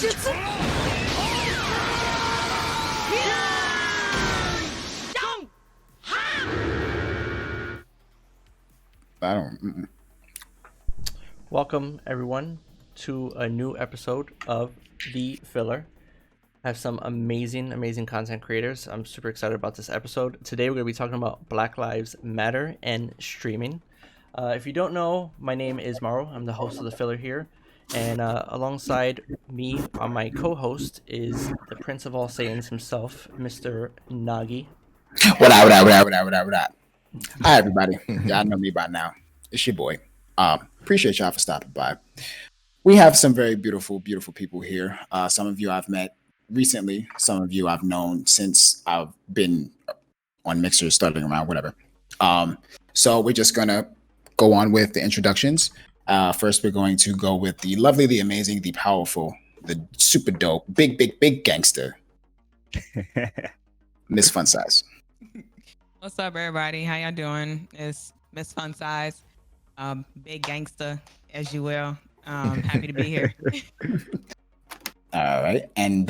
I don't. Welcome everyone to a new episode of The Filler. I have some amazing content creators. I'm super excited about this episode. Today we're going to be talking about Black Lives Matter and streaming. If you don't know, my name is MARU. I'm the host of The Filler here. And alongside me on my co-host is the Prince of All Saiyans himself, Mr. NOGI. What up? Hi, everybody. Y'all know me by now. It's your boy. Appreciate y'all for stopping by. We have some very beautiful people here. Some of you I've met recently. Some of you I've known since I've been on Mixer, starting around, whatever. So we're just going to go on with the introductions. First, we're going to go with the lovely, the amazing, the powerful, the super dope, big gangster, Miss Fun Size. What's up, everybody? How y'all doing? It's Miss Fun Size, big gangster, as you will. Happy to be here. All right. And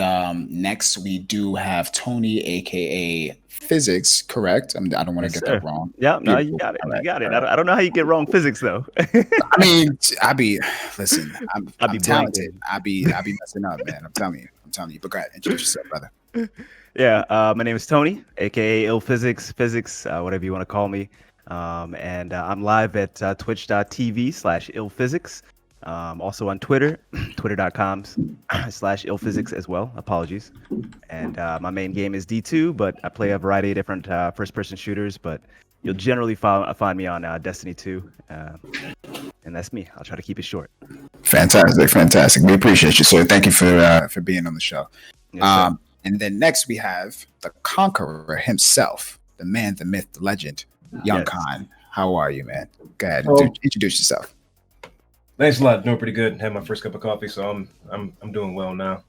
next we do have Tony, aka Physics, correct? I don't want to get that wrong. Yeah, no, you got it. You got it. I don't know how you get wrong physics though. I mean, I'm talented. blinded. I be messing up, man. I'm telling you. But go ahead, introduce yourself, brother. Yeah, my name is Tony, aka ILLPHYSICS, physics, whatever you want to call me. And I'm live at twitch.tv/ILLPHYSICS. Also on Twitter, twitter.com/ILLPHYSICS as well. Apologies. And my main game is D2, but I play a variety of different first-person shooters. But you'll generally find me on Destiny 2, and that's me. I'll try to keep it short. Fantastic. We appreciate you, sir. Thank you for being on the show. Yes, and then next we have the Conqueror himself, the man, the myth, the legend, Young Yes. Khan. How are you, man? Go ahead, introduce yourself. Thanks a lot. Doing pretty good. Had my first cup of coffee, so I'm doing well now.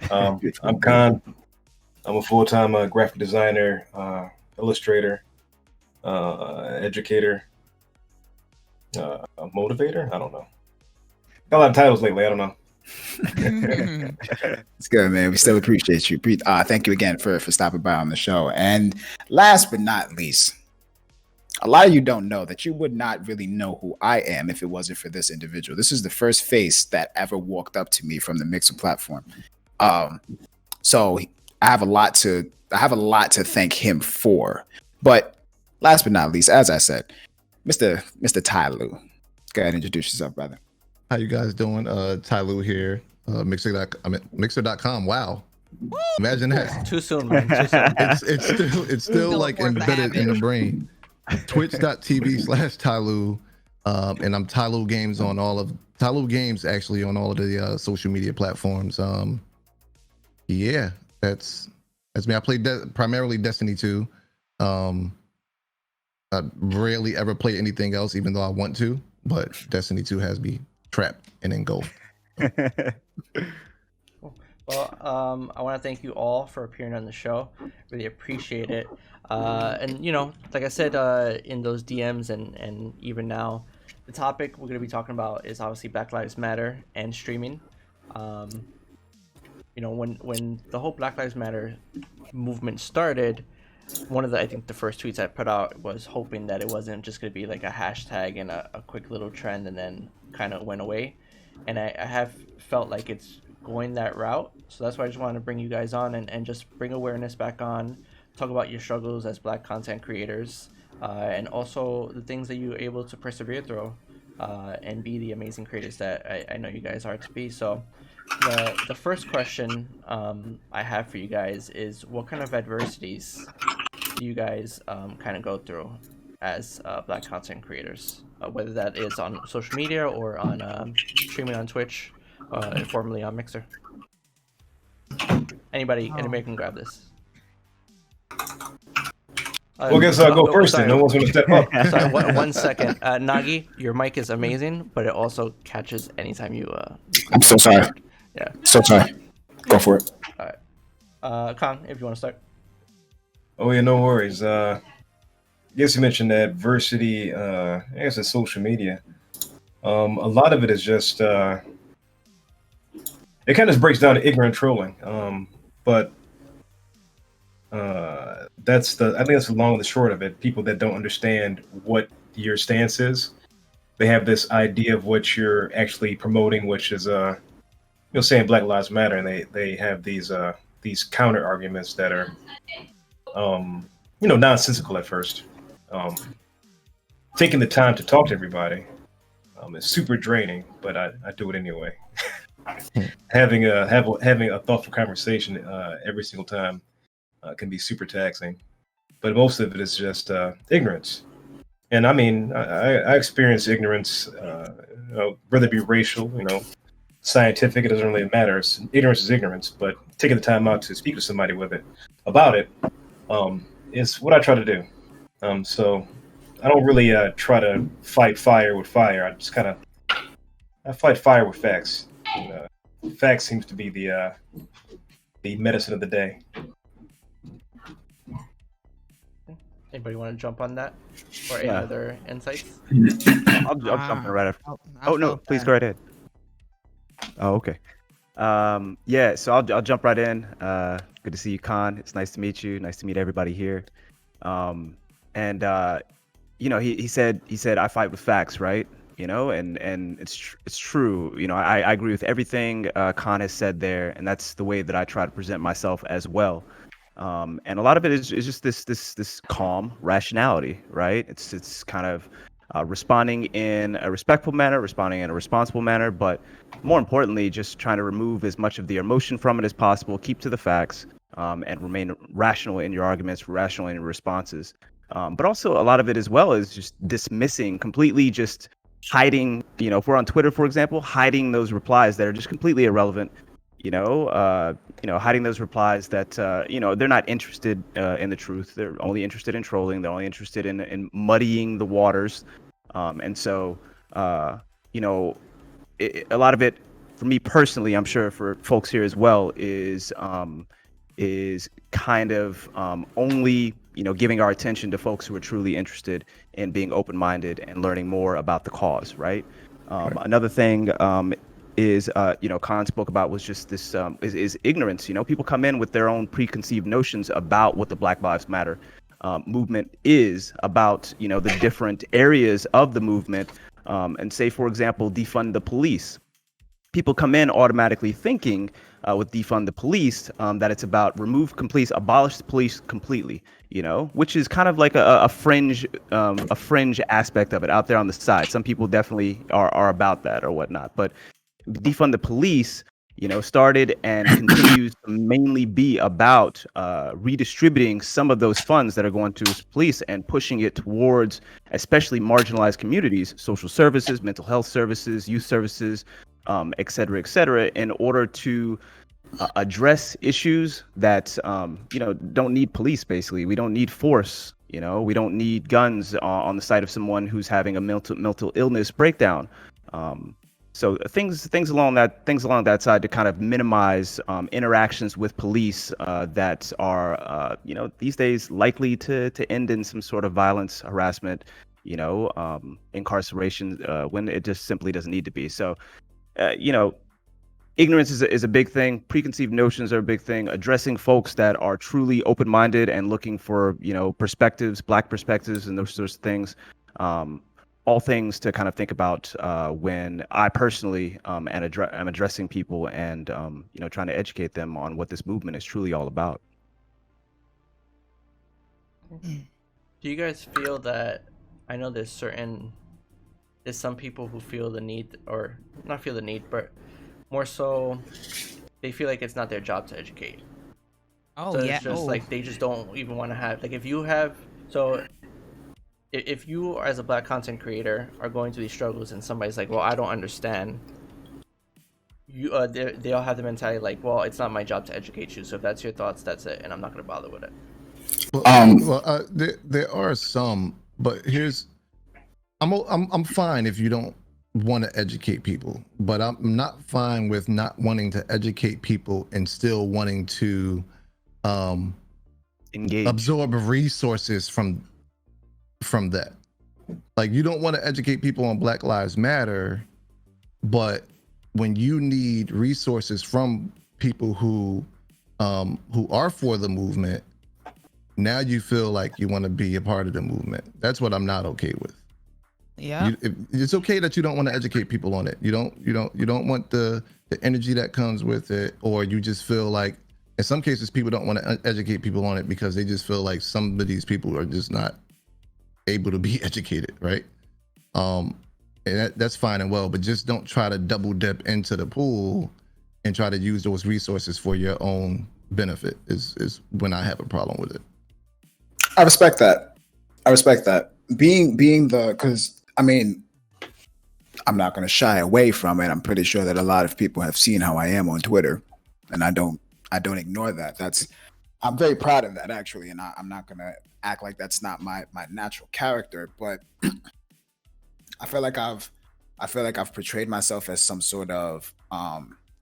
I'm Khan. I'm a full-time graphic designer, illustrator, educator, a motivator. I don't know. Got a lot of titles lately. I don't know. It's good, man. We still appreciate you. Thank you again for stopping by on the show. And last but not least, a lot of you don't know that you would not really know who I am if it wasn't for this individual. This is the first face that ever walked up to me from the Mixer platform. So I have a lot to thank him for. But last but not least, as I said, Mr. TYLU. Go ahead and introduce yourself, brother. How you guys doing? TYLU here. Mixer.com. Wow. Imagine that. Too soon, man. Too soon. It's still like embedded in the brain. Twitch.tv/TYLU. And I'm TYLU Games on all of TYLU Games actually on all of the social media platforms. Yeah, that's me. I play primarily Destiny 2. I rarely ever play anything else, even though I want to, but Destiny 2 has me trapped and engulfed. Well, I want to thank you all for appearing on the show. Really appreciate it. And like I said in those DMs and even now, the topic we're going to be talking about is obviously Black Lives Matter and streaming. When the whole Black Lives Matter movement started, one of the first tweets I put out was hoping that it wasn't just going to be like a hashtag and a quick little trend and then kind of went away. And I have felt like it's going that route. So that's why I just wanted to bring you guys on and just bring awareness back on, talk about your struggles as Black content creators, and also the things that you're able to persevere through and be the amazing creators that I know you guys are to be. So the first question I have for you guys is, what kind of adversities do you guys kind of go through as Black content creators, whether that is on social media or on streaming on Twitch, formerly on Mixer? Anybody can grab this. Well, I guess I'll go first then. No one's going to step up. Sorry, one second. Nagi, your mic is amazing, but it also catches anytime you... I'm so sorry. Yeah. So sorry. Go for it. All right. Khan, if you want to start. Oh, yeah, no worries. I guess you mentioned adversity. I guess it's social media. A lot of it is just it kind of breaks down to ignorant trolling. But that's I think that's the long and the short of it. People that don't understand what your stance is, they have this idea of what you're actually promoting, which is saying Black Lives Matter, and they have these counter arguments that are nonsensical at first. Taking the time to talk to everybody is super draining, but I do it anyway. having a thoughtful conversation every single time can be super taxing, but most of it is just ignorance. And I mean, I experience ignorance, whether it be racial, scientific, it doesn't really matter. Ignorance is ignorance, but taking the time out to speak to somebody about it is what I try to do. So I don't really try to fight fire with fire. I fight fire with facts. Facts seems to be the medicine of the day. Anybody want to jump on that, or any other insights? I'll jump in right after. Oh no, please go right ahead. Oh, okay. Yeah, so I'll jump right in. Good to see you, Khan. It's nice to meet you. Nice to meet everybody here. He said I fight with facts, right? And it's true. I agree with everything Khan has said there, and that's the way that I try to present myself as well. And a lot of it is just this calm rationality, right? It's kind of responding in a respectful manner, responding in a responsible manner, but more importantly, just trying to remove as much of the emotion from it as possible, keep to the facts, and remain rational in your arguments, rational in your responses. But also a lot of it as well is just dismissing, completely just hiding, if we're on Twitter, for example, hiding those replies that are just completely irrelevant, hiding those replies that, they're not interested in the truth. They're only interested in trolling. They're only interested in muddying the waters. And so, a lot of it, for me personally, I'm sure for folks here as well, is kind of only, giving our attention to folks who are truly interested in being open-minded and learning more about the cause, right? Another thing is, Khan spoke about was just this, is ignorance. People come in with their own preconceived notions about what the Black Lives Matter movement is, about, the different areas of the movement, and say, for example, defund the police. People come in automatically thinking with defund the police that it's about remove police, abolish the police completely, which is kind of like a fringe aspect of it out there on the side. Some people definitely are about that or whatnot, but defund the police, started and continues to mainly be about redistributing some of those funds that are going to police and pushing it towards especially marginalized communities, social services, mental health services, youth services, et cetera, in order to address issues that, don't need police, basically. We don't need force, we don't need guns on the side of someone who's having a mental illness breakdown. So things along that side to kind of minimize interactions with police that are, these days likely to end in some sort of violence, harassment, incarceration, when it just simply doesn't need to be. So, ignorance is a big thing. Preconceived notions are a big thing. Addressing folks that are truly open-minded and looking for, perspectives, Black perspectives, and those sorts of things. All things to kind of think about when I personally am addressing people and trying to educate them on what this movement is truly all about. Do you guys feel that? I know there's some people who feel the need, or not feel the need, but more so they feel like it's not their job to educate. Oh, so yeah. It's just like they just don't even want to have, like, if you as a Black content creator are going through these struggles and somebody's like, well, I don't understand, they all have the mentality like, well, it's not my job to educate you, so if that's your thoughts, that's it, and I'm not going to bother with it. There are some, but I'm fine if you don't want to educate people, but I'm not fine with not wanting to educate people and still wanting to engage, absorb resources from that. Like, you don't want to educate people on Black Lives Matter, but when you need resources from people who are for the movement, now you feel like you want to be a part of the movement. That's what I'm not okay with. Yeah. It's okay that you don't want to educate people on it. You don't want the energy that comes with it, or you just feel like in some cases people don't want to educate people on it because they just feel like some of these people are just not able to be educated, right? And that's fine and well, but just don't try to double dip into the pool and try to use those resources for your own benefit is when I have a problem with it. I respect that. Being because I mean, I'm not going to shy away from it. I'm pretty sure that a lot of people have seen how I am on Twitter, and I don't ignore that. I'm very proud of that, actually, and I'm not going to act like that's not my natural character. But I feel like I've portrayed myself as some sort of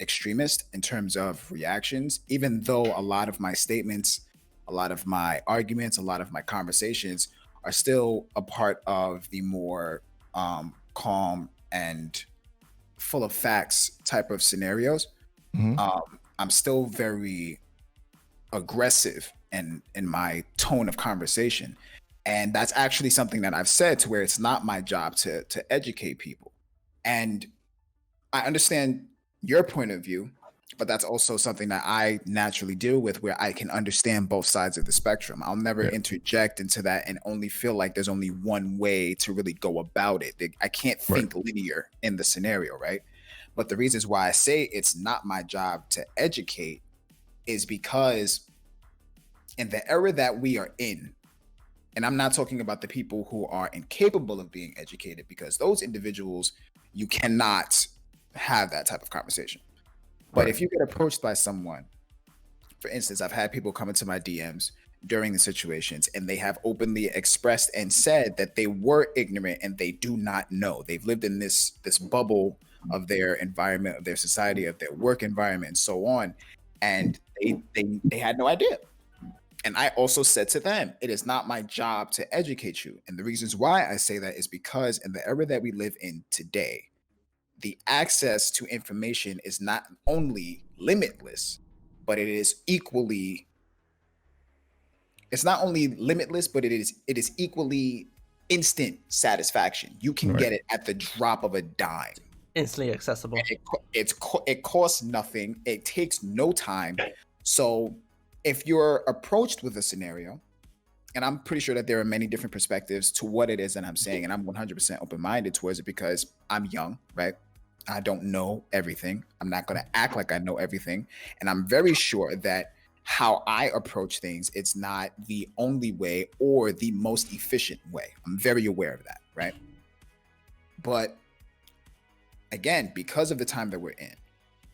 extremist in terms of reactions, even though a lot of my statements, a lot of my arguments, a lot of my conversations are still a part of the more calm and full of facts type of scenarios. I'm still very aggressive in my tone of conversation, and that's actually something that I've said to where it's not my job to educate people. And I understand your point of view, but that's also something that I naturally deal with, where I can understand both sides of the spectrum. I'll never interject into that and only feel like there's only one way to really go about it. I can't think linear in the scenario, right? But the reasons why I say it's not my job to educate is because in the era that we are in, and I'm not talking about the people who are incapable of being educated, because those individuals, you cannot have that type of conversation. But if you get approached by someone, for instance, I've had people come into my DMs during the situations, and they have openly expressed and said that they were ignorant and they do not know. They've lived in this bubble of their environment, of their society, of their work environment, and so on, and they had no idea. And I also said to them, it is not my job to educate you. And the reasons why I say that is because in the era that we live in today, the access to information is not only limitless, but it is equally, it's not only limitless, but it is equally instant satisfaction. You can get it at the drop of a dime. Instantly accessible. It costs nothing. It takes no time. So if you're approached with a scenario, and I'm pretty sure that there are many different perspectives to what it is that I'm saying, and I'm 100% open-minded towards it because I'm young, right? I don't know everything. I'm not going to act like I know everything. And I'm very sure that how I approach things, it's not the only way or the most efficient way. I'm very aware of that, right? But again, because of the time that we're in,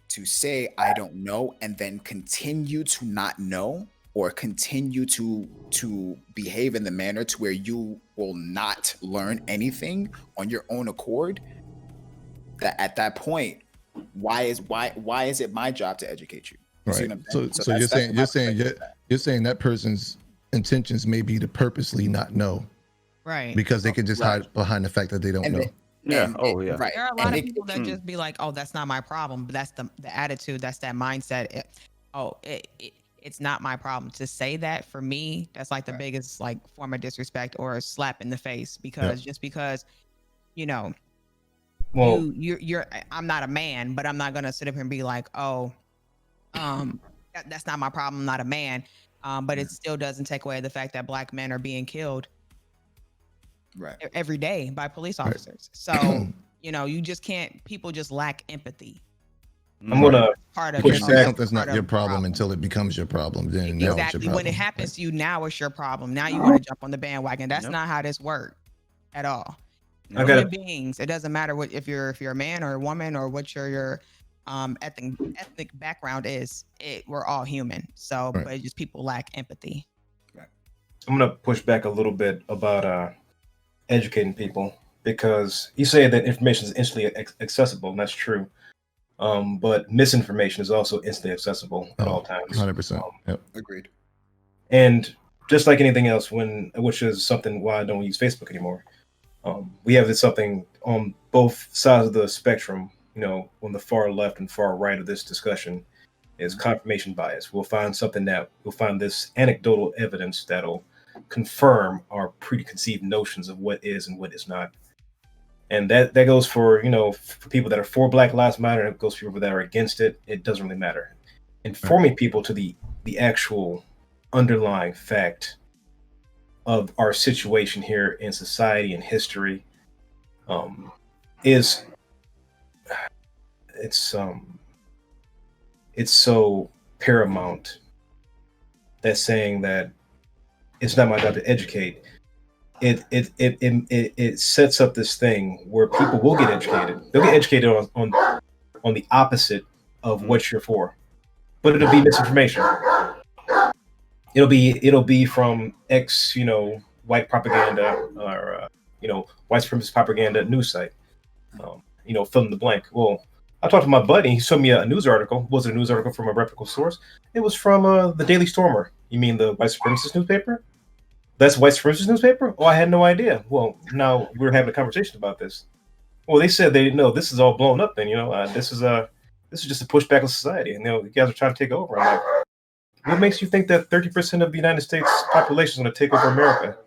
to say I don't know and then continue to not know, or continue to behave in the manner to where you will not learn anything on your own accord, that at that point, why is it my job to educate you? Right. So you're saying that person's intentions may be to purposely not know, right? Because they can just hide behind the fact that they don't know. Right. There are a lot of people that just be like, "Oh, that's not my problem." But that's the attitude. That's that mindset. It's not my problem. To say that, for me, that's like the biggest like form of disrespect or a slap in the face. Because just because, well, you're I'm not a man, but I'm not gonna sit up here and be like, "Oh, that's not my problem. I'm not a man." But it still doesn't take away the fact that Black men are being killed every day by police officers. So you just can't. People just lack empathy. I'm gonna push that. Something's not your problem until it becomes your problem. Then exactly now it's your problem. When it happens to you, now it's your problem. Now you want to jump on the bandwagon. That's not how this works at all. Human beings. It doesn't matter what if you're a man or a woman or what your ethnic background is. We're all human. So, but it's just people lack empathy. I'm gonna push back a little bit about educating people, because you say that information is instantly accessible, and that's true. But misinformation is also instantly accessible at all times. 100%. Agreed. And just like anything else, which is something why I don't use Facebook anymore. We have this something on both sides of the spectrum. on the far left and far right of this discussion is confirmation bias. We'll find this anecdotal evidence that'll confirm our preconceived notions of what is and what is not. And that goes for, for people that are for Black Lives Matter, and it goes for people that are against it. It doesn't really matter. Informing people to the actual underlying fact of our situation here in society and history it's so paramount that saying that it's not my job to educate. It sets up this thing where people will get educated. They'll get educated on the opposite of what you're for, but it'll be misinformation. It'll be from white propaganda or white supremacist propaganda news site. Fill in the blank. Well, I talked to my buddy. He showed me a news article. Was it a news article from a reputable source? It was from the Daily Stormer. You mean the white supremacist newspaper? That's white supremacist newspaper? Oh, I had no idea. Well, now we're having a conversation about this. Well, they said they know this is all blown up. Then this is just a pushback of society, and you guys are trying to take over. I'm like, what makes you think that 30% of the United States population is going to take over America?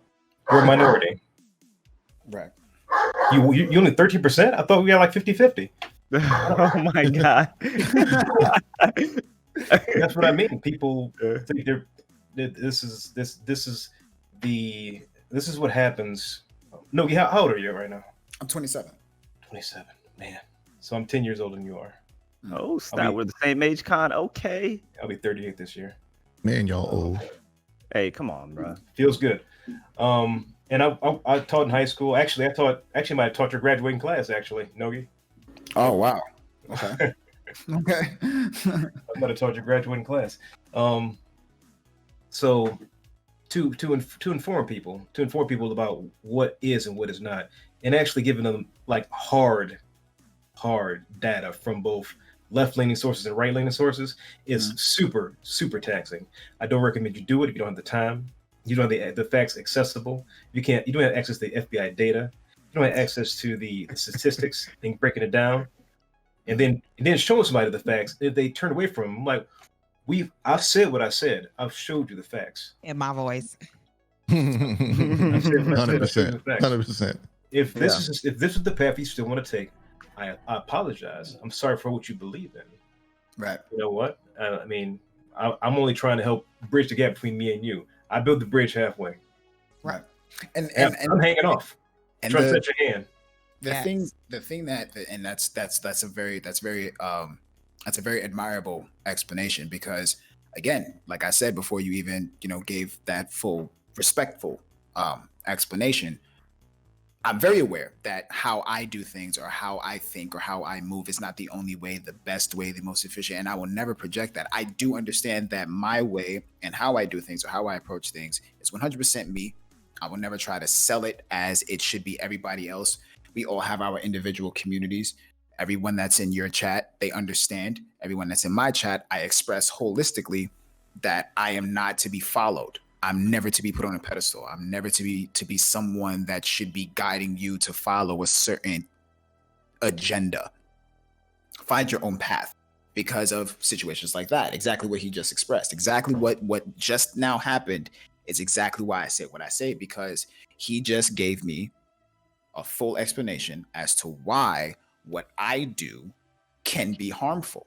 We're a minority. Right. You only 13%? I thought we got like 50-50. Oh my God. That's what I mean. People think this is what happens. Nogi, how old are you right now? I'm 27. 27, man. So I'm 10 years older than you are. Oh, snap. We're the same age, Con. Okay. I'll be 38 this year. Man, y'all old. Hey, come on, bro. Feels good. And I taught in high school. Actually, I might have taught your graduating class, actually, Nogi. Oh, wow. Okay. Okay. I might have taught your graduating class. So to inform people about what is and what is not, and actually giving them like hard data from both left-leaning sources and right-leaning sources is super, super taxing. I don't recommend you do it if you don't have the time. You don't have the facts accessible. You don't have access to the FBI data. You don't have access to the statistics and breaking it down. And then showing somebody the facts. If they turn away from them, like, I've said what I said. I've showed you the facts. In my voice. 100%. 100%. If this is the path you still want to take, I apologize. I'm sorry for what you believe in. Right. You know what? I mean, I'm only trying to help bridge the gap between me and you. I built the bridge halfway. Right. And I'm hanging off. And trying to touch your hand. The thing that's a very admirable explanation, because again, like I said before, you even gave that full respectful explanation. I'm very aware that how I do things or how I think or how I move is not the only way, the best way, the most efficient, and I will never project that. I do understand that my way and how I do things or how I approach things is 100% me. I will never try to sell it as it should be everybody else. We all have our individual communities. Everyone that's in your chat, they understand. Everyone that's in my chat, I express holistically that I am not to be followed. I'm never to be put on a pedestal. I'm never to be someone that should be guiding you to follow a certain agenda. Find your own path because of situations like that. Exactly what he just expressed. Exactly what just now happened is exactly why I say what I say, because he just gave me a full explanation as to why what I do can be harmful.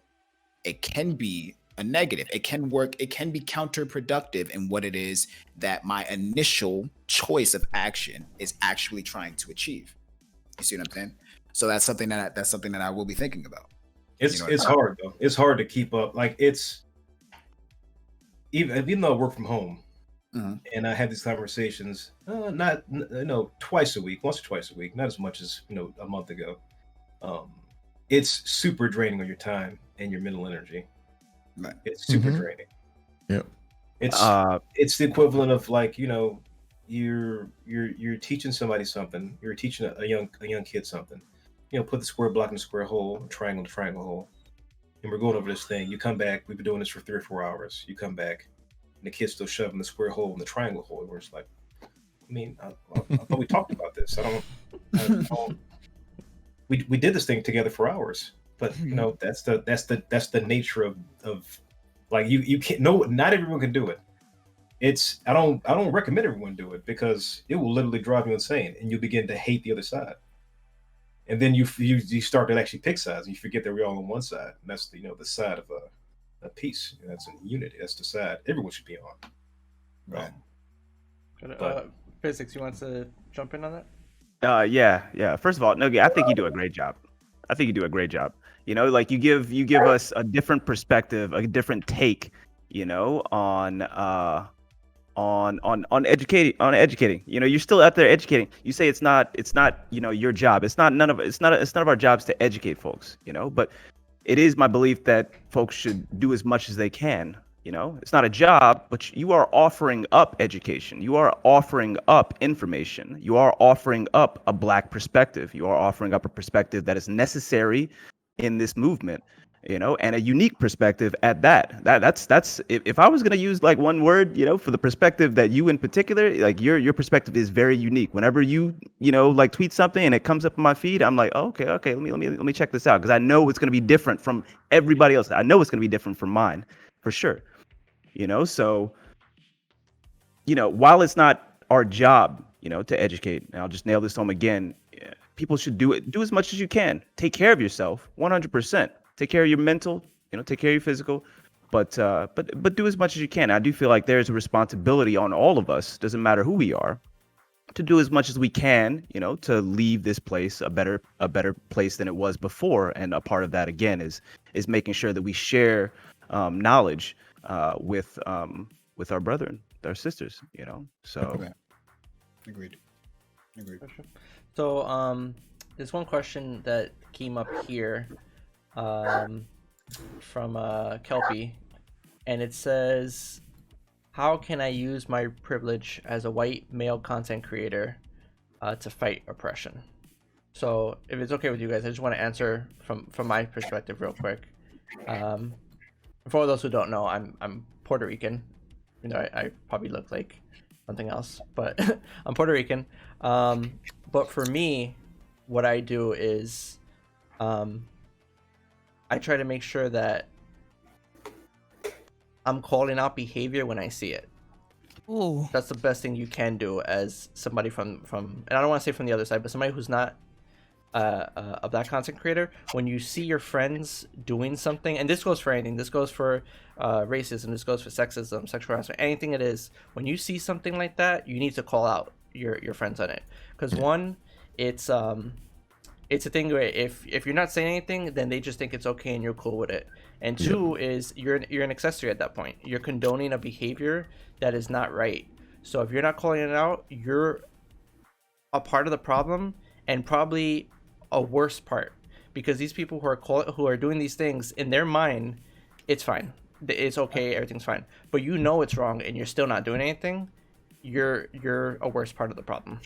It can be a negative. It can work. It can be counterproductive in what it is that my initial choice of action is actually trying to achieve. You see what I'm saying? So that's something that I will be thinking about. It's hard though. It's hard to keep up. Like, it's even though I work from home and I have these conversations, not twice a week, once or twice a week, not as much as a month ago. It's super draining on your time and your mental energy. Right. It's super draining. Yep. It's the equivalent of like, you're teaching somebody something. You're teaching a young kid something. Put the square block in the square hole, triangle in the triangle hole, and we're going over this thing. You come back. We've been doing this for 3 or 4 hours. You come back, and the kid's still shoving the square hole in the triangle hole. And we're just like, I mean, I thought we talked about this. We did this thing together for hours, but you know, that's the nature of like you can't, no, not everyone can do it. I don't recommend everyone do it because it will literally drive you insane and you begin to hate the other side. And then you start to actually pick sides and you forget that we're all on one side. And that's the, you know, the side of a peace. That's a unity. That's the side everyone should be on. Right. Physics, you want to jump in on that? Yeah. First of all, Nogi, I think you do a great job. You know, like you give us a different perspective, a different take, you know, on educating. You know, you're still out there educating. You say it's not, you know, your job. It's none of our jobs to educate folks, you know, but it is my belief that folks should do as much as they can. You know, it's not a job, but you are offering up education. You are offering up information. You are offering up a Black perspective. You are offering up a perspective that is necessary in this movement, you know, and a unique perspective at that. That's if I was going to use like one word, you know, for the perspective that you in particular, like your perspective is very unique. Whenever you know, like tweet something and it comes up in my feed, I'm like, oh, okay, let me check this out, because I know it's going to be different from everybody else. I know it's going to be different from mine, for sure. You know, so, you know, while it's not our job, you know, to educate, and I'll just nail this home again, people should do as much as you can. Take care of yourself, 100%. Take care of your mental, you know, take care of your physical, but do as much as you can. I do feel like there's a responsibility on all of us, doesn't matter who we are, to do as much as we can, you know, to leave this place a better place than it was before. And a part of that, again, is making sure that we share knowledge with our brethren, our sisters, you know. So Okay. Agreed. So there's one question that came up here from Kelpie, and it says, how can I use my privilege as a white male content creator to fight oppression? So if it's okay with you guys, I just want to answer from my perspective real quick. For those who don't know, I'm Puerto Rican. You know, I probably look like something else, but I'm Puerto Rican. But for me, what I do is I try to make sure that I'm calling out behavior when I see it. Ooh. That's the best thing you can do as somebody from and I don't want to say from the other side, but somebody who's not a Black content creator. When you see your friends doing something, and this goes for anything, this goes for racism, this goes for sexism, sexual harassment, anything it is, when you see something like that, you need to call out your friends on it. Because one, it's a thing where if you're not saying anything, then they just think it's okay and you're cool with it. And two is you're an accessory at that point. You're condoning a behavior that is not right. So if you're not calling it out, you're a part of the problem, and probably a worse part, because these people who are doing these things, in their mind, it's fine, it's okay, everything's fine, but you know it's wrong and you're still not doing anything. You're a worse part of the problem.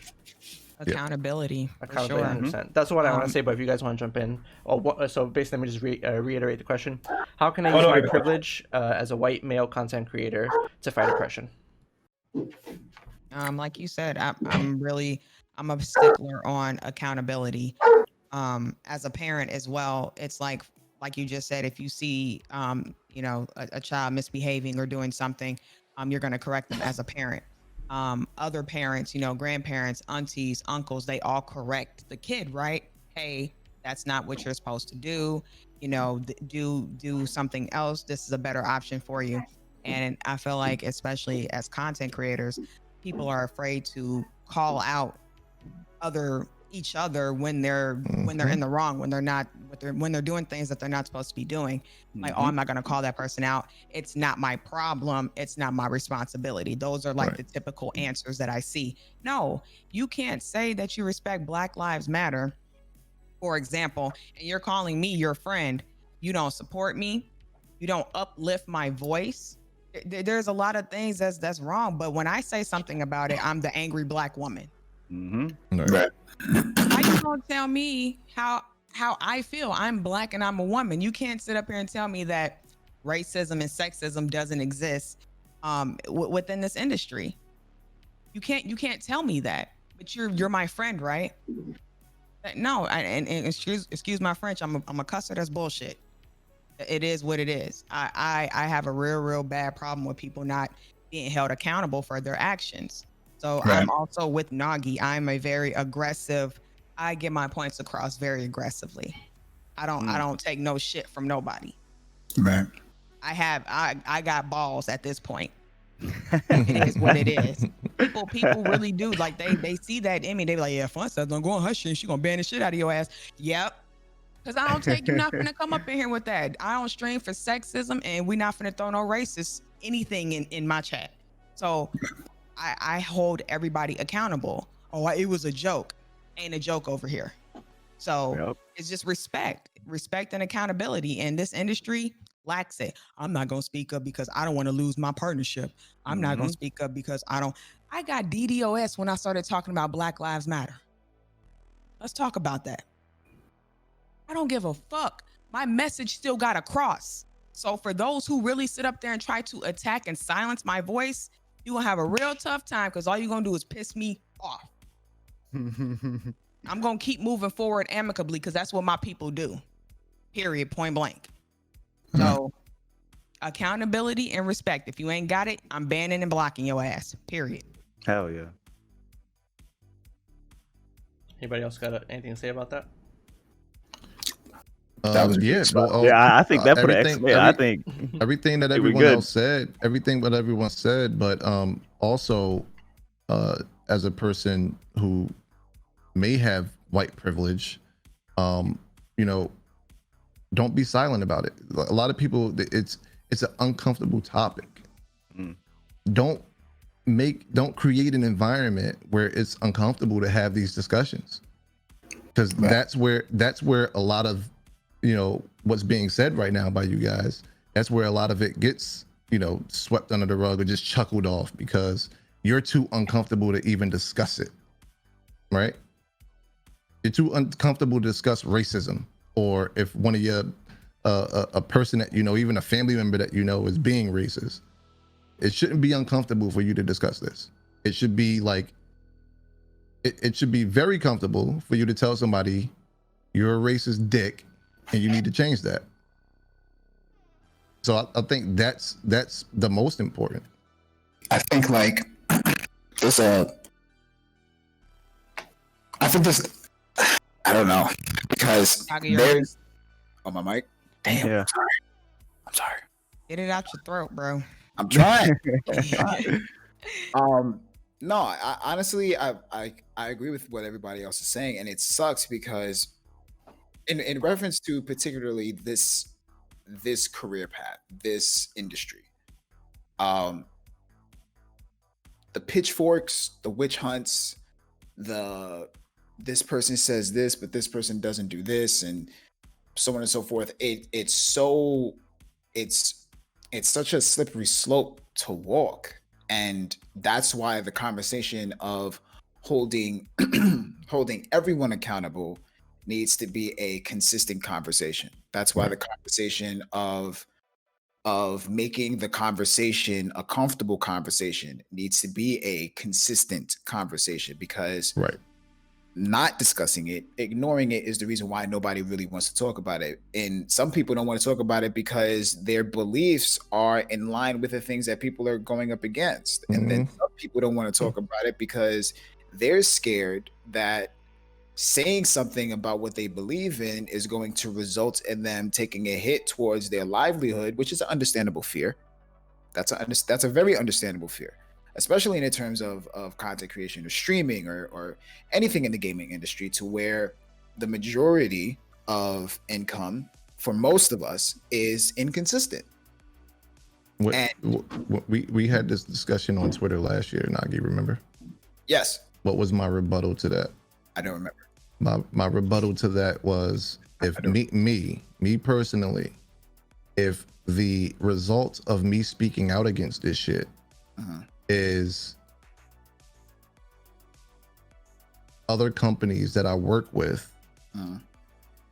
Accountability. Accountability, sure. 100%. That's what I want to say. But if you guys want to jump in, so basically, let me just reiterate the question: how can I use my privilege as a white male content creator to fight oppression? Like you said, I'm a stickler on accountability. As a parent as well, it's like you just said, if you see, you know, a child misbehaving or doing something, you're going to correct them as a parent. Other parents, you know, grandparents, aunties, uncles, they all correct the kid, right? Hey, that's not what you're supposed to do. You know, do something else. This is a better option for you. And I feel like, especially as content creators, people are afraid to call out each other when they're in the wrong, when they're doing things that they're not supposed to be doing. Like, oh, I'm not going to call that person out. It's not my problem. It's not my responsibility. Those are like the typical answers that I see. No, you can't say that you respect Black Lives Matter, for example, and you're calling me your friend. You don't support me. You don't uplift my voice. There's a lot of things that's wrong. But when I say something about it, I'm the angry Black woman. Right. Why you gonna tell me how I feel? I'm Black and I'm a woman. You can't sit up here and tell me that racism and sexism doesn't exist within this industry. You can't tell me that. But you're my friend, right? No, and excuse my French. I'm a cusser. That's bullshit. It is what it is. I have a real bad problem with people not being held accountable for their actions. So Right. I'm also with Nogi. I'm a very aggressive. I get my points across very aggressively. I don't take no shit from nobody. Right. I got balls at this point. It is what it is. People really do, like, they see that in me. They be like, yeah, fun stuff don't go on her shit. She gonna ban the shit out of your ass. Yep. Cause I don't take, you're not gonna come up in here with that. I don't stream for sexism, and we're not gonna throw no racist anything in my chat. So I hold everybody accountable. Oh, it was a joke. Ain't a joke over here. So it's just respect and accountability. And this industry lacks it. I'm not gonna speak up because I don't want to lose my partnership. I'm not gonna speak up because I got DDoS when I started talking about Black Lives Matter. Let's talk about that. I don't give a fuck. My message still got across. So for those who really sit up there and try to attack and silence my voice, you're gonna have a real tough time, because all you're gonna do is piss me off. I'm gonna keep moving forward amicably, because that's what my people do. Period. Point blank. So accountability and respect. If you ain't got it, I'm banning and blocking your ass. Period. Hell yeah. Anybody else got anything to say about that? That was I think that put an I think everything that everyone else said, everything that everyone said, but also as a person who may have white privilege, you know, don't be silent about it. A lot of people, it's an uncomfortable topic. Don't create an environment where it's uncomfortable to have these discussions, because that's where a lot of, you know, what's being said right now by you guys, that's where a lot of it gets, you know, swept under the rug or just chuckled off because you're too uncomfortable to even discuss it, right? You're too uncomfortable to discuss racism, or if one of your a person that you know, even a family member that you know, is being racist. It shouldn't be uncomfortable for you to discuss this. It should be like, it should be very comfortable for you to tell somebody you're a racist dick and you need to change that. So I think that's the most important. I think like there's I don't know, because there's my mic. Damn. Yeah. I'm sorry. Get it out your throat, bro. I'm trying. No, I honestly agree with what everybody else is saying, and it sucks because in reference to particularly this career path, this industry, the pitchforks, the witch hunts, this person says this, but this person doesn't do this, and so on and so forth. It's such a slippery slope to walk. And that's why the conversation of holding everyone accountable needs to be a consistent conversation. That's why the conversation of making the conversation a comfortable conversation needs to be a consistent conversation, because not discussing it, ignoring it, is the reason why nobody really wants to talk about it. And some people don't want to talk about it because their beliefs are in line with the things that people are going up against. And then some people don't want to talk about it because they're scared that saying something about what they believe in is going to result in them taking a hit towards their livelihood, which is an understandable fear. That's a very understandable fear, especially in terms of content creation or streaming or anything in the gaming industry, to where the majority of income for most of us is inconsistent. We had this discussion on Twitter last year, Nogi, remember? Yes. What was my rebuttal to that? I don't remember. My rebuttal to that was, if me personally, if the result of me speaking out against this shit is other companies that I work with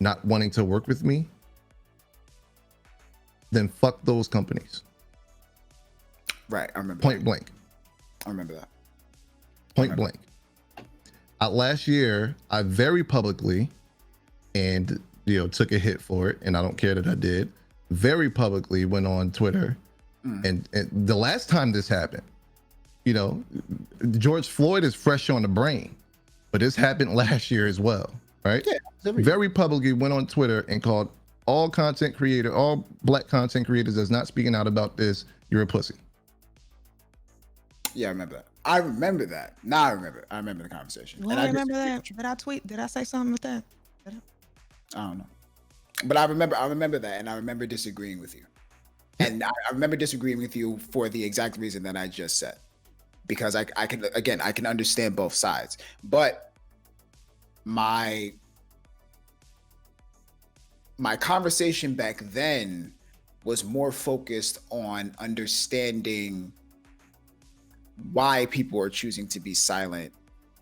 not wanting to work with me, then fuck those companies. Right, I remember. Point blank. I remember that. Point blank. last year, I very publicly, and took a hit for it, and I don't care that I did, very publicly went on Twitter, and the last time this happened, George Floyd is fresh on the brain, but this happened last year as well, right? Yeah, very publicly went on Twitter and called all black content creators that's not speaking out about this, you're a pussy. Yeah, I remember that. I remember that. Now I remember the conversation. Well, I remember that. Did I tweet? Did I say something with that? I don't know. But I remember that, and I remember disagreeing with you. And I remember disagreeing with you for the exact reason that I just said. Because I can understand both sides. But my conversation back then was more focused on understanding why people are choosing to be silent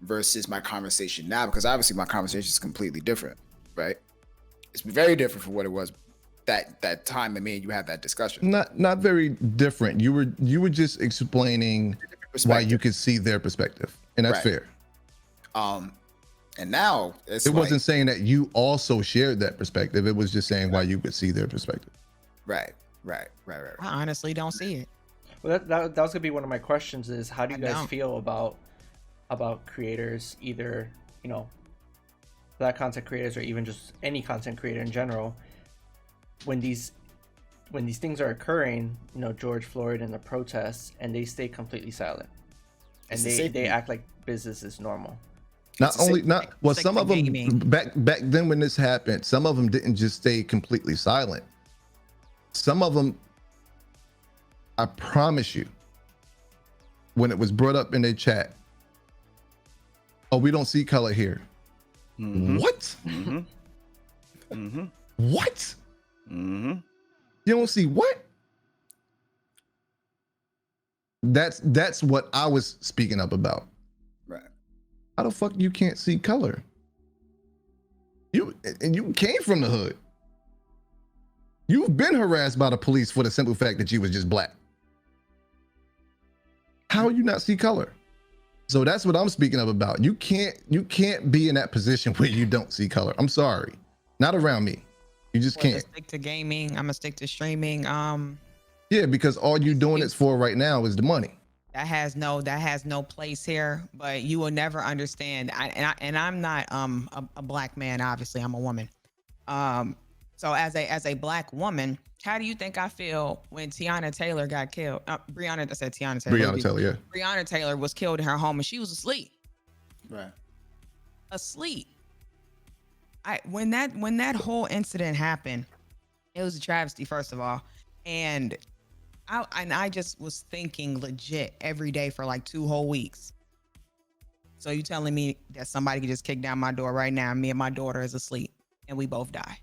versus my conversation now, because obviously my conversation is completely different, right? It's very different from what it was that time that me and you had that discussion. Not very different. You were just explaining why you could see their perspective, and that's fair. And now it wasn't saying that you also shared that perspective. It was just saying why you could see their perspective. Right. I honestly don't see it. Well, that was gonna be one of my questions: is how do you guys feel about creators, either black content creators or even just any content creator in general, when these things are occurring, George Floyd and the protests, and they stay completely silent, and they act like business is normal. Some of them back then when this happened, some of them didn't just stay completely silent. Some of them, I promise you, when it was brought up in their chat, oh, we don't see color here. Mm-hmm. What? Mm-hmm. Mm-hmm. What? Mm-hmm. You don't see what? That's what I was speaking up about. Right. How the fuck you can't see color? You came from the hood. You've been harassed by the police for the simple fact that you was just black. How you not see color? So that's what I'm speaking of about. You can't be in that position where you don't see color. I'm sorry. Not around me. You just can't. Stick to gaming. I'm gonna stick to streaming. Yeah, because all you're doing it for right now is the money. That has no place here. But you will never understand. I'm not a black man. Obviously, I'm a woman. So as a black woman, how do you think I feel when Tiana Taylor got killed? Breonna Taylor. Yeah. Breonna Taylor was killed in her home and she was asleep. Right. Asleep. When that whole incident happened, it was a travesty, first of all. And I just was thinking legit every day for like 2 whole weeks. So you telling me that somebody could just kick down my door right now, me and my daughter is asleep, and we both die?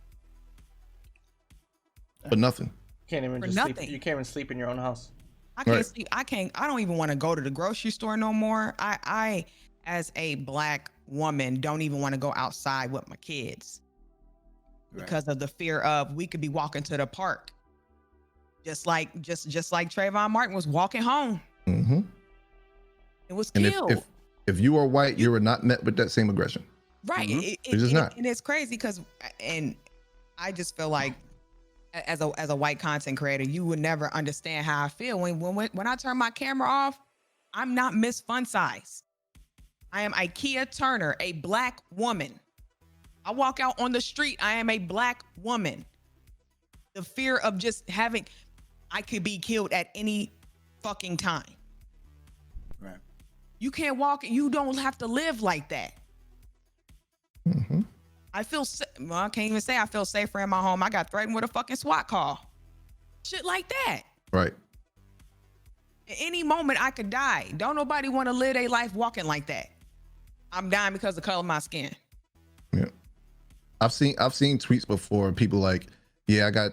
But nothing. Can't even sleep. You can't even sleep in your own house. I can't sleep. I don't even want to go to the grocery store no more. I as a black woman don't even want to go outside with my kids because of the fear of we could be walking to the park. Just like Trayvon Martin was walking home. Mm-hmm. It was killed. If you are white, you are not met with that same aggression. Right. Mm-hmm. It's just not. And it's crazy because I just feel like as a white content creator, you would never understand how I feel when I turn my camera off. I'm not Miss Fun Size. I am Ikea Turner, a black woman. I walk out on the street. I am a black woman. The fear of just I could be killed at any fucking time. Right. You can't walk. You don't have to live like that. Mm-hmm. I can't even say I feel safer in my home. I got threatened with a fucking SWAT call. Shit like that. Right. At any moment I could die. Don't nobody want to live their life walking like that. I'm dying because of the color of my skin. Yeah. I've seen tweets before. People like, yeah, I got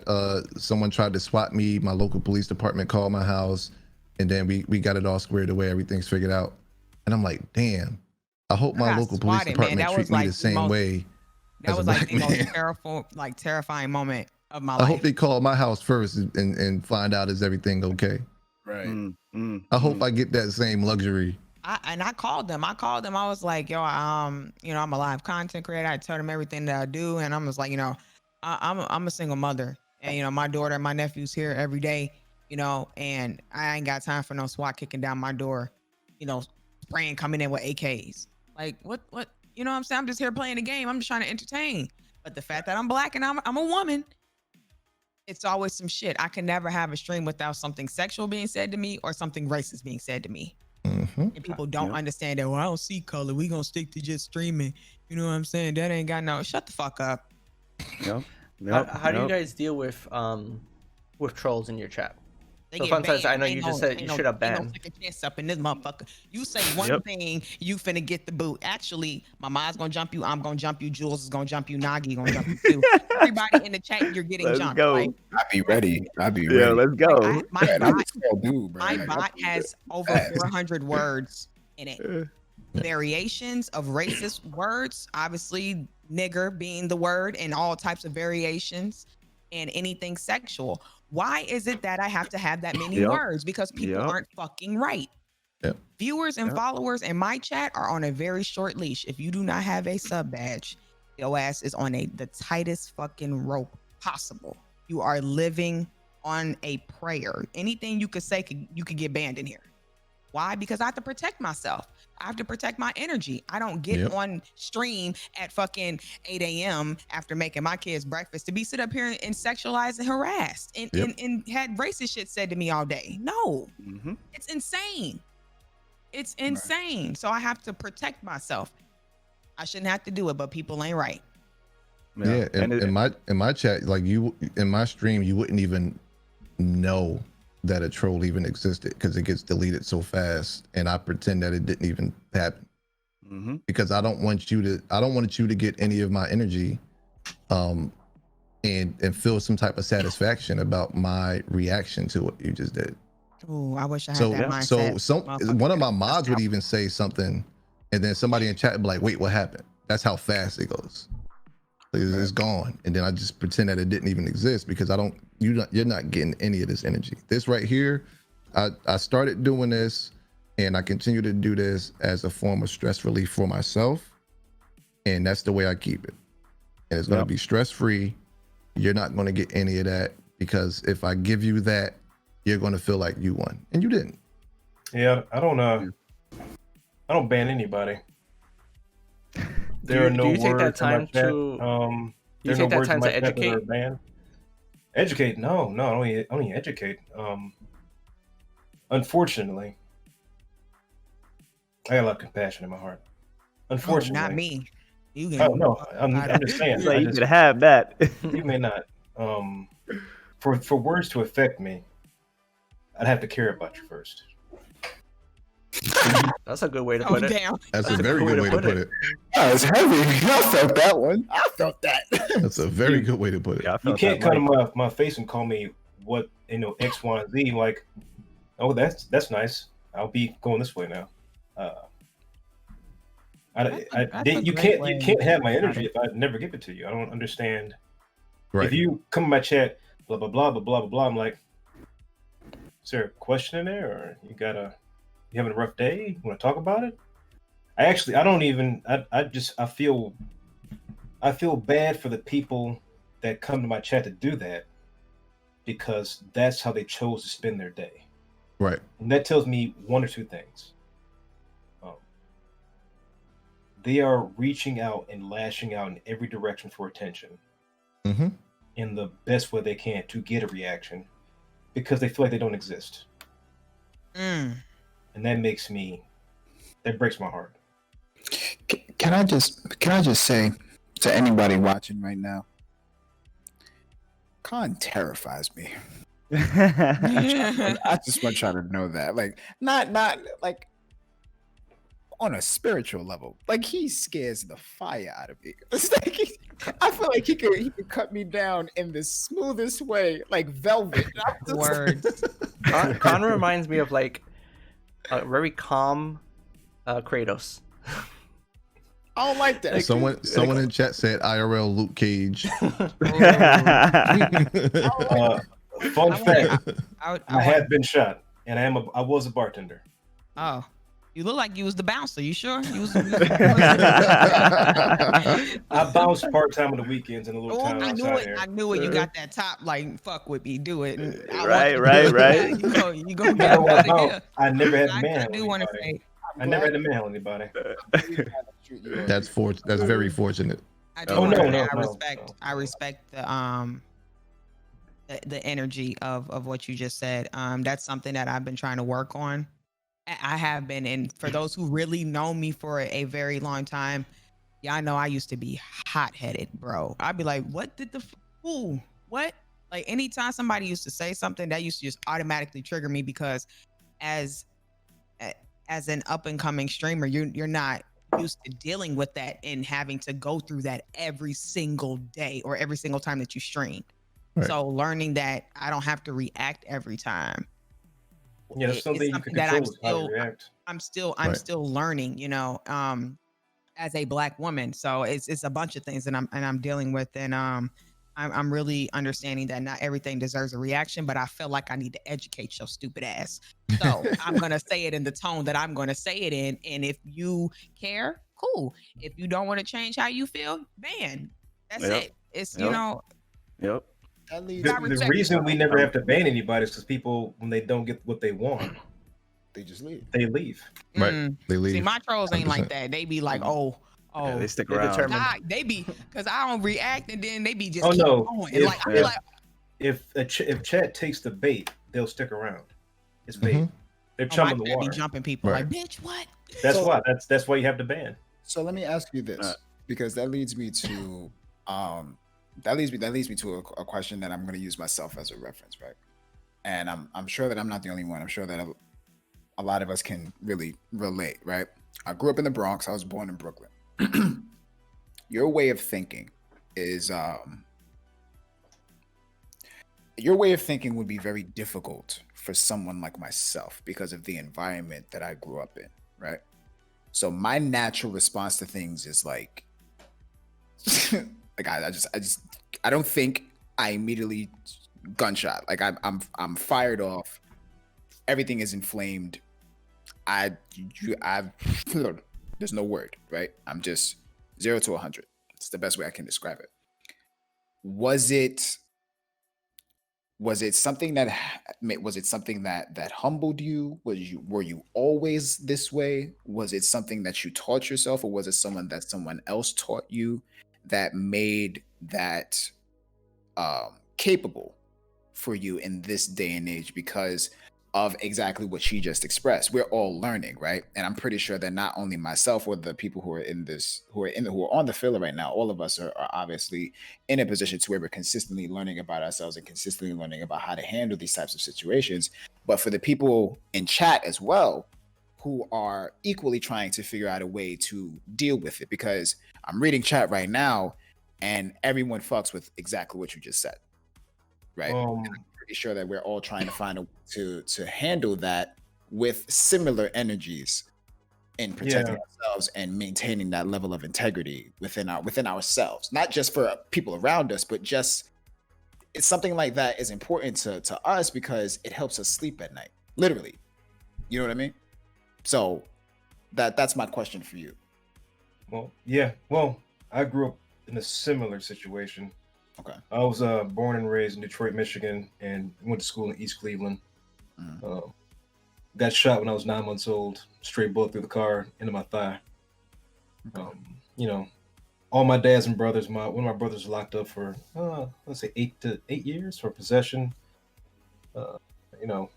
someone tried to swat me. My local police department called my house, and then we got it all squared away. Everything's figured out. And I'm like, damn. I hope my local police department treat me the same way. That was like the most terrifying moment of my life. I hope they call my house first and find out is everything okay. Right. I hope I get that same luxury I called them. I was like, yo, you know, I'm a live content creator. I told them everything that I do, and I was like, you know, I'm a single mother, and you know, my daughter and my nephew's here every day, you know, and I ain't got time for no SWAT kicking down my door, you know, spraying coming in with AKs. Like what, you know what I'm saying? I'm just here playing the game. I'm just trying to entertain. But the fact that I'm black and I'm a woman, it's always some shit. I can never have a stream without something sexual being said to me or something racist being said to me. And people don't understand that. Well, I don't see color. We gonna stick to just streaming. You know what I'm saying? That ain't got no. Shut the fuck up. How do you guys deal with trolls in your chat? So sometimes I know you just said you should have banned. No second chance up in this motherfucker. You say one thing, you finna get the boot. Actually, my mom's gonna jump you. I'm gonna jump you. Jules is gonna jump you. Nogi gonna jump you too. Everybody in the chat, you're getting jumped. Go. Like, I'll be ready. Yeah, let's go. Like, my bot has over 400 words in it. Variations of racist words. Obviously, nigger being the word, and all types of variations, and anything sexual. Why is it that I have to have that many words? Because people aren't fucking right. Viewers and followers in my chat are on a very short leash. If you do not have a sub badge, your ass is on the tightest fucking rope possible. You are living on a prayer. Anything you could say, you could get banned in here. Why? Because I have to protect myself. I have to protect my energy. I don't get on stream at fucking 8 a.m. after making my kids breakfast to be sit up here and sexualized and harassed and had racist shit said to me all day. No, it's insane. It's insane. So I have to protect myself. I shouldn't have to do it, but people ain't right. Yeah, in my chat, like you in my stream, you wouldn't even know that a troll even existed because it gets deleted so fast, and I pretend that it didn't even happen because I don't want you to get any of my energy and feel some type of satisfaction about my reaction to what you just did. Oh, I wish I had that mindset. So one of my mods would even say something, and then somebody in chat would be like, wait, what happened? That's how fast it goes. It's gone, and then I just pretend that it didn't even exist because you're not getting any of this energy. This right here, I started doing this, and I continue to do this as a form of stress relief for myself, and that's the way I keep it. And it's going to be stress free. You're not going to get any of that because if I give you that, you're going to feel like you won, and you didn't. Yeah, I don't ban anybody. There are no words. Do you take that time to? You take that time to educate? Educate? No, only educate. Unfortunately, I got a lot of compassion in my heart. Unfortunately, not me. You can. Oh no, I'm just saying. So you could have that. You may not. For words to affect me, I'd have to care about you first. That's a good way to put it. Damn. That's a very good way to put it. Oh, it's heavy. I felt that one. I felt that. That's a very good way to put it. Yeah, you can't come to my face and call me what X, Y, and Z. Like, oh, that's nice. I'll be going this way now. You can't have my energy if I never give it to you. I don't understand. Right. If you come in my chat, blah blah blah blah blah blah, I'm like, is there a question in there, or you having a rough day? You want to talk about it? I feel bad for the people that come to my chat to do that because that's how they chose to spend their day. Right. And that tells me one or two things. They are reaching out and lashing out in every direction for attention in the best way they can to get a reaction because they feel like they don't exist. And that breaks my heart. Can I just say to anybody watching right now, Khan terrifies me. I just want y'all to know that, like, not like on a spiritual level, like he scares the fire out of me. It's like I feel like he could cut me down in the smoothest way, like velvet. Words. Khan reminds me of like a very calm Kratos. I don't like that. Someone in chat said IRL Luke Cage. Fun fact: I have been shot, and I was a bartender. Oh, You look like you was the bouncer. You sure? I bounce part time on the weekends and a little time I knew outside it. here. I knew it. You got that top, like, fuck with me, do it. And I want Right, you to right, do it. right. You go You get know what out of about? here. I never had to I manhandle do want to anybody. say, I never had to manhandle anybody. That's very fortunate. I do Oh, want to no, say no, I respect the energy of what you just said. That's something that I've been trying to work on. I have been, and for those who really know me for a very long time, y'all know I used to be hot-headed, bro. I'd be like, what did the who? What? Like anytime somebody used to say something, that used to just automatically trigger me because as an up-and-coming streamer, you're not used to dealing with that and having to go through that every single day or every single time that you stream. Right. So learning that I don't have to react every time. Yeah, that's something you can control is how you react. I'm still Right. learning, you know, as a Black woman. So it's a bunch of things that I'm dealing with, and I'm really understanding that not everything deserves a reaction, but I feel like I need to educate your stupid ass. So I'm gonna say it in the tone that I'm gonna say it in, and if you care, cool. If you don't want to change how you feel, ban. That's it. It's you know. Yep. The reason we never have to ban anybody is because people, when they don't get what they want, They just leave. they leave. Right. They leave. See, my trolls ain't 100%. like that. They be like, Yeah, they stick they're around. determined. God, they be because I don't react, and then they be just Oh keep no! going. And like I be like, If Chad takes the bait, they'll stick around. It's bait. Mhm. They're oh, my chumming the dad be water. jumping people Right. like, bitch, what? That's So- why. That's why you have to ban. So let me ask you this, because that leads me to that leads me to a question that I'm going to use myself as a reference, right? And I'm sure that I'm not the only one. I'm sure that a lot of us can really relate, right? I grew up in the Bronx. I was born in Brooklyn. Your way of thinking is your way of thinking would be very difficult for someone like myself because of the environment that I grew up in, right? So my natural response to things is like like I don't think I immediately gunshot. Like I'm fired off. Everything is inflamed. There's no word, right? I'm just 0 to 100. It's the best way I can describe it. Was it something that humbled you? Were you always this way? Was it something that you taught yourself, or was it someone else taught you that made that capable for you in this day and age because of exactly what she just expressed? We're all learning, right? And I'm pretty sure that not only myself or the people who are on the filler right now, all of us are obviously in a position to where we're consistently learning about ourselves and consistently learning about how to handle these types of situations. But for the people in chat as well, who are equally trying to figure out a way to deal with it, because I'm reading chat right now and everyone fucks with exactly what you just said, right? I'm pretty sure that we're all trying to find a way to handle that with similar energies in protecting ourselves and maintaining that level of integrity within ourselves, not just for people around us, but just it's something like that is important to us because it helps us sleep at night, literally. You know what I mean? So that's my question for you. Well, yeah. Well, I grew up in a similar situation. Okay. I was born and raised in Detroit, Michigan, and went to school in East Cleveland. Got shot when I was 9 months old. Straight bullet through the car into my thigh. You know, all my dads and brothers. One of my brothers was locked up for let's say 8 years for possession. You know,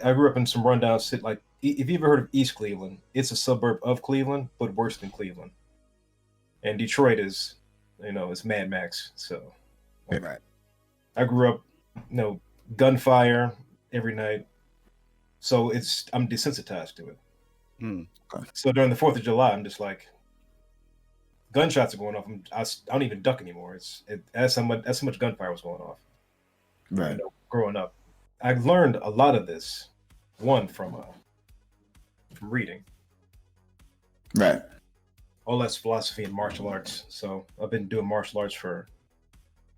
I grew up in some rundown city. Like, if you ever heard of East Cleveland, it's a suburb of Cleveland, but worse than Cleveland. And Detroit is, you know, it's Mad Max. So, Right. I grew up, you know, gunfire every night. So I'm desensitized to it. Okay. So during the 4th of July, I'm just like, gunshots are going off. I don't even duck anymore. That's how much gunfire was going off. Right. You know, growing up, I learned a lot of this. One from reading. Right. All that's philosophy and martial arts. So I've been doing martial arts for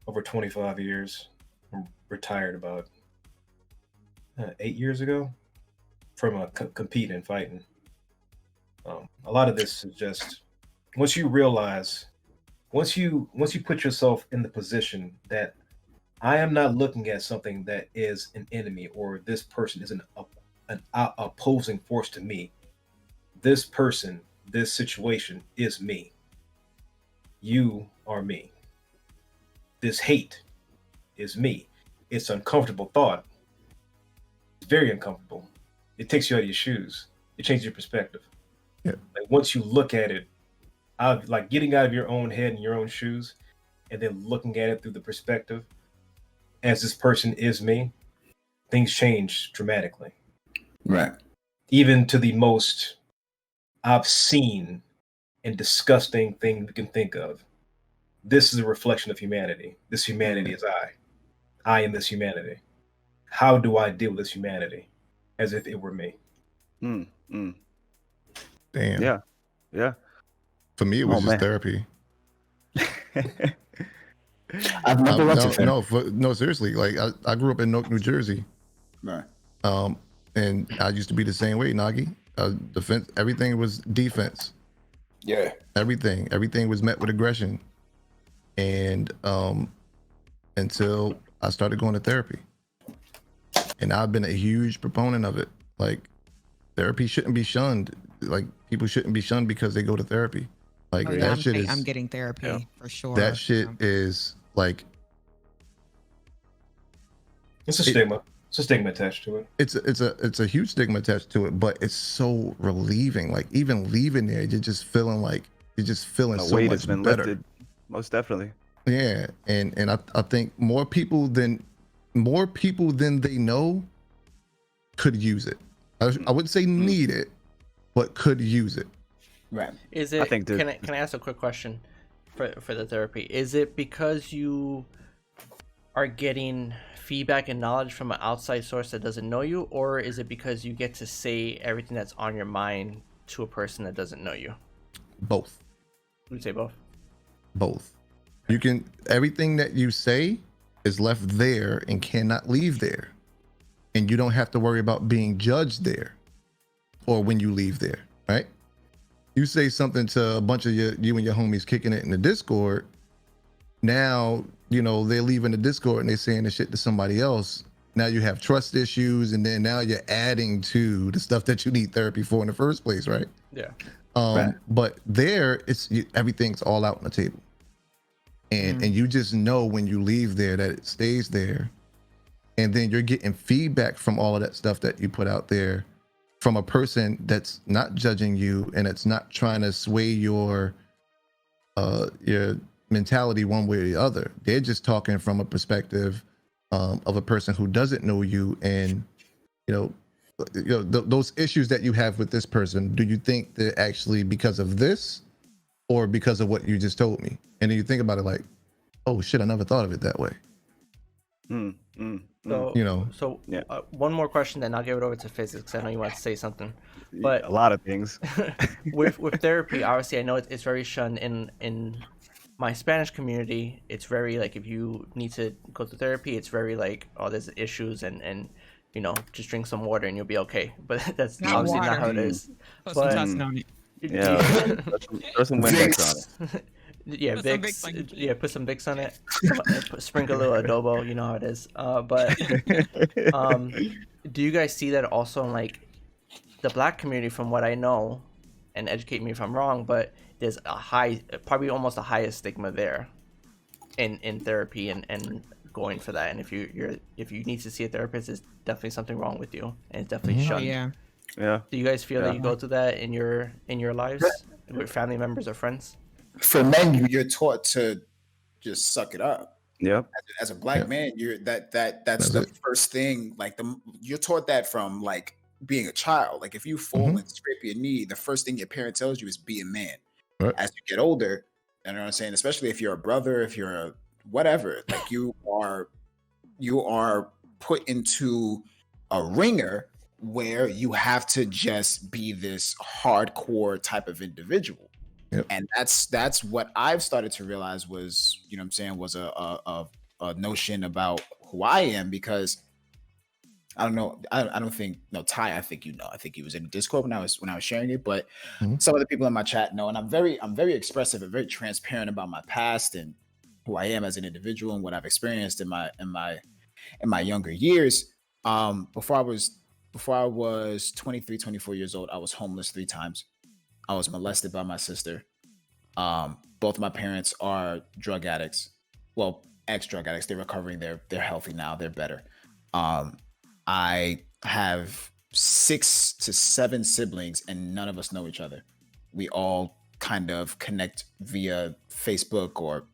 over 25 years. I'm retired about 8 years ago from competing and fighting. A lot of this is just once you realize, once you put yourself in the position that I am not looking at something that is an enemy or this person is an opposing force to me. This person, this situation is me. You are me. This hate is me. It's an uncomfortable thought. It's very uncomfortable. It takes you out of your shoes. It changes your perspective. Yeah. Like once you look at it, like getting out of your own head and your own shoes, and then looking at it through the perspective as this person is me, things change dramatically. Right. Even to the most obscene and disgusting thing we can think of. This is a reflection of humanity. This humanity is I. I am this humanity. How do I deal with this humanity as if it were me? Damn. Yeah. For me, it was just therapy. I've never went to therapy. No, seriously. Like I grew up in Newark, New Jersey. Right. And I used to be the same way, Nogi. Defense, everything was defense. Yeah. Everything was met with aggression. And until I started going to therapy. And I've been a huge proponent of it. Like therapy shouldn't be shunned. Like people shouldn't be shunned because they go to therapy. Like that shit is. I'm getting therapy for sure. That shit is like. It's a stigma. It's a stigma attached to it. It's a huge stigma attached to it, but it's so relieving. Like even leaving there, you're just feeling so weight much has been better. lifted, most definitely. Yeah, and I think more people than they know could use it. I wouldn't say need it, but could use it. Right. Is it? Can I ask a quick question for the therapy? Is it because you are getting feedback and knowledge from an outside source that doesn't know you, or is it because you get to say everything that's on your mind to a person that doesn't know you? Both. Would you say both? Both. You can, everything that you say is left there and cannot leave there, and you don't have to worry about being judged there or when you leave there, right? You say something to a bunch of you and your homies kicking it in the Discord. Now, you know, they're leaving the Discord and they're saying the shit to somebody else. Now you have trust issues, and then now you're adding to the stuff that you need therapy for in the first place, right? Yeah. Right. But there, everything's all out on the table, and you just know when you leave there that it stays there, and then you're getting feedback from all of that stuff that you put out there from a person that's not judging you and it's not trying to sway your mentality one way or the other. They're just talking from a perspective of a person who doesn't know you, and those issues that you have with this person, do you think they're actually because of this or because of what you just told me? And then you think about it like, oh shit, I never thought of it that way. So one more question, then I'll give it over to Physics. I know you want to say something, but a lot of things with therapy, obviously I know it's very shunned in my Spanish community. It's very like, if you need to go to therapy, it's very like, oh, there's issues and just drink some water and you'll be okay. But that's obviously not how it is. Put But some tussin on it. Yeah, throw some Windex on it. Yeah, Vicks. Yeah, put some Vicks on it. Sprinkle a little adobo. You know how it is. But do you guys see that also in like the Black community? From what I know, and educate me if I'm wrong, but there's probably almost the highest stigma there in therapy and going for that. And if you need to see a therapist, there's definitely something wrong with you, and it's definitely shunned. Yeah. Do you guys feel that you go through that in your lives with family members or friends? For men, you're taught to just suck it up. Yep. As a Black man, that's the first thing. Like you're taught that from like being a child. Like if you fall and scrape your knee, the first thing your parent tells you is be a man. Right. As you get older, you know what I'm saying? Especially if you're a brother, if you're a whatever, like you are put into a ringer where you have to just be this hardcore type of individual. Yep. And that's what I've started to realize was, was a notion about who I am, because I don't know. I don't think no Ty. I think I think he was in the Discord when I was sharing it. But some of the people in my chat know, and I'm very expressive and very transparent about my past and who I am as an individual and what I've experienced in my younger years. Before I was 23, 24 years old, I was homeless 3 times. I was molested by my sister. Both my parents are drug addicts. Well, ex-drug addicts. They're recovering. They're healthy now. They're better. I have 6 to 7 siblings, and none of us know each other. We all kind of connect via Facebook or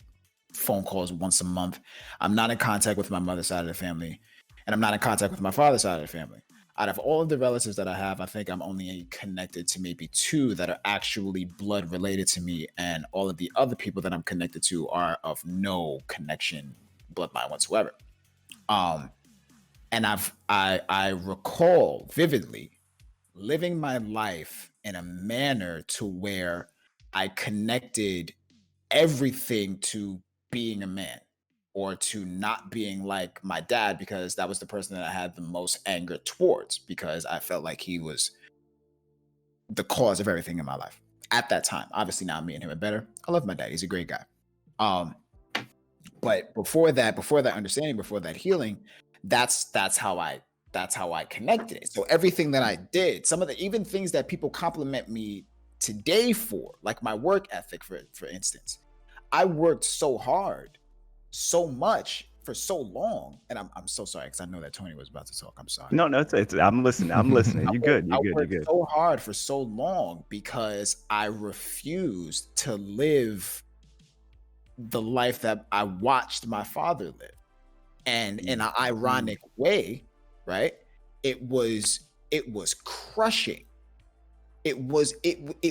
phone calls once a month. I'm not in contact with my mother's side of the family, and I'm not in contact with my father's side of the family. Out of all of the relatives that I have, I think I'm only connected to maybe 2 that are actually blood related to me, and all of the other people that I'm connected to are of no connection, bloodline whatsoever. And I recall vividly living my life in a manner to where I connected everything to being a man or to not being like my dad, because that was the person that I had the most anger towards, because I felt like he was the cause of everything in my life at that time. Obviously now me and him are better. I love my dad. He's a great guy. But before that understanding, before that healing, that's how I connected it. So everything that I did, some of the even things that people compliment me today for, like my work ethic, for instance, I worked so hard, so much for so long, and I'm so sorry because I know that Tony was about to talk. I'm sorry. No, it's I'm listening. You're good. I You're worked good. so hard for so long because I refused to live the life that I watched my father live. And in an ironic way, right? It was crushing. It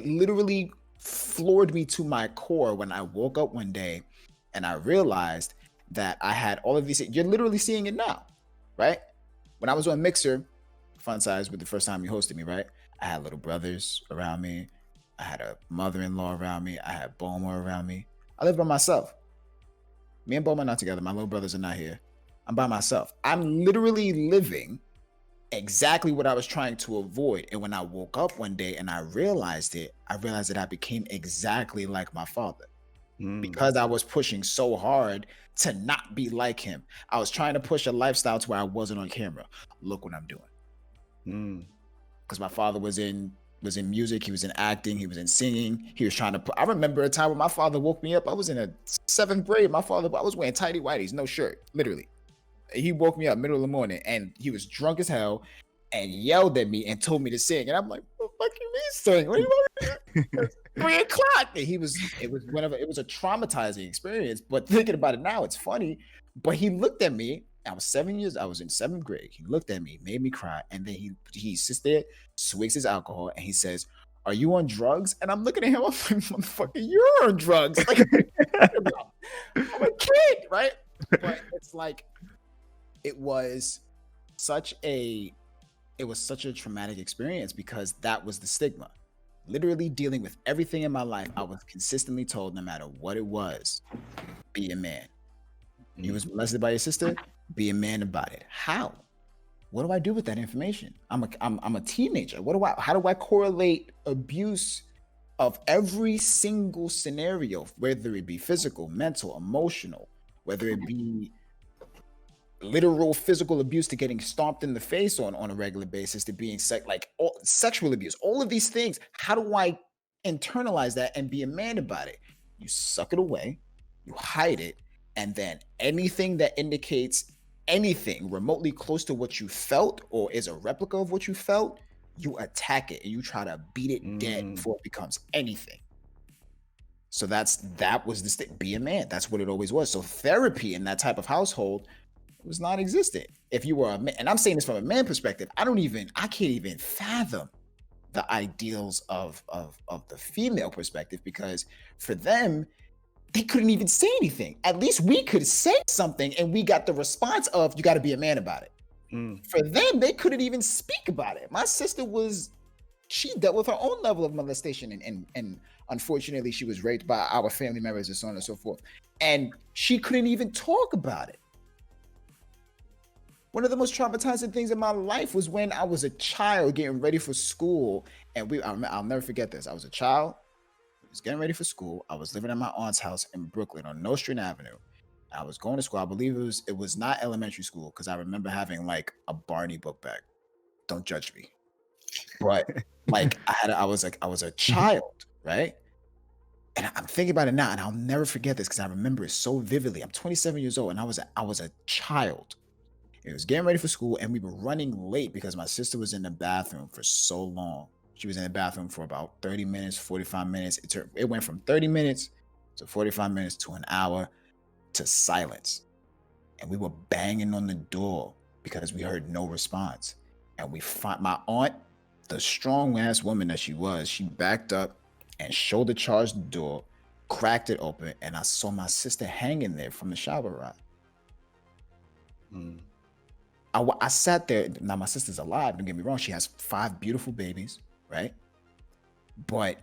literally floored me to my core when I woke up one day and I realized that I had all of these. You're literally seeing it now, right? When I was on Mixer, Fun Size, with the first time you hosted me, right? I had little brothers around me. I had a mother-in-law around me. I had Boma around me. I live by myself. Me and Boma are not together. My little brothers are not here. I'm by myself. I'm literally living exactly what I was trying to avoid. And when I woke up one day and I realized that I became exactly like my father. Because I was pushing so hard to not be like him. I was trying to push a lifestyle to where I wasn't on camera. Look what I'm doing. Because my father was in music, he was in acting, he was in singing. He was trying to I remember a time when my father woke me up. I was in a 7th grade. I was wearing tighty whities, no shirt, literally. He woke me up middle of the morning and he was drunk as hell and yelled at me and told me to sing. And I'm like, what the fuck you mean sing? What do you want me to do? 3 o'clock. And it was a traumatizing experience. But thinking about it now, it's funny. But he looked at me. I was in 7th grade. He looked at me, made me cry. And then he sits there, swigs his alcohol, and he says, "Are you on drugs?" And I'm looking at him, I'm like, motherfucker, you're on drugs. Like, I'm a kid, right? But it's like, it was such a traumatic experience because that was the stigma. Literally dealing with everything in my life, I was consistently told, no matter what it was, be a man. You was molested by your sister, be a man about it. How? What do I do with that information? I'm a teenager. How do I correlate abuse of every single scenario, whether it be physical, mental, emotional, whether it be literal physical abuse to getting stomped in the face on a regular basis, to being sexual abuse, all of these things. How do I internalize that and be a man about it? You suck it away, you hide it, and then anything that indicates anything remotely close to what you felt or is a replica of what you felt, you attack it and you try to beat it dead before it becomes anything. So that was the stick. Be a man. That's what it always was. So therapy in that type of household was non-existent. If you were a man, and I'm saying this from a man perspective, I can't even fathom the ideals of the female perspective, because for them, they couldn't even say anything. At least we could say something and we got the response of, you got to be a man about it. For them, they couldn't even speak about it. My sister she dealt with her own level of molestation and unfortunately she was raped by our family members and so on and so forth. And she couldn't even talk about it. One of the most traumatizing things in my life was when I was a child getting ready for school, and I'll never forget this. I was a child, I was getting ready for school. I was living at my aunt's house in Brooklyn on Nostrand Street Avenue. I was going to school. I believe it was not elementary school because I remember having like a Barney book bag. Don't judge me, but like I was a child, right? And I'm thinking about it now, and I'll never forget this because I remember it so vividly. I'm 27 years old, and I was a child. It was getting ready for school, and we were running late because my sister was in the bathroom for so long. She was in the bathroom for about 30 minutes, 45 minutes. It went from 30 minutes to 45 minutes to an hour to silence. And we were banging on the door because we heard no response. And we find my aunt, the strong-ass woman that she was, she backed up and shoulder charged the door, cracked it open, and I saw my sister hanging there from the shower rod. I sat there. Now my sister's alive. Don't get me wrong. She has 5 beautiful babies, right? But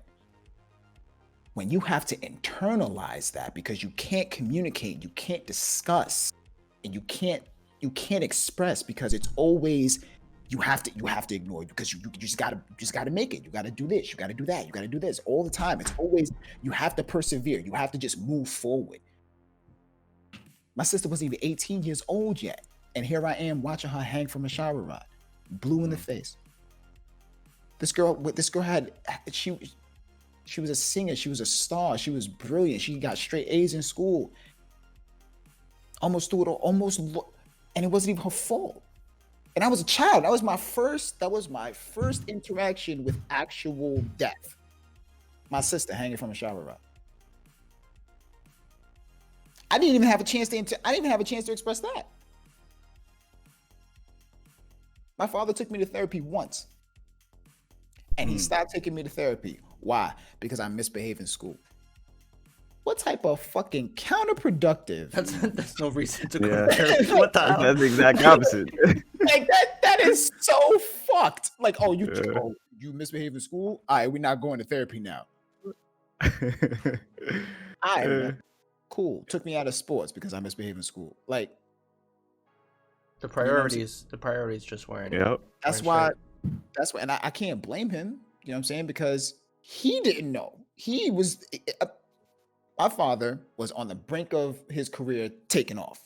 when you have to internalize that because you can't communicate, you can't discuss, and you can't express because it's always you have to ignore because you just gotta make it. You gotta do this. You gotta do that. You gotta do this all the time. It's always you have to persevere. You have to just move forward. My sister wasn't even 18 years old yet. And here I am watching her hang from a shower rod, blue in the face. This girl had, she was a singer. She was a star. She was brilliant. She got straight A's in school. Almost threw it, and it wasn't even her fault. And I was a child. That was my first interaction with actual death. My sister hanging from a shower rod. I didn't even have a chance to express that. My father took me to therapy once. And he stopped taking me to therapy. Why? Because I misbehaved in school. What type of fucking counterproductive? That's no reason to go to therapy. What the hell? That's the exact opposite. Like that is so fucked. Like, you misbehaved in school? All right, we're not going to therapy now. All right, cool. Took me out of sports because I misbehaved in school. Like, the priorities just weren't. Yep. That's why, and I can't blame him. You know what I'm saying? Because he didn't know. My father was on the brink of his career taking off,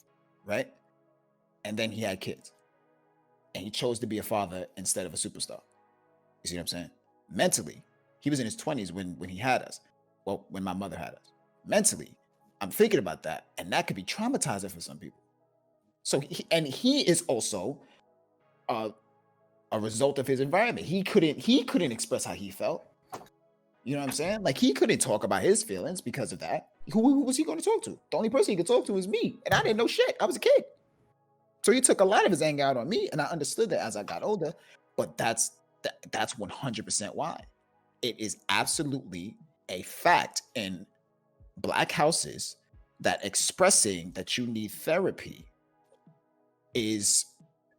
right? And then he had kids. And he chose to be a father instead of a superstar. You see what I'm saying? Mentally, he was in his 20s when he had us. Well, when my mother had us. Mentally, I'm thinking about that. And that could be traumatizing for some people. So he is also a result of his environment. He couldn't express how he felt. You know what I'm saying? Like, he couldn't talk about his feelings because of that. Who was he going to talk to? The only person he could talk to was me. And I didn't know shit. I was a kid. So he took a lot of his anger out on me. And I understood that as I got older. But that's 100% why. It is absolutely a fact in Black houses that expressing that you need therapy is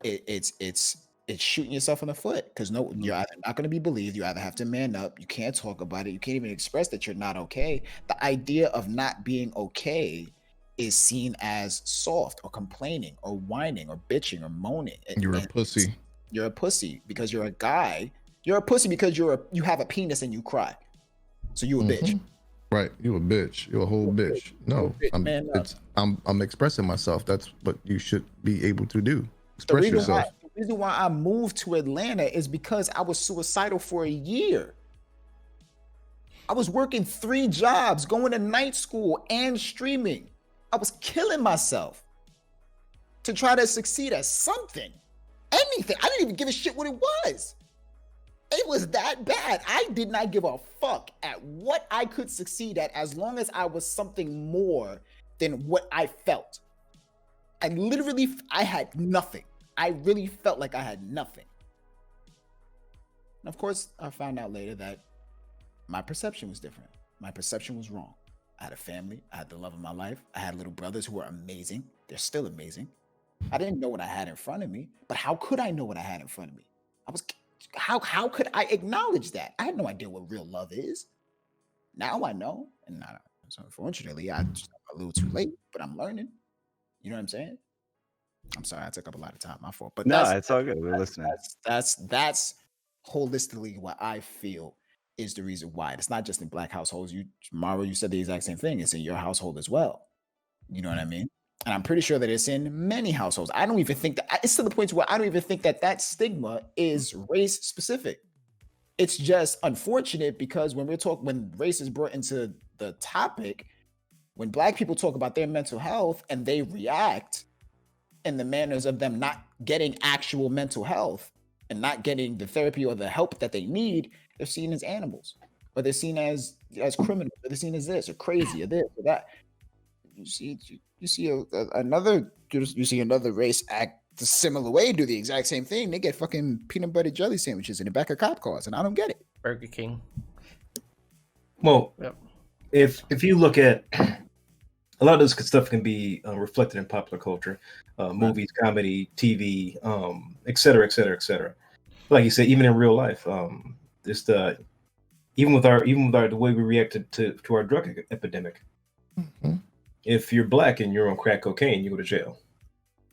it's shooting yourself in the foot because you're either not going to be believed. You either have to man up. You can't talk about it. You can't even express that you're not okay. The idea of not being okay is seen as soft or complaining or whining or bitching or moaning. You're a pussy. You're a pussy because you're a guy. You're a pussy because you have a penis and you cry. So you a bitch. Right. You a bitch. You're a whole bitch. No, I'm expressing myself. That's what you should be able to do. Express yourself. The reason why I moved to Atlanta is because I was suicidal for a year. I was working 3 jobs, going to night school and streaming. I was killing myself to try to succeed at something, anything. I didn't even give a shit what it was. It was that bad. I did not give a fuck at what I could succeed at as long as I was something more than what I felt. And literally, I had nothing. I really felt like I had nothing. And of course, I found out later that my perception was different. My perception was wrong. I had a family. I had the love of my life. I had little brothers who were amazing. They're still amazing. I didn't know what I had in front of me, but how could I know what I had in front of me? How could I acknowledge that? I had no idea what real love is. Now I know, and so unfortunately, I'm a little too late, but I'm learning. You know what I'm saying? I'm sorry, I took up a lot of time. My fault. But No, it's all good. We're listening. That's holistically what I feel is the reason why. It's not just in Black households. Maru, you said the exact same thing. It's in your household as well. You know what I mean? And I'm pretty sure that it's in many households. I don't even think that it's to the point where I don't even think that stigma is race specific. It's just unfortunate because when race is brought into the topic, when Black people talk about their mental health and they react in the manners of them not getting actual mental health and not getting the therapy or the help that they need, they're seen as animals, or they're seen as criminals, or they're seen as this or crazy or this or that. You see another race act the similar way, do the exact same thing. They get fucking peanut butter jelly sandwiches in the back of cop cars, and I don't get it. Burger King. Well, Yep. if you look at a lot of this stuff can be reflected in popular culture, movies, comedy, TV, et cetera, et cetera, et cetera. Like you said, even in real life, even with the way we reacted to our drug epidemic. Mhm. If you're Black and you're on crack cocaine, you go to jail.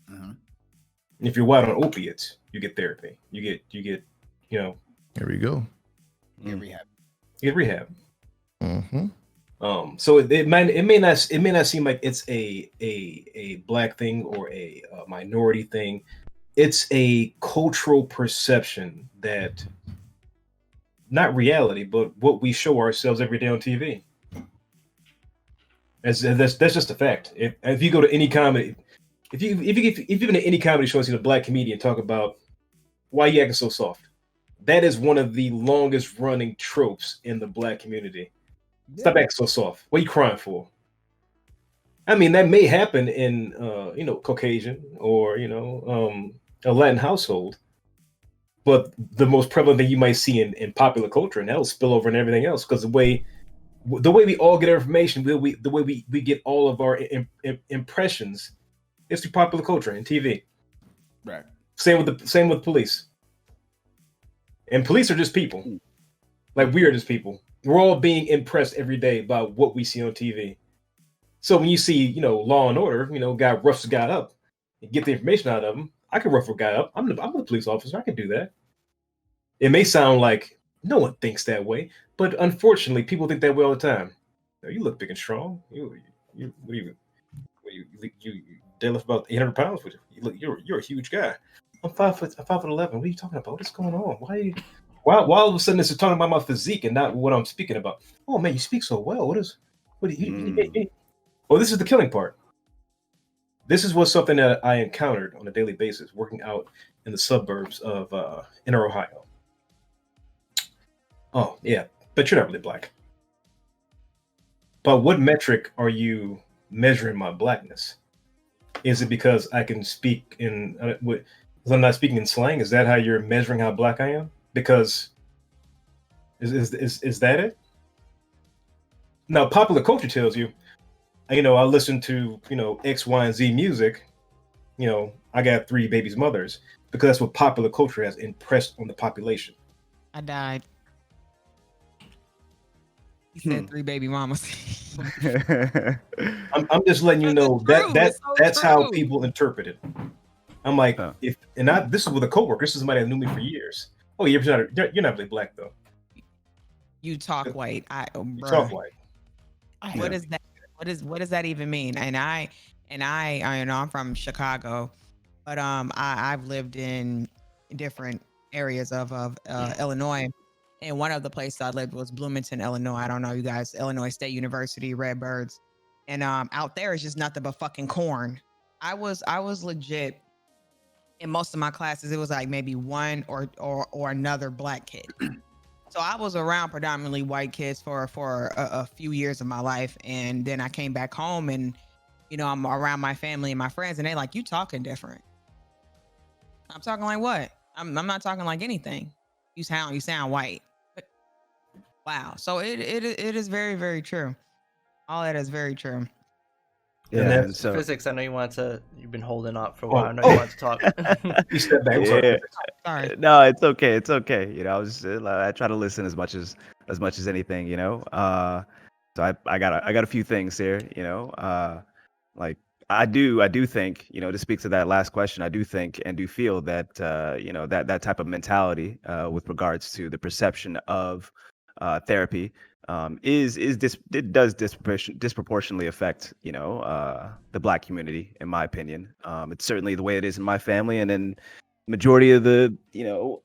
Mhm. If you're white on opiates, you get therapy. You get Here we go. Yeah, rehab. you get rehab. Mm-hmm. So it may not seem like it's a Black thing or a minority thing. It's a cultural perception that, not reality, but what we show ourselves every day on TV. That's just a fact. If you go to any comedy, if you've been to any comedy show and seen a Black comedian talk about why you acting so soft, that is one of the longest running tropes in the Black community. Stop acting so soft. What are you crying for? I mean, that may happen in Caucasian or a Latin household, but the most prevalent thing you might see in popular culture, and that'll spill over in everything else, because the way we all get our information, the way we get all of our impressions is through popular culture and TV. Right. Same with police. And police are just people. Like, we are just people. We're all being impressed every day by what we see on TV. So when you see, Law and Order, guy roughs a guy up and get the information out of him, I can rough a guy up. I'm the police officer. I can do that. It may sound like no one thinks that way, but unfortunately, people think that way all the time. You look big and strong. You deadlift about 800 pounds. You're a huge guy. I'm 5'11". What are you talking about? What is going on? Why all of a sudden this is talking about my physique and not what I'm speaking about? Oh man, you speak so well. Well, this is the killing part. This is something that I encountered on a daily basis working out in the suburbs of inner Ohio. Oh yeah, but you're not really Black. But what metric are you measuring my Blackness? Is it because I can speak in? Because I'm not speaking in slang. Is that how you're measuring how Black I am? Because is that it? Now, popular culture tells you, I listen to X, Y, and Z music. I got 3 babies' mothers, because that's what popular culture has impressed on the population. I died. He said 3 baby mamas. I'm just letting you know that's so how true. people interpret it. I'm like, this is with a coworker. This is somebody that knew me for years. Oh, you're not really Black though. You talk white. You talk white. What is that? What does that even mean? And I I'm from Chicago, but I've lived in different areas of Illinois. And one of the places I lived was Bloomington, Illinois. I don't know you guys, Illinois State University, Redbirds. And out there is just nothing but fucking corn. I was legit in most of my classes. It was like maybe one or another Black kid. So I was around predominantly white kids for a few years of my life. And then I came back home and, I'm around my family and my friends, and they like, you talking different. I'm talking like what? I'm not talking like anything. You sound white. But, wow. So it is very, very true. All that is very true. Yeah, and so physics. I know you've been holding up for a while. I know you want to talk. You step back. Yeah. Sorry. No, it's okay. It's okay. I try to listen as much as anything. So I got a few things here. Like I do think, to speak to that last question, I do think and do feel that, that type of mentality with regards to the perception of therapy it does disproportionately affect, the Black community, in my opinion. It's certainly the way it is in my family, and in majority of the,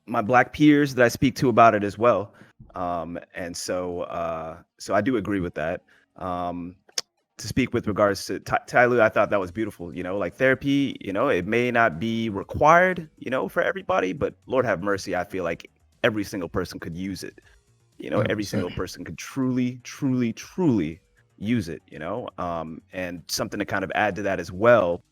my Black peers that I speak to about it as well. And so I do agree with that. To speak with regards to TYLU, I thought that was beautiful. Like therapy, it may not be required, for everybody, but Lord have mercy, I feel like every single person could use it. Every single person could truly, truly, truly use it. And something to kind of add to that as well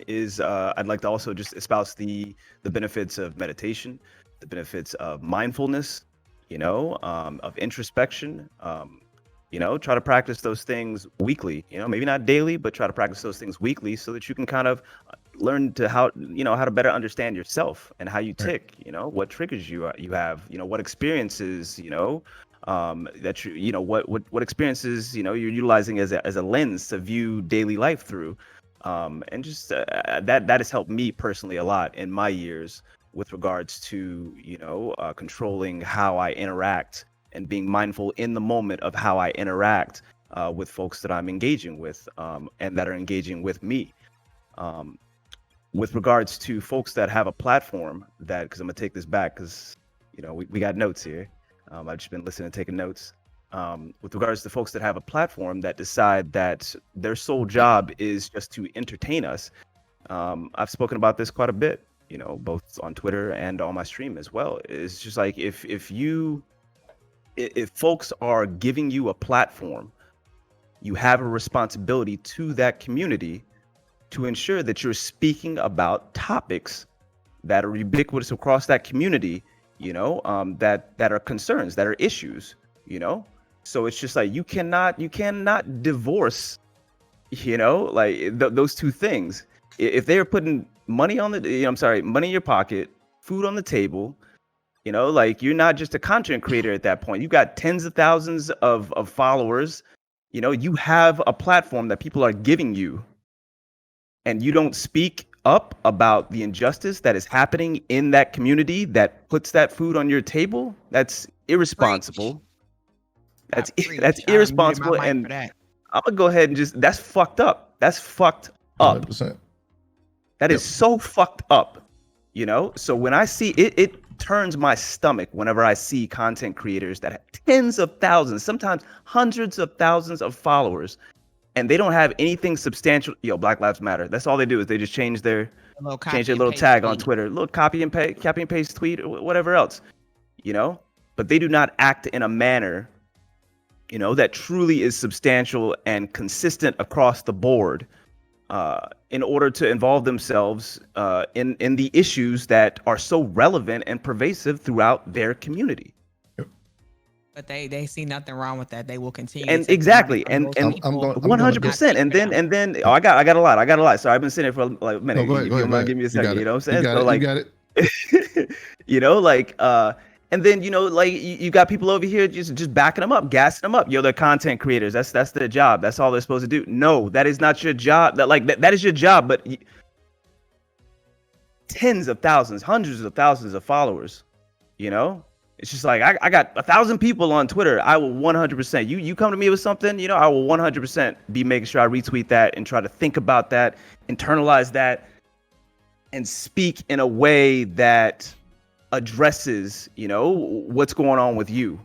is I'd like to also just espouse the benefits of meditation, the benefits of mindfulness, of introspection. Try to practice those things weekly, maybe not daily, but try to practice those things weekly so that you can kind of learn to how to better understand yourself and how you tick, what triggers you have, what experiences, that what experiences, you're utilizing as a lens to view daily life through. And just that has helped me personally a lot in my years with regards to, controlling how I interact and being mindful in the moment of how I interact with folks that I'm engaging with and that are engaging with me. With regards to folks that have a platform because I'm gonna take this back because, we got notes here. I've just been listening and taking notes. With regards to folks that have a platform that decide that their sole job is just to entertain us. I've spoken about this quite a bit, both on Twitter and on my stream as well. It's just like if folks are giving you a platform, you have a responsibility to that community to ensure that you're speaking about topics that are ubiquitous across that community, that are concerns, that are issues, So it's just like you cannot divorce, those two things. If they're putting money money in your pocket, food on the table, you're not just a content creator at that point. You got tens of thousands of followers. You have a platform that people are giving you, and you don't speak up about the injustice that is happening in that community that puts that food on your table. That's irresponsible. That's irresponsible. And I'm gonna go ahead and that's fucked up. That's fucked up. 100%. That is so fucked up. So when I see it turns my stomach whenever I see content creators that have tens of thousands, sometimes hundreds of thousands of followers, and they don't have anything substantial. Black Lives Matter. That's all they do is they just change their little tag on Twitter, little copy and paste tweet, or whatever else, But they do not act in a manner, that truly is substantial and consistent across the board. In order to involve themselves in the issues that are so relevant and pervasive throughout their community. But they see nothing wrong with that. They will continue. And exactly, and 100%. And then I got a lot. So I've been sitting for like a minute. No, go ahead. Give me a second. You know what I'm saying? You got it. And then you got people over here just backing them up, gassing them up. They're content creators. That's their job. That's all they're supposed to do. No, that is not your job. That is your job, but tens of thousands, hundreds of thousands of followers. It's just like I got 1,000 people on Twitter. I will 100%. You come to me with something, I will 100% be making sure I retweet that and try to think about that, internalize that, and speak in a way that addresses, what's going on with you.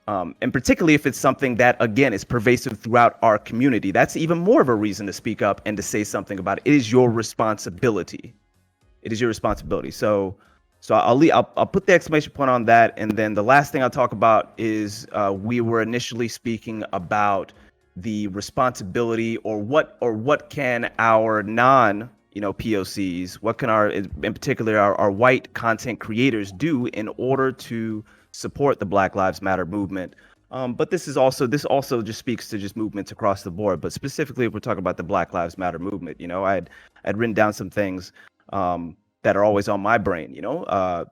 And particularly if it's something that, again, is pervasive throughout our community. That's even more of a reason to speak up and to say something about it. It is your responsibility. It is your responsibility. So I'll put the exclamation point on that. And then the last thing I'll talk about is we were initially speaking about the responsibility or what can our POCs, what can in particular our white content creators do in order to support the Black Lives Matter movement. But this also just speaks to just movements across the board. But specifically, if we're talking about the Black Lives Matter movement, I'd written down some things that are always on my brain. I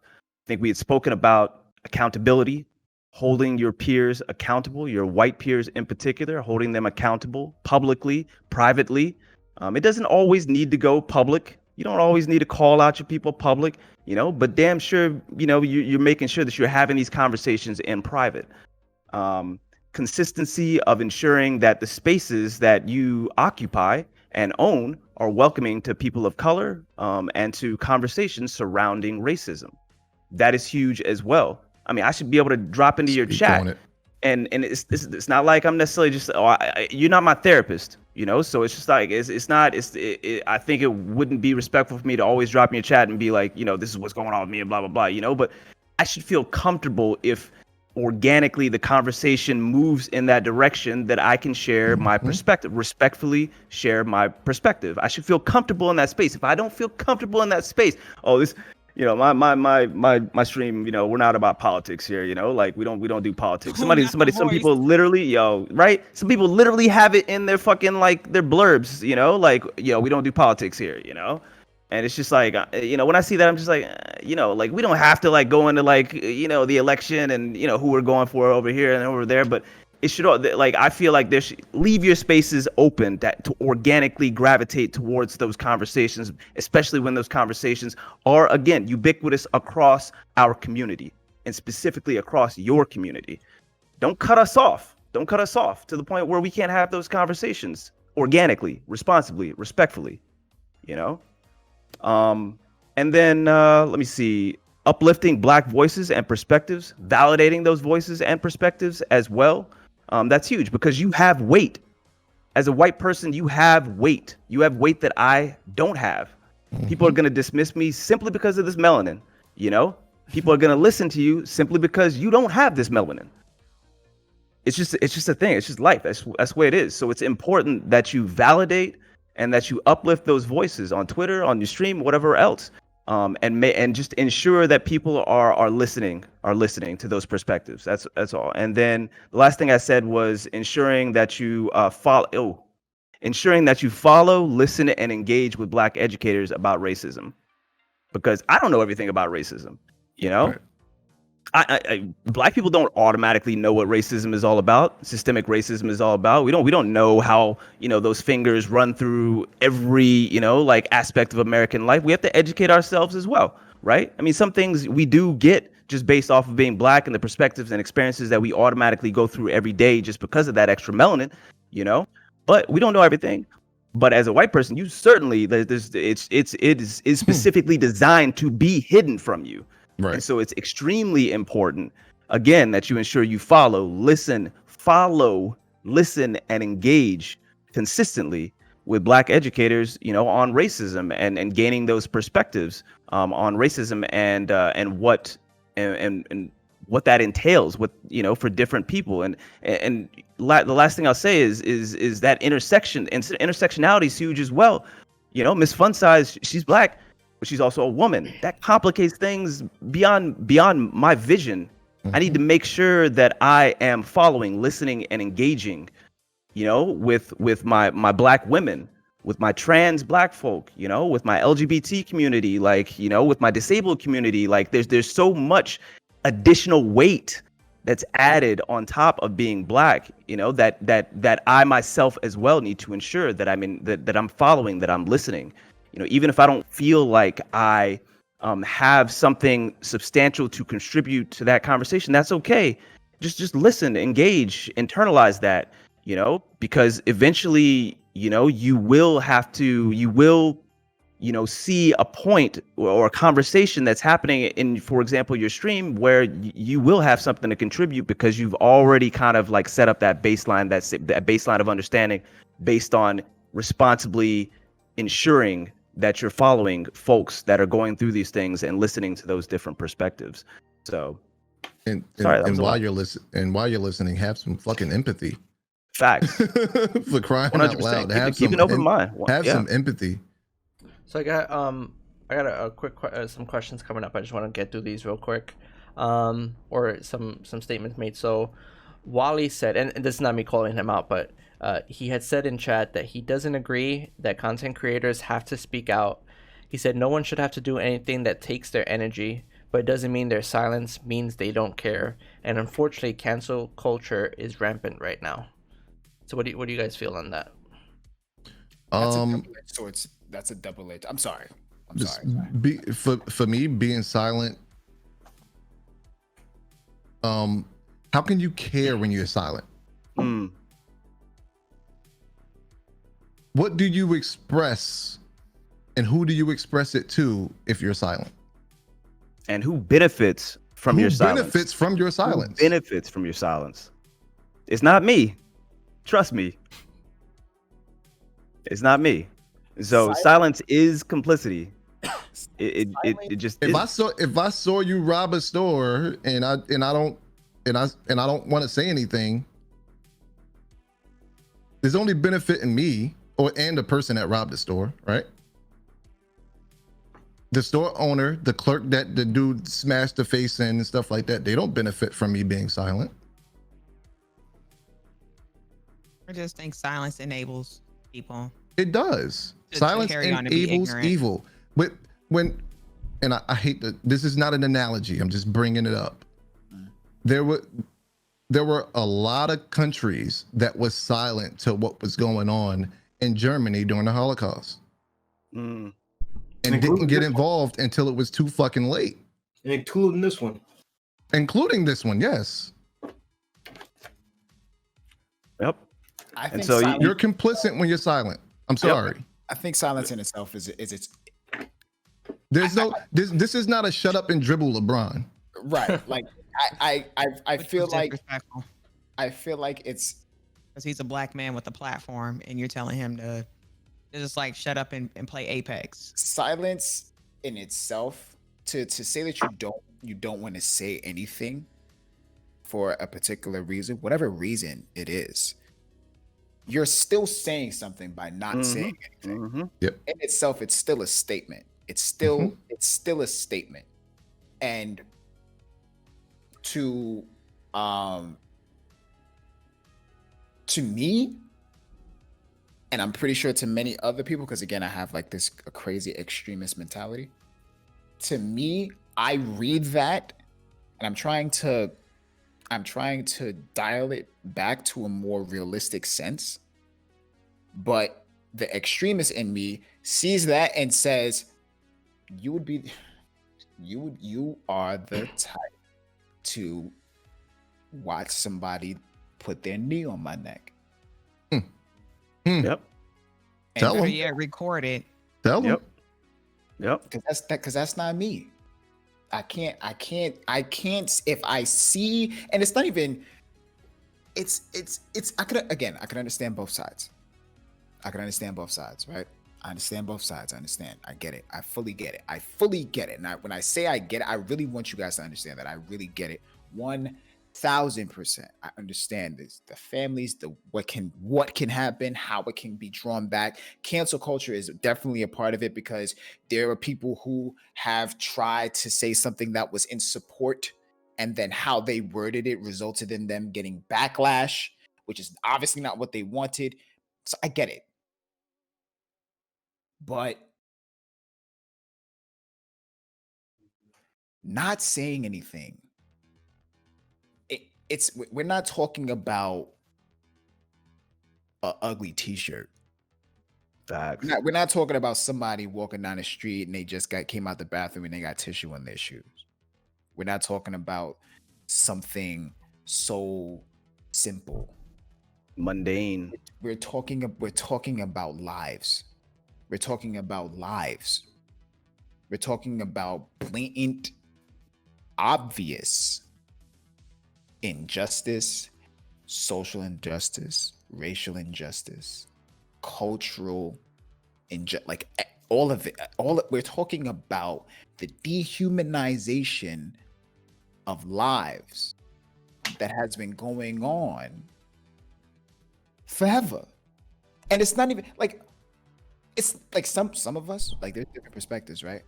think we had spoken about accountability, holding your peers accountable, your white peers in particular, holding them accountable publicly, privately. It doesn't always need to go public. You don't always need to call out your people public, but damn sure, you're making sure that you're having these conversations in private. Consistency of ensuring that the spaces that you occupy and own are welcoming to people of color, and to conversations surrounding racism. That is huge as well. I mean, I should be able to drop into your chat, and it's not like I'm necessarily just, you're not my therapist, so it's just like, I think it wouldn't be respectful for me to always drop in your chat and be like, this is what's going on with me and blah, blah, blah, but I should feel comfortable if organically the conversation moves in that direction that I can share my perspective, respectfully share my perspective. I should feel comfortable in that space. If I don't feel comfortable in that space, my stream, we're not about politics here, like we don't do politics. Some people literally, right? Some people literally have it in their fucking, like, their blurbs, we don't do politics here, And it's just like, when I see that, I'm just like, like, we don't have to, like, go into, like, the election and, who we're going for over here and over there. But it should, like, I feel like leave your spaces open to organically gravitate towards those conversations, especially when those conversations are, again, ubiquitous across our community and specifically across your community. Don't cut us off. Don't cut us off to the point where we can't have those conversations organically, responsibly, respectfully, And then let me see, uplifting Black voices and perspectives, validating those voices and perspectives as well. That's huge because you have weight. As a white person, you have weight. You have weight that I don't have. People are going to dismiss me simply because of this melanin. People are going to listen to you simply because you don't have this melanin. It's just a thing. It's just life. That's the way it is. So it's important that you validate and that you uplift those voices on Twitter, on your stream, whatever else, and just ensure that people are listening to those perspectives. That's all. And then the last thing I said was ensuring that you follow, listen, and engage with Black educators about racism, because I don't know everything about racism. Right. Black people don't automatically know what racism is all about. Systemic racism is all about. We don't know how, those fingers run through every, like, aspect of American life. We have to educate ourselves as well, right? I mean, some things we do get just based off of being Black and the perspectives and experiences that we automatically go through every day just because of that extra melanin, but we don't know everything. But as a white person, you certainly, it is specifically designed to be hidden from you. Right. And so it's extremely important, again, that you ensure you listen, and engage consistently with Black educators, on racism and gaining those perspectives on racism and what that entails, for different people. And the last thing I'll say is that intersectionality is huge as well. Miss Fun Size, she's Black, but she's also a woman. That complicates things beyond my vision. I need to make sure that I am following, listening, and engaging, with my Black women, with my trans Black folk, with my LGBT community, with my disabled community. Like, there's so much additional weight that's added on top of being Black, that I myself as well need to ensure that that I'm following, that I'm listening. Even if I don't feel like I have something substantial to contribute to that conversation, that's okay. Just listen, engage, internalize that, because eventually, you will see a point or a conversation that's happening in, for example, your stream, where you will have something to contribute because you've already kind of like set up that baseline, that baseline of understanding based on responsibly ensuring that you're following folks that are going through these things and listening to those different perspectives. So, while you're listening, have some fucking empathy. Facts. For crying out loud, have keep an open mind. Have some empathy. So I got a quick some questions coming up. I just want to get through these real quick, or some statements made. So Wally said, and this is not me calling him out, but he had said in chat that he doesn't agree that content creators have to speak out. He said no one should have to do anything that takes their energy, but it doesn't mean their silence means they don't care. And unfortunately, cancel culture is rampant right now. So what do you guys feel on that? That's a double-edged sword. That's a double-edged. I'm sorry. For me, being silent. How can you care when you're silent? What do you express, and who do you express it to if you're silent? And who benefits from your silence? Benefits from your silence? Who benefits from your silence? It's not me. Trust me. It's not me. So silence is complicity. It just if I saw you rob a store and I don't want to say anything, there's only benefit in me and the person that robbed the store, right? The store owner, the clerk that the dude smashed the face in and stuff like that, they don't benefit from me being silent. I just think silence enables people. It does. Silence enables evil. But I hate that this is not an analogy. I'm just bringing it up. There were a lot of countries that was silent to what was going on in Germany during the Holocaust. And didn't get involved until it was too fucking late. Including this one. Including this one, yes. Yep. I think so you're complicit when you're silent. I'm sorry. Yep. I think silence in itself is its. This is not a shut up and dribble LeBron. Right. Like I feel like it's because he's a black man with a platform, and you're telling him to just like shut up and play Apex. Silence in itself, to say that you don't want to say anything for a particular reason, whatever reason it is, you're still saying something by not saying anything. Yep. In itself, it's still a statement. It's still a statement. And to me, and I'm pretty sure to many other people, because again, I have like this crazy extremist mentality. To me, I read that and I'm trying to dial it back to a more realistic sense. But the extremist in me sees that and says, you are the type to watch somebody put their knee on my neck. Yep. Tell them. Yeah, record it. Tell them. Yep. Because that's not me. I can't. If I see, and it's not even. It's. I can understand both sides. I can understand both sides, right? I understand both sides. I understand. I get it. I fully get it. And when I say I get it, I really want you guys to understand that I really get it. 1,000%. I understand this. The families, what can happen, how it can be drawn back. Cancel culture is definitely a part of it, because there are people who have tried to say something that was in support, and then how they worded it resulted in them getting backlash, which is obviously not what they wanted. So I get it. But not saying anything, we're not talking about an ugly t-shirt. Facts. We're not talking about somebody walking down the street and they just came out the bathroom and they got tissue on their shoes. We're not talking about something so simple, mundane. We're talking about lives. We're talking about lives. We're talking about blatant, obvious injustice, social injustice, racial injustice, cultural like all of it. We're talking about the dehumanization of lives that has been going on forever. And it's not even like, it's like some of us, like, there's different perspectives, right?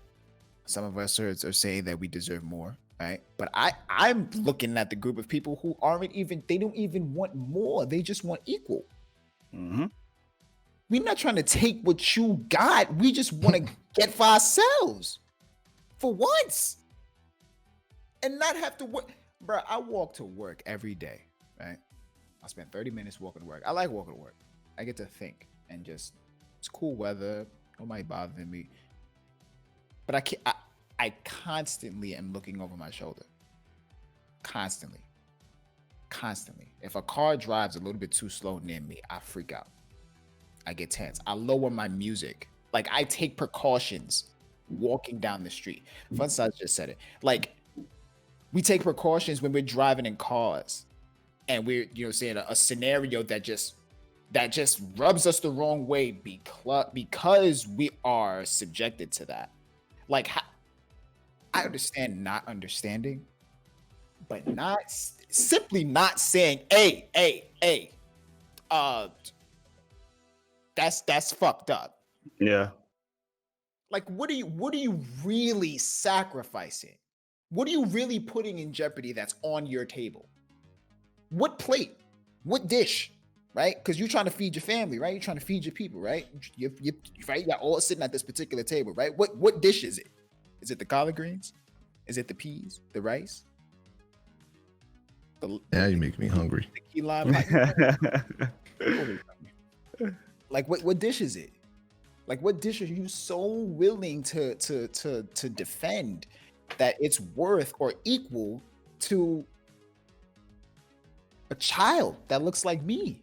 Some of us are saying that we deserve more, right? But I'm looking at the group of people who they don't even want more. They just want equal. Mm-hmm. We're not trying to take what you got. We just want to get for ourselves for once and not have to work. Bro, I walk to work every day, right? I spend 30 minutes walking to work. I like walking to work. I get to think and just It's cool weather. Nobody bothering me. But I can't. I constantly am looking over my shoulder. Constantly. If a car drives a little bit too slow near me, I freak out. I get tense. I lower my music. Like, I take precautions walking down the street. Fun size just said it. Like, we take precautions when we're driving in cars, and we're saying a scenario that just rubs us the wrong way because we are subjected to that. Like, I understand not understanding, but simply not saying, hey, that's fucked up. Yeah. Like, what are you really sacrificing? What are you really putting in jeopardy that's on your table? What plate? What dish? Right? Because you're trying to feed your family, right? You're trying to feed your people, right? You right? You're all sitting at this particular table, right? What dish is it? Is it the collard greens? Is it the peas? The rice? Now you make me hungry. The key lime? Like, what dish is it? Like, what dish are you so willing to defend that it's worth or equal to a child that looks like me,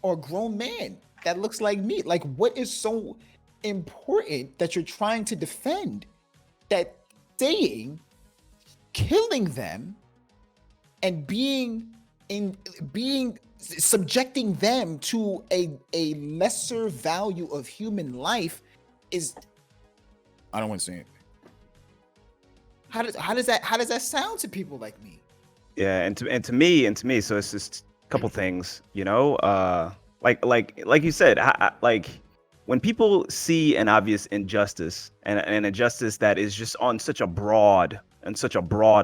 or a grown man that looks like me? Like, what is so important that you're trying to defend that saying killing them and subjecting them to a lesser value of human life is, I don't want to say it. How does that sound to people like me? Yeah, and to me, so it's just a couple things, like you said, like when people see an obvious injustice and an injustice that is just on such a broad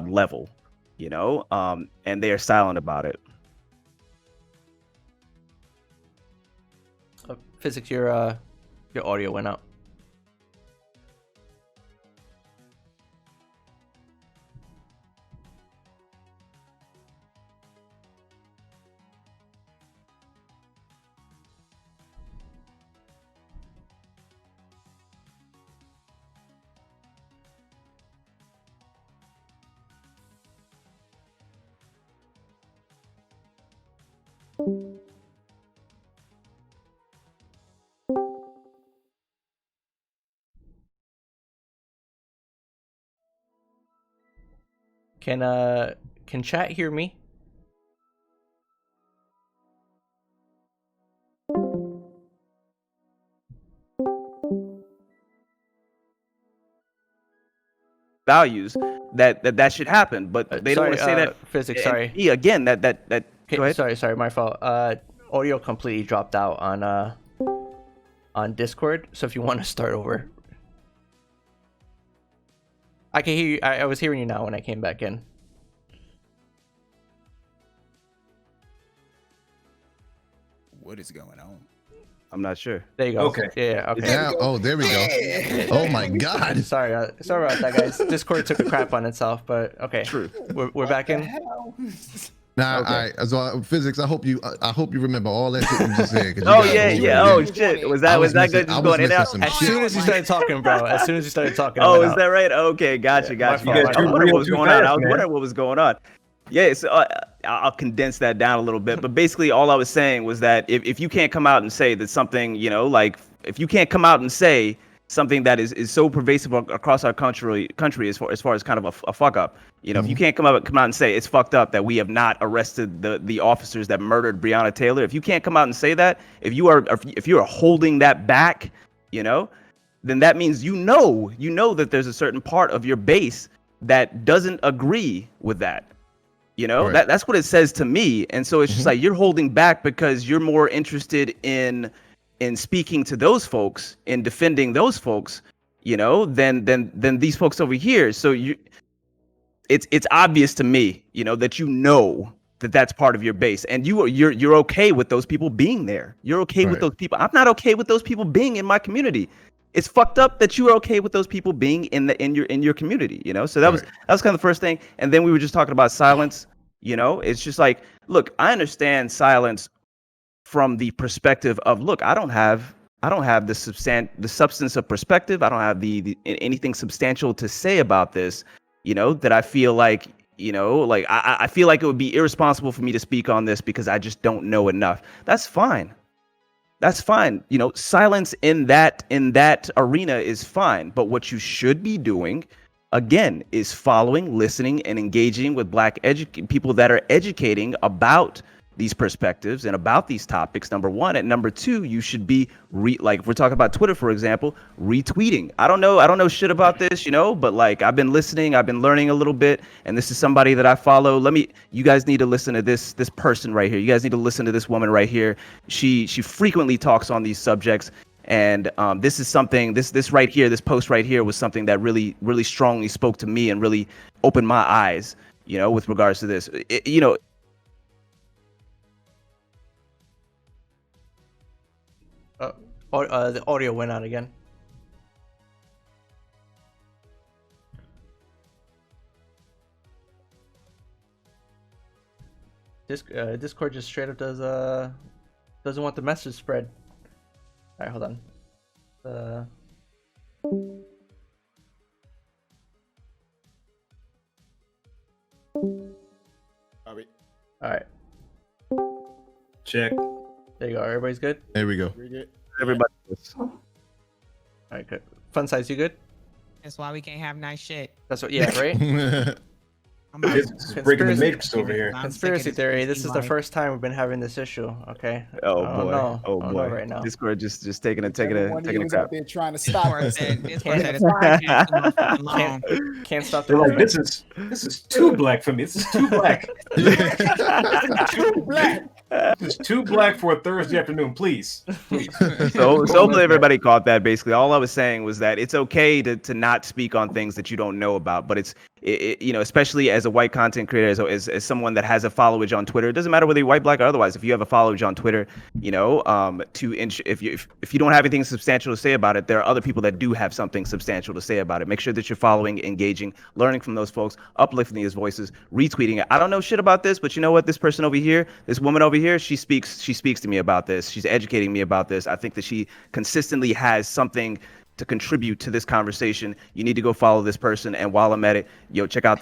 level, and they are silent about it. Physics, your audio went out. Can chat hear me? Values that should happen, but they don't want to say that. Physics, sorry. Again, that Okay, go ahead. sorry, my fault. Audio completely dropped out on Discord, so if you want to start over. I can hear you. I was hearing you now when I came back in. What is going on? I'm not sure. There you go. Okay. Yeah. Okay. Now, there we go. Oh my God. Sorry about that, guys. Discord took a crap on itself, but okay. True. We're back in. Now, Okay. all right. So, physics. I hope you remember all that shit you just said. Oh yeah. Oh shit. Was that good? Just going in and out. As soon as you started talking, bro. As soon as you started talking. Oh, is that right? Okay, gotcha. My I fault. was wondering what was Too going fast, on. I was man. wondering what was going on. Yeah, so I'll condense that down a little bit. But basically, all I was saying was that if you can't come out and say that something, like if you can't come out and say something that is so pervasive across our country as far as kind of a fuck up, if you can't come out and say it's fucked up that we have not arrested the officers that murdered Breonna Taylor, if you can't come out and say that, if you are holding that back, then that means you know that there's a certain part of your base that doesn't agree with that. Right. That's what it says to me. And so it's just like you're holding back because you're more interested in speaking to those folks, in defending those folks, than these folks over here. So it's obvious to me, that that that's part of your base, and you're okay with those people being there. You're okay with Right. those people. I'm not okay with those people being in my community. It's fucked up that you are okay with those people being in your community, So that was kind of the first thing. And then we were just talking about silence, It's just like, look, I understand silence from the perspective of, look, I don't have I don't have the substance of perspective. I don't have the anything substantial to say about this, that I feel like, like I feel like it would be irresponsible for me to speak on this because I just don't know enough. That's fine. That's fine. Silence in that arena is fine. But what you should be doing, again, is following, listening, and engaging with Black people that are educating about these perspectives and about these topics, number one. And number two, you should be like if we're talking about Twitter, for example, retweeting. I don't know shit about this, but like I've been listening, I've been learning a little bit, and this is somebody that I follow. You guys need to listen to this person right here. You guys need to listen to this woman right here. She frequently talks on these subjects. And this is something, this right here, this post right here was something that really, really strongly spoke to me and really opened my eyes, with regards to this. The audio went out again. Discord just straight up doesn't want the message spread. All right, hold on. All right. Check. There you go. Everybody's good? There we go. Everybody. All right, good. Fun size, you good? That's why we can't have nice shit. That's what, yeah, right? This is breaking the matrix over here. Conspiracy theory. This is the first time we've been having this issue. Okay. Oh boy. No. Oh boy. No right now. Discord just taking a crap. They're trying to stop us. Can't stop They're the like, this is too black for me. This is too black. Too black. This is too black for a Thursday afternoon, please. So hopefully everybody caught that. Basically, all I was saying was that it's okay to not speak on things that you don't know about, but it's especially as a white content creator, as someone that has a followage on Twitter. It doesn't matter whether you're white, black, or otherwise. If you have a followage on Twitter, if you don't have anything substantial to say about it, there are other people that do have something substantial to say about it. Make sure that you're following, engaging, learning from those folks, uplifting these voices, retweeting it. I don't know shit about this, but you know what? This person over here, this woman over here, she speaks to me about this. She's educating me about this. I think that she consistently has something to contribute to this conversation. You need to go follow this person. And while I'm at it, check out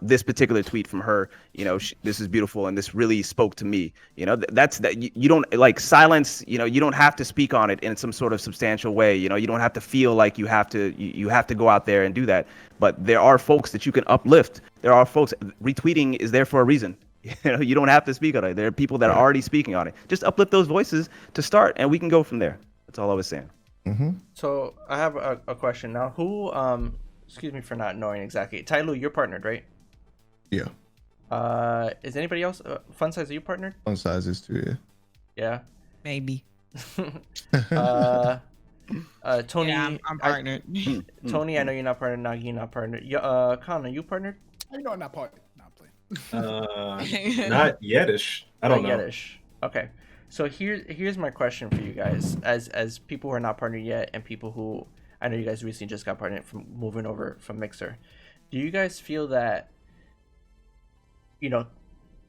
this particular tweet from her. This is beautiful, and this really spoke to me. That's that. You don't like silence. You don't have to speak on it in some sort of substantial way. You don't have to feel like you have to go out there and do that. But there are folks that you can uplift. There are folks. Retweeting is there for a reason. You don't have to speak on it. There are people that are already speaking on it. Just uplift those voices to start, and we can go from there. That's all I was saying. Mm-hmm. So I have a question now. Who, excuse me for not knowing exactly. TYLU, you're partnered, right? Yeah. Is anybody else? Fun Size, are you partnered? Fun sizes too, yeah. Yeah. Maybe. Tony, yeah, I'm partnered. Tony, I know you're not partnered. Nogi, you're not partnered. Khan, are you partnered? I'm not partnered. Not playing. Not yetish. I don't know. Yetish. Okay. So here's my question for you guys, as people who are not partnered yet, and people who I know you guys recently just got partnered from moving over from Mixer. Do you guys feel that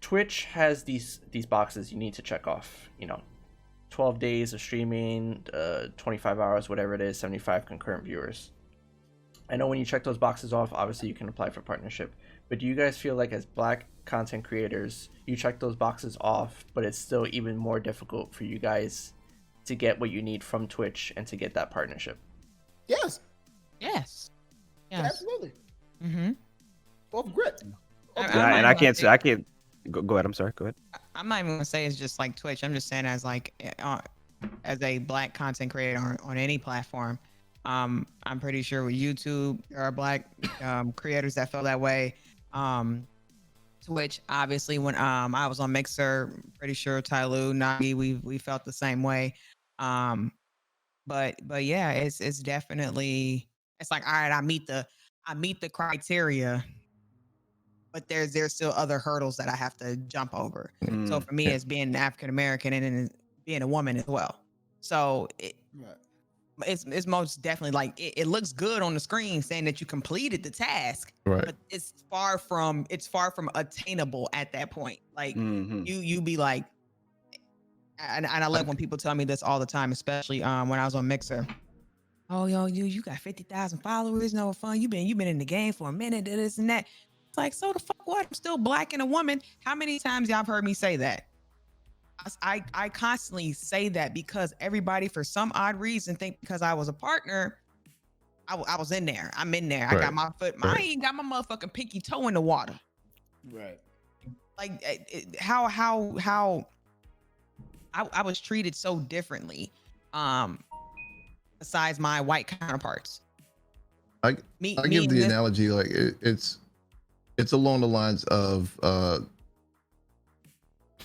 Twitch has these boxes you need to check off? 12 days of streaming, 25 hours, whatever it is, 75 concurrent viewers. I know when you check those boxes off, obviously you can apply for partnership. But do you guys feel like as Black content creators, you check those boxes off, but it's still even more difficult for you guys to get what you need from Twitch and to get that partnership? Yes. Yes. Absolutely. Mm-hmm. Both grip. And I can't say I can't. Go ahead. I'm sorry. Go ahead. I'm not even gonna say it's just like Twitch. I'm just saying as a Black content creator on any platform. I'm pretty sure with YouTube there are Black creators that feel that way. Twitch, obviously, when I was on Mixer, pretty sure TYLU, Nogi, we felt the same way. But yeah, it's definitely, it's like, all right, I meet the criteria, but there's still other hurdles that I have to jump over. So for me, it's being African American and then being a woman as well. So it's most definitely like it looks good on the screen saying that you completed the task, right? But it's far from attainable at that point. Like you be like, And I love when people tell me this all the time, especially when I was on Mixer. Oh, yo, you got 50,000 followers, no fun. You've been in the game for a minute, this and that. It's like, so the fuck what? I'm still black and a woman. How many times y'all have heard me say that? I constantly say that because everybody, for some odd reason, think because I was a partner, I was in there. I'm in there. Right. I got my foot. I ain't got my motherfucking pinky toe in the water. Right. Like how I was treated so differently. Besides my white counterparts. I give the analogy like it's along the lines of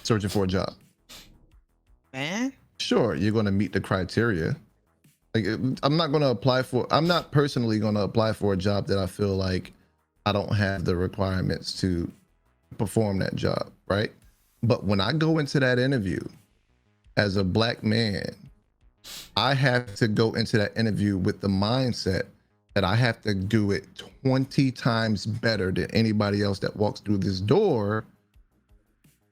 searching for a job. Man, sure, you're going to meet the criteria. Like I'm not personally going to apply for a job that I feel like I don't have the requirements to perform that job, right? But when I go into that interview as a black man, I have to go into that interview with the mindset that I have to do it 20 times better than anybody else that walks through this door.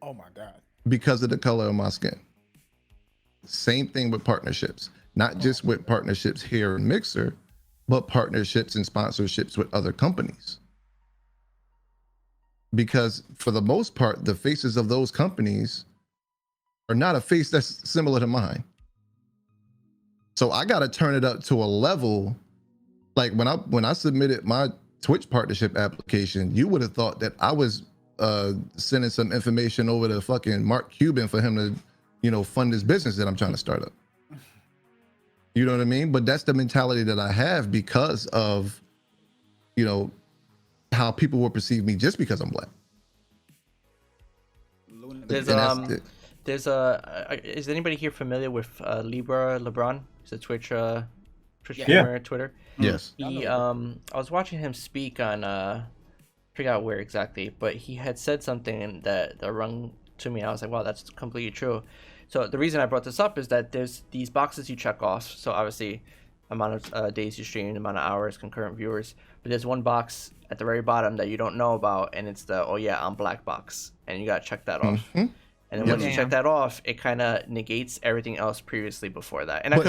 Oh my God. Because of the color of my skin. Same thing with partnerships, not just with partnerships here in Mixer, but partnerships and sponsorships with other companies. Because for the most part, the faces of those companies are not a face that's similar to mine. So I got to turn it up to a level. Like when I submitted my Twitch partnership application, you would have thought that I was sending some information over to fucking Mark Cuban for him to, fund this business that I'm trying to start up. You know what I mean? But that's the mentality that I have because of, how people will perceive me just because I'm black. Is anybody here familiar with LeBron? He's a Twitch streamer, Twitter. Yes. He I was watching him speak on I forgot where exactly, but he had said something that rung to me. I was like, wow, that's completely true. So the reason I brought this up is that there's these boxes you check off. So obviously, amount of days you stream, amount of hours, concurrent viewers. But there's one box at the very bottom that you don't know about, and it's the I'm black box, and you gotta check that off. And then once you check that off, it kind of negates everything else previously before that. And I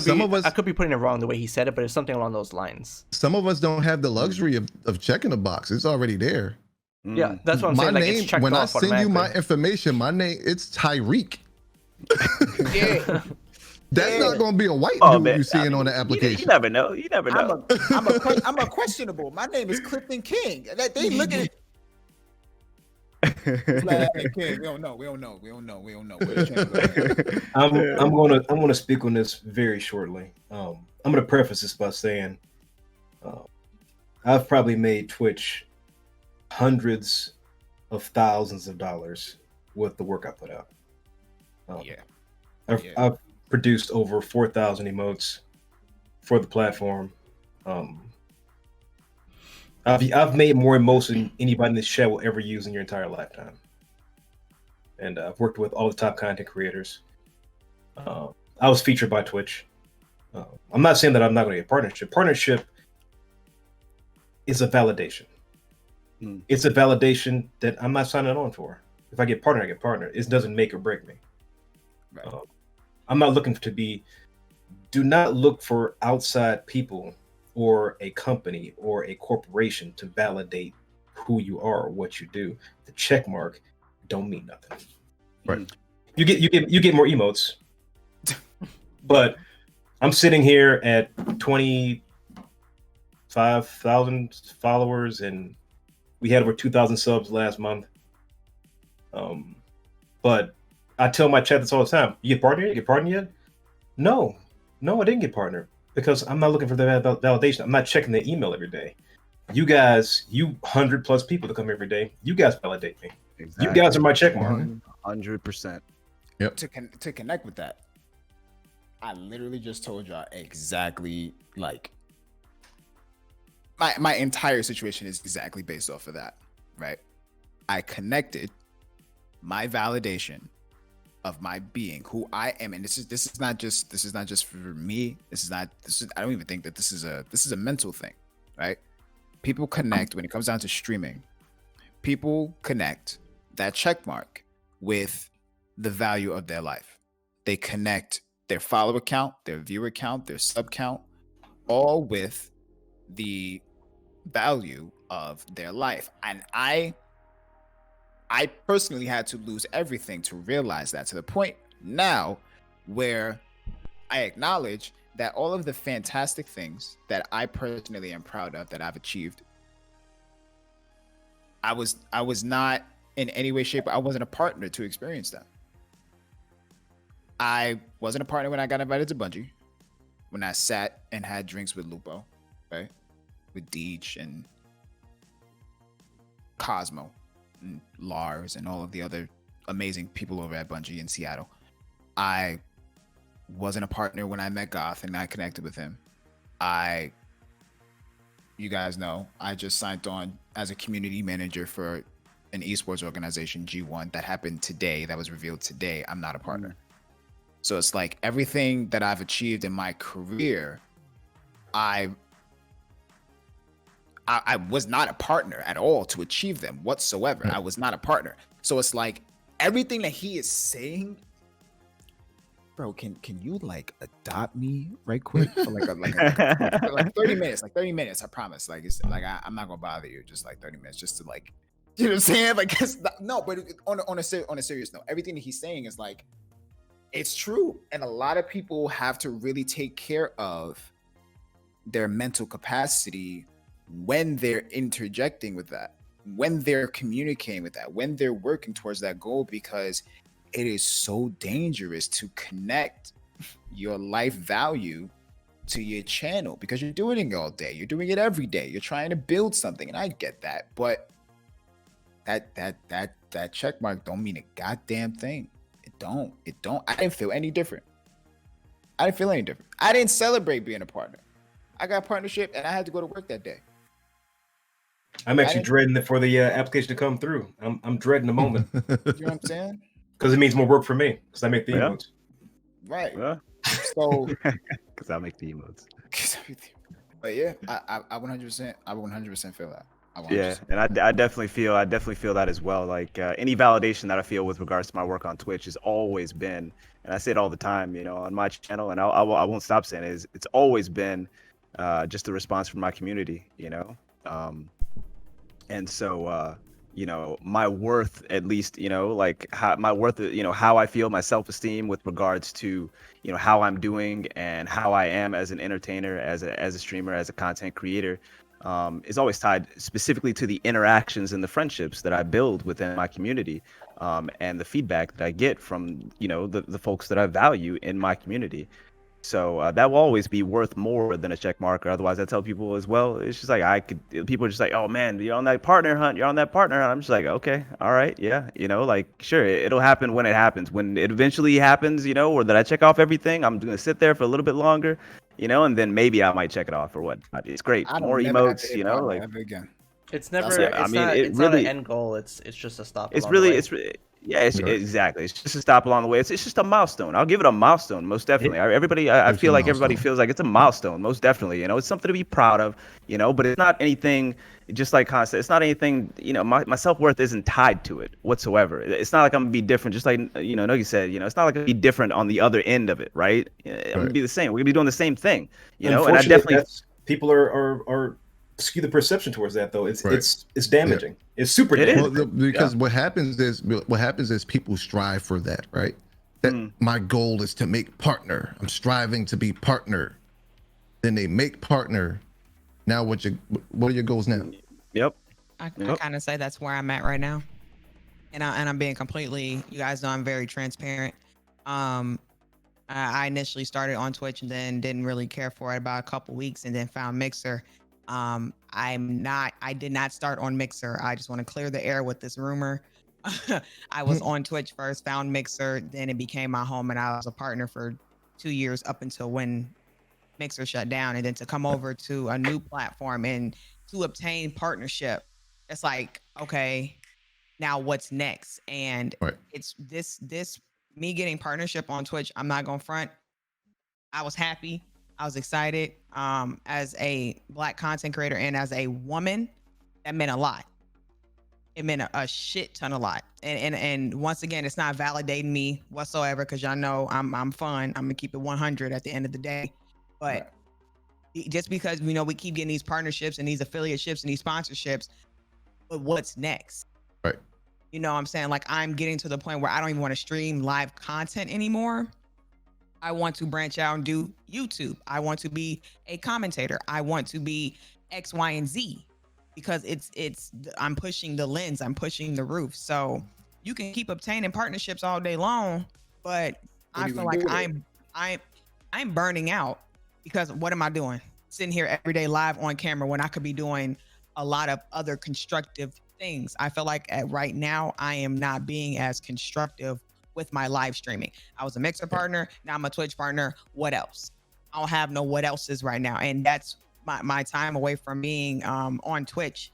could be putting it wrong the way he said it, but it's something along those lines. Some of us don't have the luxury of checking a box. It's already there. Yeah, that's what I'm saying. My like, name, it's checked when I off send you my information, my name, it's Tyreek. Yeah. That's not going to be a white dude you're seeing on the application. You never know. You never know. I'm a questionable. My name is Clifton King. They look at it. King. We don't know. I'm gonna speak on this very shortly. I'm gonna preface this by saying I've probably made Twitch hundreds of thousands of dollars with the work I put out. I've produced over 4,000 emotes for the platform. I've made more emotes than anybody in this chat will ever use in your entire lifetime. And I've worked with all the top content creators. I was featured by Twitch. I'm not saying that I'm not going to get partnership. Partnership is a validation. It's a validation that I'm not signing on for. If I get partner, I get partner. It doesn't make or break me. Right. I'm not looking to be. Do not look for outside people or a company or a corporation to validate who you are or what you do. The check mark don't mean nothing. Right. You get more emotes, but I'm sitting here at 25,000 followers, and we had over 2,000 subs last month. But I tell my chat this all the time. You get partnered? You get partnered yet? No, I didn't get partnered because I'm not looking for the validation. I'm not checking the email every day. You guys, 100+ people that come every day, you guys validate me. Exactly. You guys are my check mark. 100%. Yep. To connect with that, I literally just told y'all exactly like my entire situation is exactly based off of that, right? I connected my validation of my being, who I am, and this is not just for me. I don't even think that this is a mental thing, right? People connect when it comes down to streaming. People connect that check mark with the value of their life. they connect their follower count, their viewer count, their sub count, all with the value of their life. And I personally had to lose everything to realize that, to the point now where I acknowledge that all of the fantastic things that I personally am proud of that I've achieved, I was not in any way, shape, I wasn't a partner to experience that. I wasn't a partner when I got invited to Bungie, when I sat and had drinks with Lupo, right? With Deej and Cosmo and Lars and all of the other amazing people over at Bungie in Seattle. I wasn't a partner when I met Goth and I connected with him. You guys know, I just signed on as a community manager for an esports organization, G1, that happened today, that was revealed today. I'm not a partner. So it's like everything that I've achieved in my career, I was not a partner at all to achieve them whatsoever. I was not a partner. So it's like everything that he is saying, bro, can you like adopt me right quick for like 30 minutes, like 30 minutes, I promise. Like it's like I'm not gonna bother you, just like 30 minutes, just to like, you know what I'm saying? Like it's not, no, but on a serious note, everything that he's saying is like, it's true. And a lot of people have to really take care of their mental capacity when they're interjecting with that, when they're communicating with that, when they're working towards that goal, because it is so dangerous to connect your life value to your channel, because you're doing it all day. You're doing it every day. You're trying to build something. And I get that, but that check mark don't mean a goddamn thing. It don't. I didn't feel any different. I didn't celebrate being a partner. I got a partnership and I had to go to work that day. I'm actually dreading for the application to come through. I'm dreading the moment. You know what I'm saying? Because it means more work for me. Because I make the emotes. Right. Yeah. So. Because I make the emotes. But yeah, I 100% feel that. Yeah, and I definitely feel that as well. Like any validation that I feel with regards to my work on Twitch has always been, and I say it all the time, you know, on my channel, and I won't stop saying it, it's always been just the response from my community, you know. And so you know, my worth, at least, you know, like my worth, you know, how I feel, my self-esteem with regards to, you know, how I'm doing and how I am as an entertainer, as a streamer, as a content creator, is always tied specifically to the interactions and the friendships that I build within my community, and the feedback that I get from, you know, the folks that I value in my community. So that will always be worth more than a check mark. Or otherwise, I tell people as well, it's just like people are just like, oh man, you're on that partner hunt. I'm just like, okay, all right, yeah, you know, like sure, it'll happen when it happens. When it eventually happens, you know, or that I check off everything, I'm gonna sit there for a little bit longer, you know, and then maybe I might check it off or what. It's great, more emotes, you know, like ever again. It's never. It's not an end goal. It's just a stop. Exactly. It's just a stop along the way. It's just a milestone. I'll give it a milestone, most definitely. I feel like everybody feels like it's a milestone, most definitely. You know, it's something to be proud of. You know, but it's not anything. Just like Constance, it's not anything. You know, my self-worth isn't tied to it whatsoever. It's not like I'm gonna be different. Just like, you know, Nogi said. You know, it's not like I'm gonna be different on the other end of it, right? I'm gonna be the same. We're gonna be doing the same thing. You know, and I definitely people are skew the perception towards that, though. It's damaging. Yeah. It's super damaging. Well, because what happens is people strive for that, right? That my goal is to make partner. I'm striving to be partner. Then they make partner. Now what are your goals now? Yep. I kind of say that's where I'm at right now, and I'm being completely. You guys know I'm very transparent. I initially started on Twitch and then didn't really care for it about a couple weeks, and then found Mixer. I did not start on Mixer. I just want to clear the air with this rumor. I was on Twitch first, found Mixer, then it became my home, and I was a partner for 2 years up until when Mixer shut down. And then to come over to a new platform and to obtain partnership, it's like, okay, now what's next? And it's this me getting partnership on Twitch. I'm not gonna front. I was happy. I was excited. As a Black content creator and as a woman, that meant a lot. it meant a shit ton a lot. And once again, it's not validating me whatsoever, because y'all know I'm fun. I'm gonna keep it 100 at the end of the day. But just because we keep getting these partnerships and these affiliateships and these sponsorships, but what's next? Right. You know what I'm saying? Like, I'm getting to the point where I don't even want to stream live content anymore. I want to branch out and do YouTube. I want to be a commentator. I want to be X, Y, and Z, because I'm pushing the lens. I'm pushing the roof. So you can keep obtaining partnerships all day long, but I feel like I'm burning out, because what am I doing? Sitting here every day live on camera when I could be doing a lot of other constructive things. I feel like right now I am not being as constructive with my live streaming. I was a Mixer partner, now I'm a Twitch partner. What else? I don't have no what else's right now. And that's my time away from being on Twitch,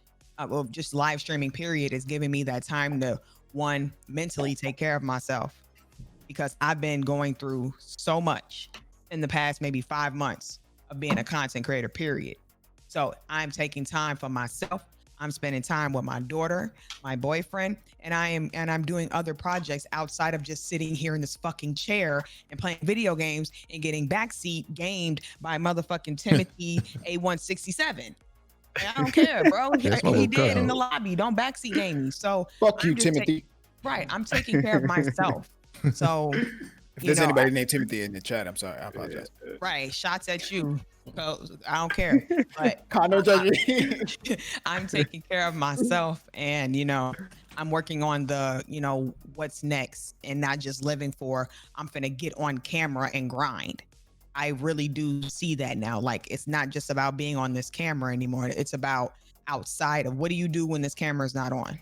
well, just live streaming period, is giving me that time to, one, mentally take care of myself, because I've been going through so much in the past maybe 5 months of being a content creator period. So I'm taking time for myself. I'm spending time with my daughter, my boyfriend, and I'm doing other projects outside of just sitting here in this fucking chair and playing video games and getting backseat gamed by motherfucking Timothy A167. I don't care, bro. He did in the lobby. Don't backseat game me. So fuck you, Timothy. I'm taking care of myself. So if there's anybody named Timothy in the chat, I'm sorry. I apologize. Right. Shots at you. So I don't care. But I'm taking care of myself, and I'm working on the what's next, and not just living for I'm finna get on camera and grind. I really do see that now. Like, it's not just about being on this camera anymore. It's about outside of, what do you do when this camera is not on?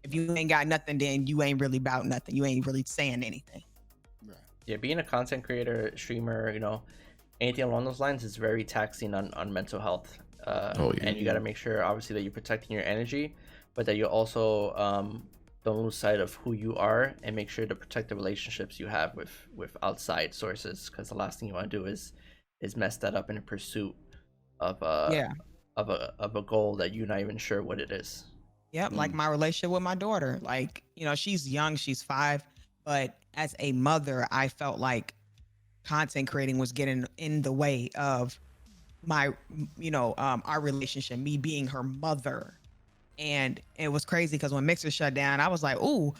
If you ain't got nothing, then you ain't really about nothing. You ain't really saying anything. Yeah, being a content creator, streamer, anything along those lines is very taxing on mental health. And you got to make sure, obviously, that you're protecting your energy, but that you also don't lose sight of who you are, and make sure to protect the relationships you have with outside sources, because the last thing you want to do is mess that up in a pursuit of a goal that you're not even sure what it is. Yep, like my relationship with my daughter. Like, she's young, she's 5, but as a mother, I felt like content creating was getting in the way of my, our relationship, me being her mother. And it was crazy, because when Mixer shut down, I was like, oh,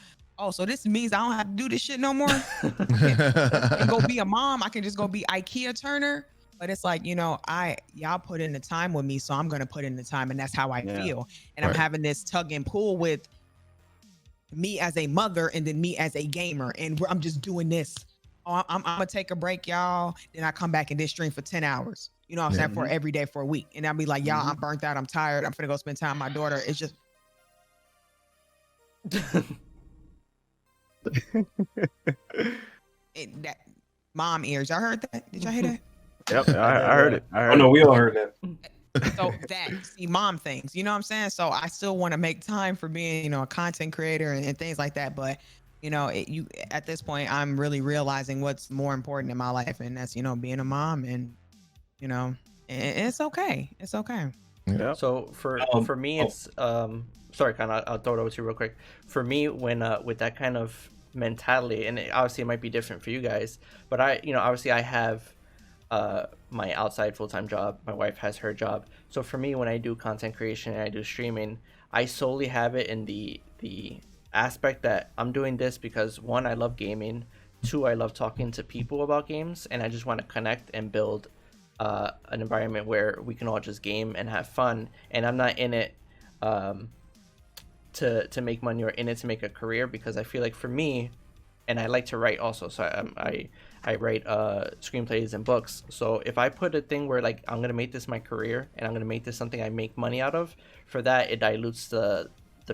so this means I don't have to do this shit no more. I can go be a mom. I can just go be IKEA Turner. But it's like, y'all put in the time with me, so I'm going to put in the time, and that's how I feel. And I'm having this tug and pull with me as a mother and then me as a gamer. And I'm just doing this. Oh, I'm going to take a break, y'all. Then I come back and then stream for 10 hours. You know what I'm saying? For every day for a week. And I'll be like, y'all, I'm burnt out. I'm tired. I'm finna go spend time with my daughter. It's just. That mom ears. Y'all heard that? Did y'all hear that? Yep, I heard it. Oh no, we all heard that. So mom things, you know what I'm saying? So I still want to make time for being, a content creator and things like that. But, at this point, I'm really realizing what's more important in my life. And that's, being a mom, and, and it's okay. It's okay. Yeah. So for me, it's, sorry, I'll throw it over to you real quick. For me, when, with that kind of mentality, and obviously it might be different for you guys, but obviously I have, my outside full-time job. My wife has her job. So for me, when I do content creation and I do streaming, I solely have it in the aspect that I'm doing this because, 1, I love gaming, 2, I love talking to people about games, and I just want to connect and build an environment where we can all just game and have fun. And I'm not in it to make money, or in it to make a career, because I feel like for me, and I like to write also, so I write screenplays and books. So if I put a thing where, like, I'm gonna make this my career and I'm gonna make this something I make money out of, for that it dilutes the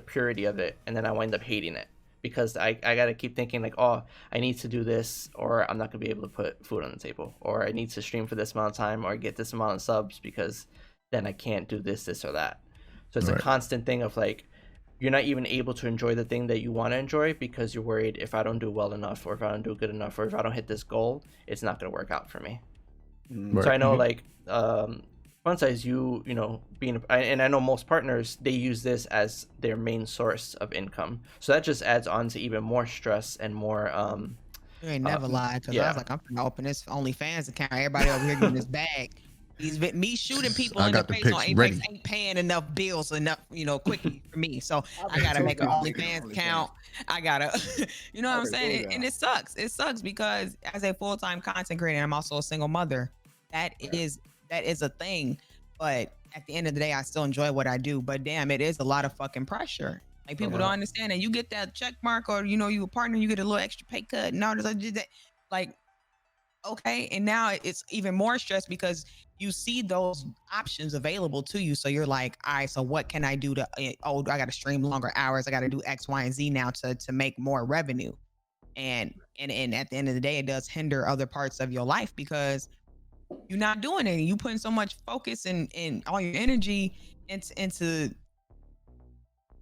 purity of it, and then I wind up hating it, because I gotta keep thinking like, oh, I need to do this, or I'm not gonna be able to put food on the table, or I need to stream for this amount of time, or get this amount of subs, because then I can't do this or that. So it's a constant thing of like, you're not even able to enjoy the thing that you want to enjoy, because you're worried, if I don't do well enough, or if I don't do good enough, or if I don't hit this goal, it's not going to work out for me. So I know, like, fun size, you know, and I know most partners, they use this as their main source of income. So that just adds on to even more stress and more. You ain't never lied, because I was like, I'm gonna open this OnlyFans account. Everybody over here getting this bag. Me shooting people I in the got the face on pics Apex ready. ain't paying enough bills enough, quickly for me. So I gotta make an OnlyFans account. I gotta, you know what I'm saying? And it sucks. It sucks because as a full-time content creator, I'm also a single mother. That is a thing. But at the end of the day, I still enjoy what I do. But damn, it is a lot of fucking pressure. Like people don't understand, and you get that check mark, or you a partner, you get a little extra pay cut, and all this. Like, okay, and now it's even more stress because you see those options available to you. So you're like, all right, so what can I do to? I got to stream longer hours. I got to do X, Y, and Z now to make more revenue. And at the end of the day, it does hinder other parts of your life because you're not doing it. You putting so much focus and all your energy into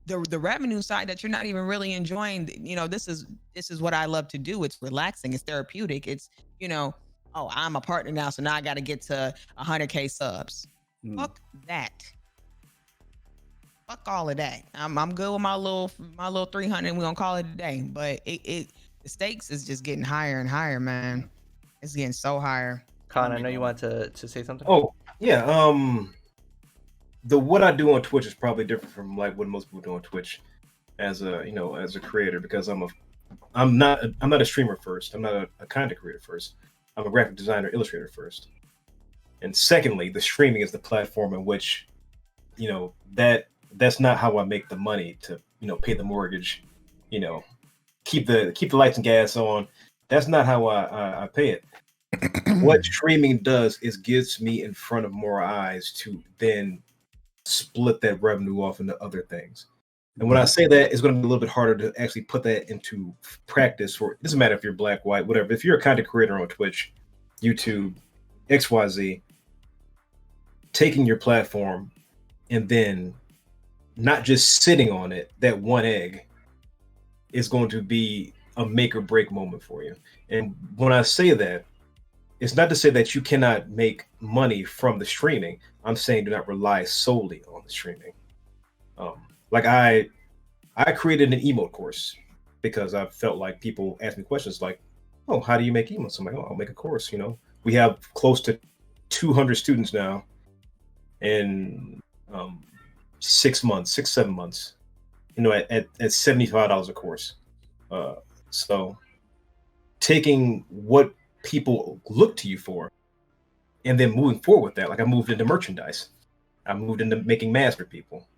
the revenue side that you're not even really enjoying. This is what I love to do. It's relaxing. It's therapeutic. It's, oh, I'm a partner now, so now I got to get to 100K subs. Fuck that. Fuck all of that. I'm good with my little 300, and we're gonna call it a day. But the stakes is just getting higher and higher, man. It's getting so higher. Con, I know you want to say something. Oh yeah. What I do on Twitch is probably different from like what most people do on Twitch as a creator, because I'm not a streamer first. I'm not a content creator first. I'm a graphic designer, illustrator first. And secondly, the streaming is the platform in which, that's not how I make the money to, pay the mortgage, keep the lights and gas on. That's not how I pay it. What streaming does is gives me in front of more eyes to then split that revenue off into other things. And when I say that, it's going to be a little bit harder to actually put that into practice. For it doesn't matter if you're black, white, whatever. If you're a content creator on Twitch, YouTube, XYZ, taking your platform and then not just sitting on it, that one egg is going to be a make or break moment for you. And when I say that, it's not to say that you cannot make money from the streaming. I'm saying do not rely solely on the streaming. Like I created an emote course because I felt like people asked me questions like, oh, how do you make emotes? I'm like, oh, I'll make a course. We have close to 200 students now in 7 months, at $75 a course. So taking what people look to you for and then moving forward with that, like I moved into merchandise. I moved into making masks for people.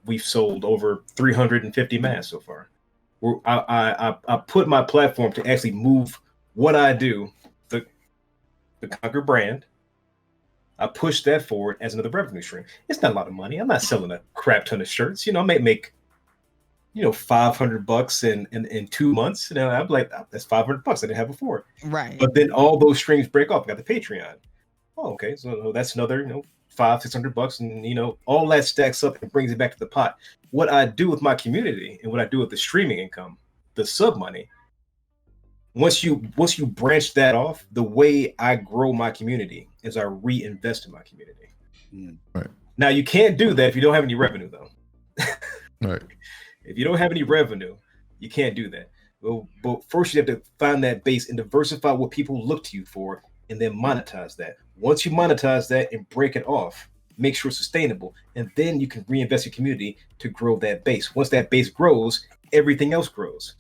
We've sold over 350 masks so far. I put my platform to actually move what I do, the Conquer brand. I push that forward as another revenue stream. It's not a lot of money. I'm not selling a crap ton of shirts. I may make, $500 in 2 months. I'm like, oh, that's $500 I didn't have before. Right. But then all those streams break off. I got the Patreon. Oh, okay. So that's another, $500-600, and all that stacks up and brings it back to the pot. What I do with my community and what I do with the streaming income, the sub money, once you branch that off, the way I grow my community is I reinvest in my community. Right. Now you can't do that if you don't have any revenue, though. Right. If you don't have any revenue, you can't do that. Well, but first you have to find that base and diversify what people look to you for, and then monetize that. Once you monetize that and break it off, make sure it's sustainable, and then you can reinvest your community to grow that base. Once that base grows, everything else grows.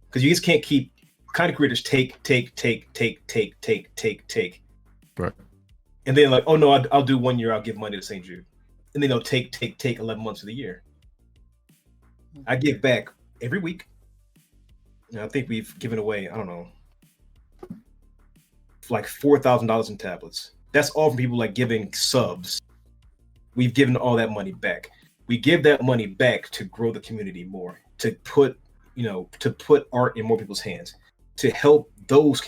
Because you just can't keep content creators take. Right. And then like, oh no, I'll do 1 year, I'll give money to St. Jude. And then they'll take 11 months of the year. I give back every week. I think we've given away, I don't know, like $4,000 in tablets. That's all from people like giving subs. We've given all that money back. We give that money back to grow the community more, to put art in more people's hands, to help those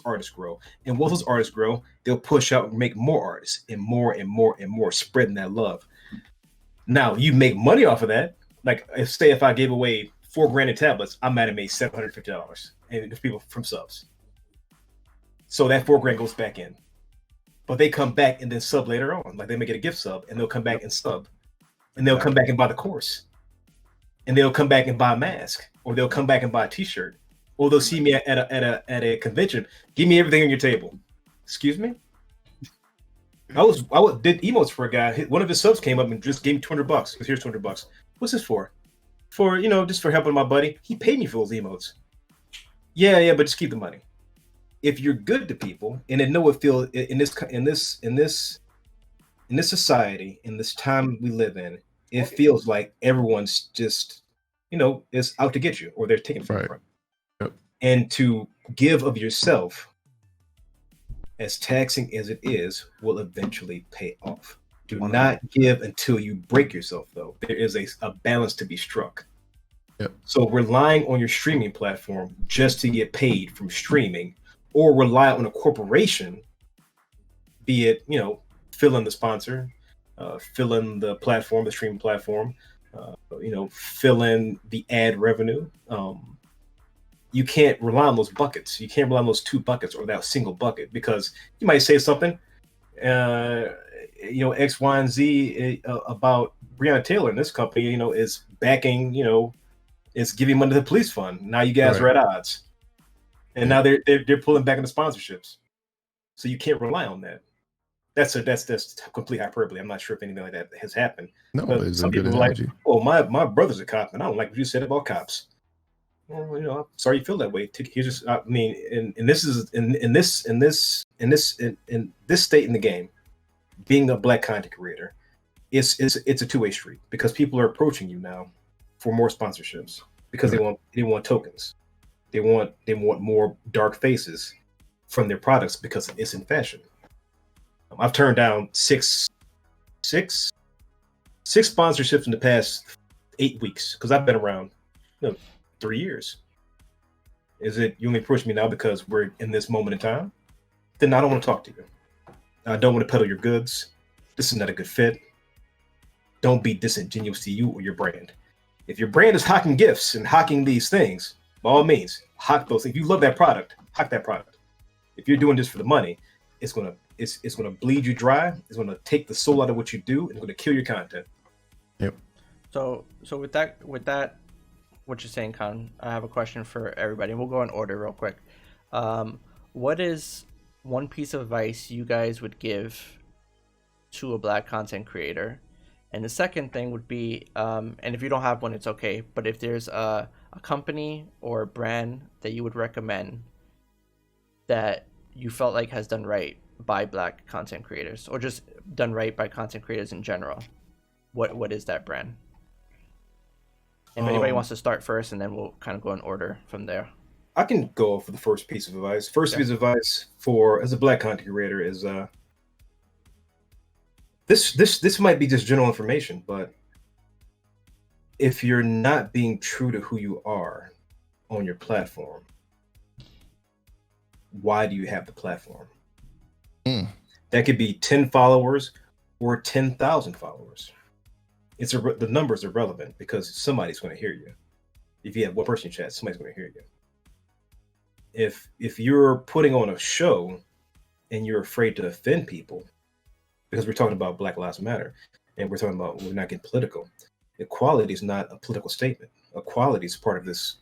artists grow. And once those artists grow, they'll push out and make more artists and more, spreading that love. Now you make money off of that. Like if I gave away $4,000 in tablets, I might have made $750 and people from subs. So that $4,000 goes back in. but they come back and then sub later on. Like they may get a gift sub and they'll come back and sub, and they'll come back and buy the course, and they'll come back and buy a mask, or they'll come back and buy a T-shirt, or they'll see me at a convention. Give me everything on your table. Excuse me. I did emotes for a guy. One of his subs came up and just gave me $200. Because here's $200. What's this for? For just for helping my buddy. He paid me for those emotes. Yeah, but just keep the money. If you're good to people, and they know it feels in this society, in this time we live in, it feels like everyone's just is out to get you, or they're taking from you. Yep. And to give of yourself, as taxing as it is, will eventually pay off. Do not give until you break yourself, though. There is a balance to be struck. Yep. So relying on your streaming platform just to get paid from streaming, or rely on a corporation, be it, fill in the sponsor, fill in the platform, the streaming platform, fill in the ad revenue. You can't rely on those buckets. You can't rely on those two buckets or that single bucket, because you might say something, X, Y, and Z about Breonna Taylor and this company, is backing, is giving money to the police fund. Now you guys are at odds, and now they're pulling back on the sponsorships. So you can't rely on that. That's complete hyperbole. I'm not sure if anything like that has happened. No, it's a good analogy. analogy. Oh, my brother's a cop, and I don't like what you said about cops. Well, I'm sorry you feel that way. In this state in the game, being a Black content creator, it's a two-way street, because people are approaching you now for more sponsorships, because they want tokens, they want more dark faces from their products because it's in fashion. I've turned down six sponsorships in the past 8 weeks, because I've been around 3 years. Is it you only approach me now because we're in this moment in time? Then I don't want to talk to you. I don't want to peddle your goods. This is not a good fit. Don't be disingenuous to you or your brand. If your brand is hawking gifts and hawking these things, by all means, hawk those. If you love that product, hawk that product. If you're doing this for the money, it's gonna bleed you dry. It's gonna take the soul out of what you do, and it's gonna kill your content. Yep. So with that, what you're saying, Khan, I have a question for everybody, and we'll go in order real quick. What is one piece of advice you guys would give to a Black content creator? And the second thing would be, and if you don't have one, it's okay, but if there's a company or a brand that you would recommend that you felt like has done right by Black content creators, or just done right by content creators in general, what is that brand? If anybody wants to start first, and then we'll kind of go in order from there. I can go for the first piece of advice. Piece of advice as a Black content creator is this might be just general information, but if you're not being true to who you are on your platform, why do you have the platform? That could be 10 followers or 10,000 followers. The numbers are relevant, because somebody's going to hear you. If you have one person in chat, somebody's going to hear you. If you're putting on a show and you're afraid to offend people, because we're talking about Black Lives Matter, and we're talking about, we're not getting political. Equality is not a political statement. Equality is part of this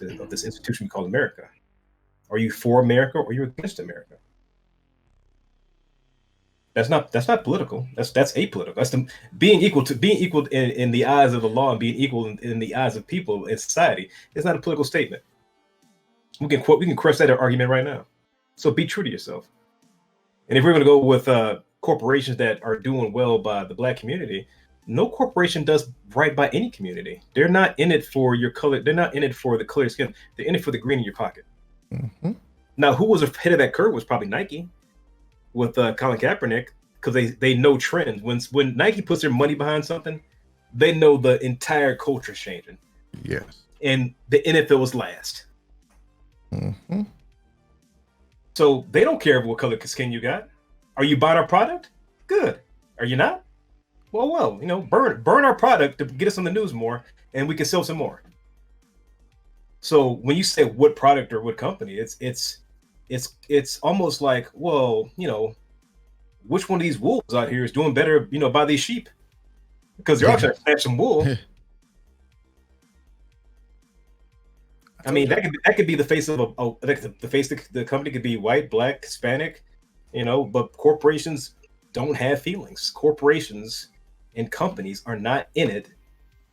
institution we call America. Are you for America, or are you against America? That's not political. That's apolitical. That's being equal in the eyes of the law, and being equal in the eyes of people in society. It's not a political statement. We can crush that argument right now. So be true to yourself. And if we're going to go with corporations that are doing well by the Black community, no corporation does right by any community. They're not in it for your color. They're not in it for the color of your skin. They're in it for the green in your pocket. Mm-hmm. Now, who was ahead of that curve was probably Nike with Colin Kaepernick, because they know trends. When Nike puts their money behind something, they know the entire culture is changing. Yes. And the NFL was last. Mm-hmm. So they don't care what color skin you got. Are you buying our product? Good. Are you not? Well, burn our product to get us on the news more, and we can sell some more. So when you say what product or what company, it's almost like, well, which one of these wolves out here is doing better, by these sheep? Because they're all trying to snatch some wool. I mean, that could be the face of the face of the company could be white, black, Hispanic, but corporations don't have feelings. Corporations and companies are not in it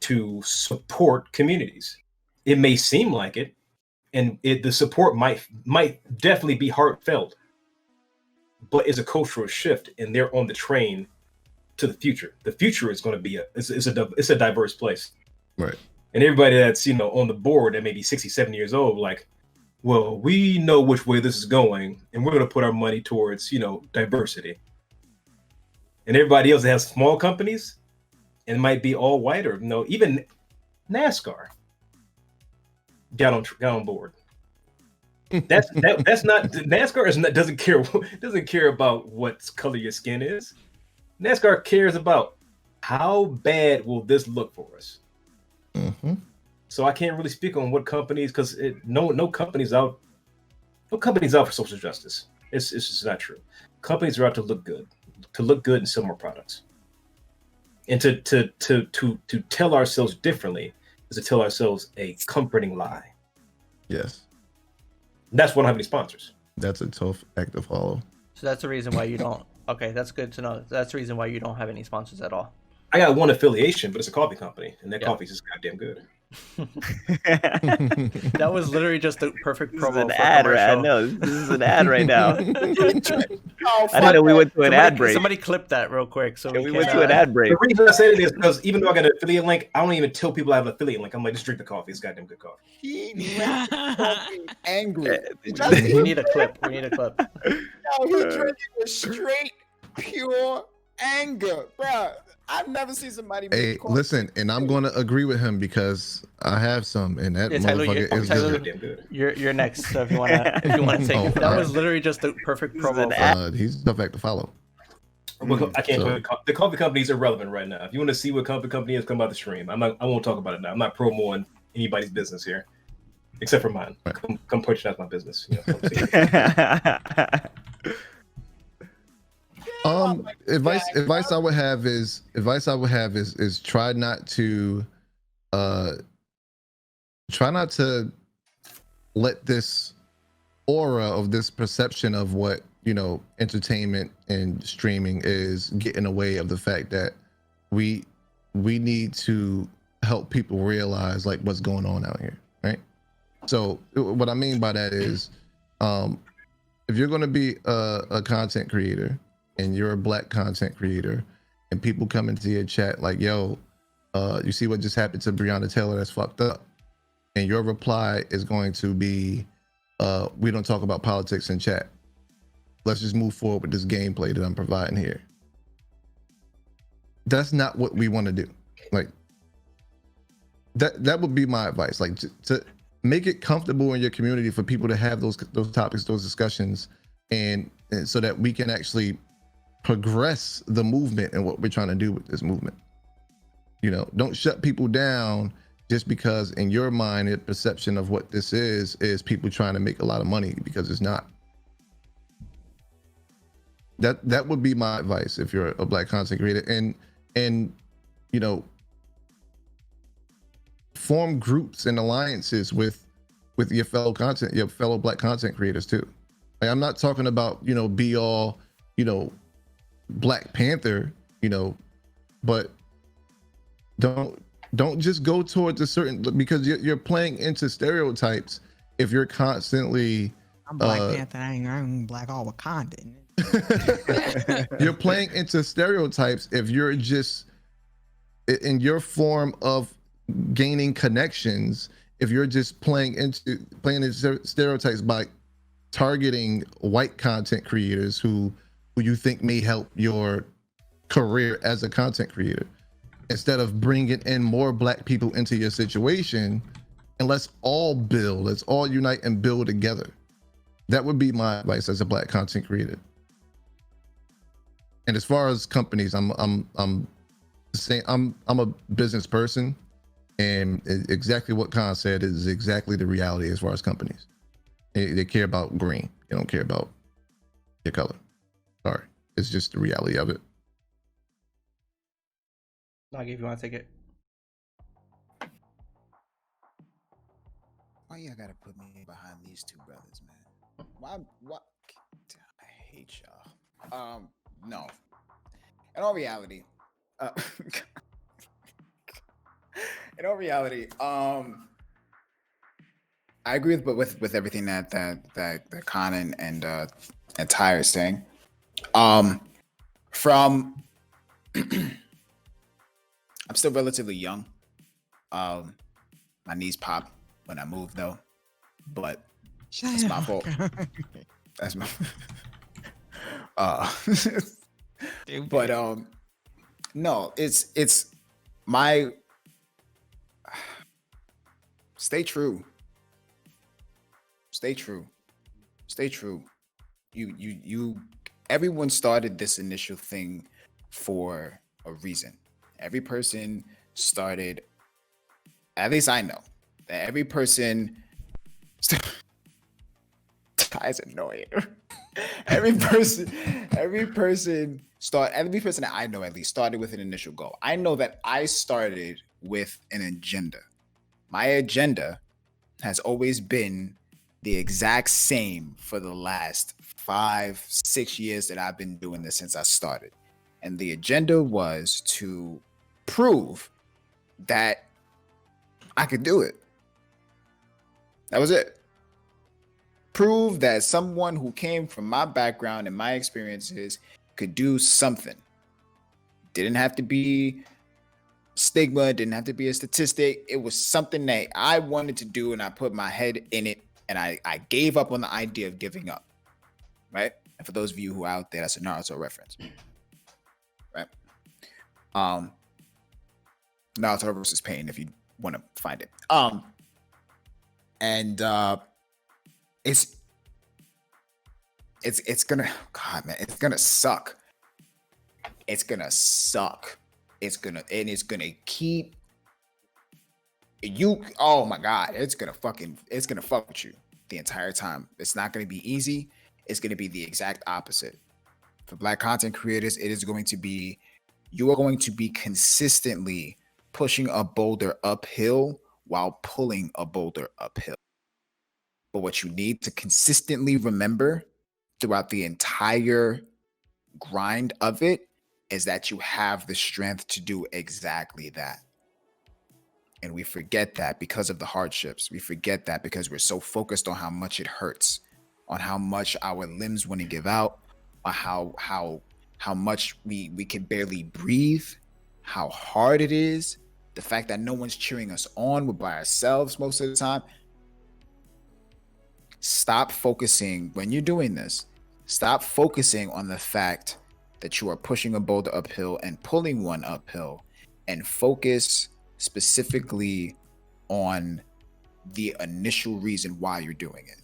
to support communities. It may seem like it, and the support might definitely be heartfelt, but it's a cultural shift, and they're on the train to the future. The future is going to be it's a diverse place, right? And everybody that's on the board that may be 60, 70 years old, like, well, we know which way this is going, and we're going to put our money towards diversity. And everybody else that has small companies and might be all white, or even NASCAR got on board. That's not NASCAR doesn't care about what color your skin is. NASCAR cares about how bad will this look for us. Mm-hmm. So I can't really speak on what companies, because no companies out for social justice. It's just not true. Companies are out to look good and sell more products. And to tell ourselves differently is to tell ourselves a comforting lie. Yes. And that's why I don't have any sponsors. That's a tough act to follow. So that's the reason why you don't. Okay, that's good to know. That's the reason why you don't have any sponsors at all. I got one affiliation, but it's a coffee company, and that coffee's just goddamn good. That was literally just the perfect promo. This is an for ad right commercial. now. This is an ad right now. Oh, I didn't know we went to an ad Somebody, break. somebody clip that real quick. So We went to an ad break. The reason I say it is because even though I got an affiliate link, I don't even tell people I have an affiliate link. I'm like, just drink the coffee. It's goddamn good coffee. He drank the coffee angry. we need a clip. We need a clip. No, he drank it with straight, pure anger, bro. I've never seen somebody. Hey, make coffee. listen, and I'm going to agree with him because I have some, and that TYLU, motherfucker is TYLU, good. You're next. So if you wanna take it, that was literally just the perfect promo. He's a tough act to follow. Well, I can't. The coffee company is irrelevant right now. If you want to see what coffee company is, come by the stream. I won't talk about it now. I'm not promoting anybody's business here, except for mine. Right. Come patronize my business. Advice I would have is try not to let this aura of this perception of what entertainment and streaming is get in the way of the fact that we need to help people realize like what's going on out here, right? So what I mean by that is if you're going to be a content creator and you're a black content creator and people come into your chat like, yo, you see what just happened to Breonna Taylor? That's fucked up. And your reply is going to be, we don't talk about politics in chat. Let's just move forward with this gameplay that I'm providing here. That's not what we want to do. Like that would be my advice. Like to make it comfortable in your community for people to have those topics, those discussions, and so that we can actually progress the movement and what we're trying to do with this movement. Don't shut people down just because in your mind the perception of what this is people trying to make a lot of money, because it's not. That would be my advice if you're a black content creator, and form groups and alliances with your fellow black content creators too. Like, I'm not talking about be all Black Panther, but don't just go towards a certain, because you're playing into stereotypes if you're constantly I'm Black Panther. I'm Black all Wakandan. You're playing into stereotypes if you're just in your form of gaining connections. If you're just playing into stereotypes by targeting white content creators who you think may help your career as a content creator, instead of bringing in more black people into your situation, and let's all unite and build together. That would be my advice as a black content creator. And as far as companies, I'm saying I'm a business person, and exactly what Khan said is exactly the reality as far as companies. They care about green. They don't care about your color. Sorry, It's just the reality of it. Nagi, if you want to take it. Why you gotta put me behind these two brothers, man? Why? What? I hate y'all. No. In all reality, in all reality, I agree with everything that Khan and Ty are saying. From I'm still relatively young. My knees pop when I move though, but that's my fault. That's my but no, it's my stay true. Stay true. Stay true. You everyone started this initial thing for a reason. Every person started, at least I know, that every person Ty's annoying. every person that I know at least started with an initial goal. I know that I started with an agenda. My agenda has always been the exact same for the last 5-6 years that I've been doing this since I started. And the agenda was to prove that I could do it. That was it. Prove that someone who came from my background and my experiences could do something. Didn't have to be stigma, didn't have to be a statistic. It was something that I wanted to do, and I put my head in it, and I gave up on the idea of giving up. Right? And for those of you who are out there, that's a Naruto reference. Right? Naruto versus Pain, if you want to find it. It's gonna, God, man, it's gonna suck. It's gonna suck. It's gonna keep you. Oh my God, it's gonna fuck with you the entire time. It's not gonna be easy. It's gonna be the exact opposite. For Black content creators, it is going to be, you are going to be consistently pushing a boulder uphill while pulling a boulder uphill. But what you need to consistently remember throughout the entire grind of it is that you have the strength to do exactly that. And we forget that because of the hardships. We forget that because we're so focused on how much it hurts, on how much our limbs want to give out, on how much we can barely breathe, how hard it is, the fact that no one's cheering us on, we're by ourselves most of the time. Stop focusing when you're doing this. Stop focusing on the fact that you are pushing a boulder uphill and pulling one uphill, and focus specifically on the initial reason why you're doing it.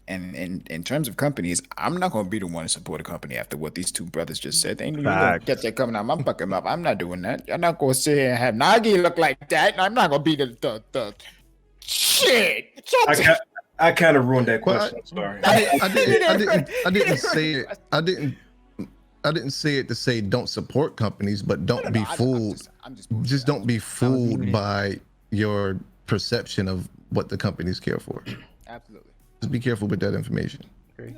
And in terms of companies, I'm not going to be the one to support a company after what these two brothers just said. They knew you going to get that coming out my fucking mouth. I'm not doing that. I'm not going to sit here and have Nagi look like that. I'm not going to be the shit. I kind of ruined that question. I'm sorry. I didn't say it. I didn't say it to say don't support companies, but don't be fooled. Just don't be fooled by your perception of what the companies care for. Absolutely. Just be careful with that information. Great.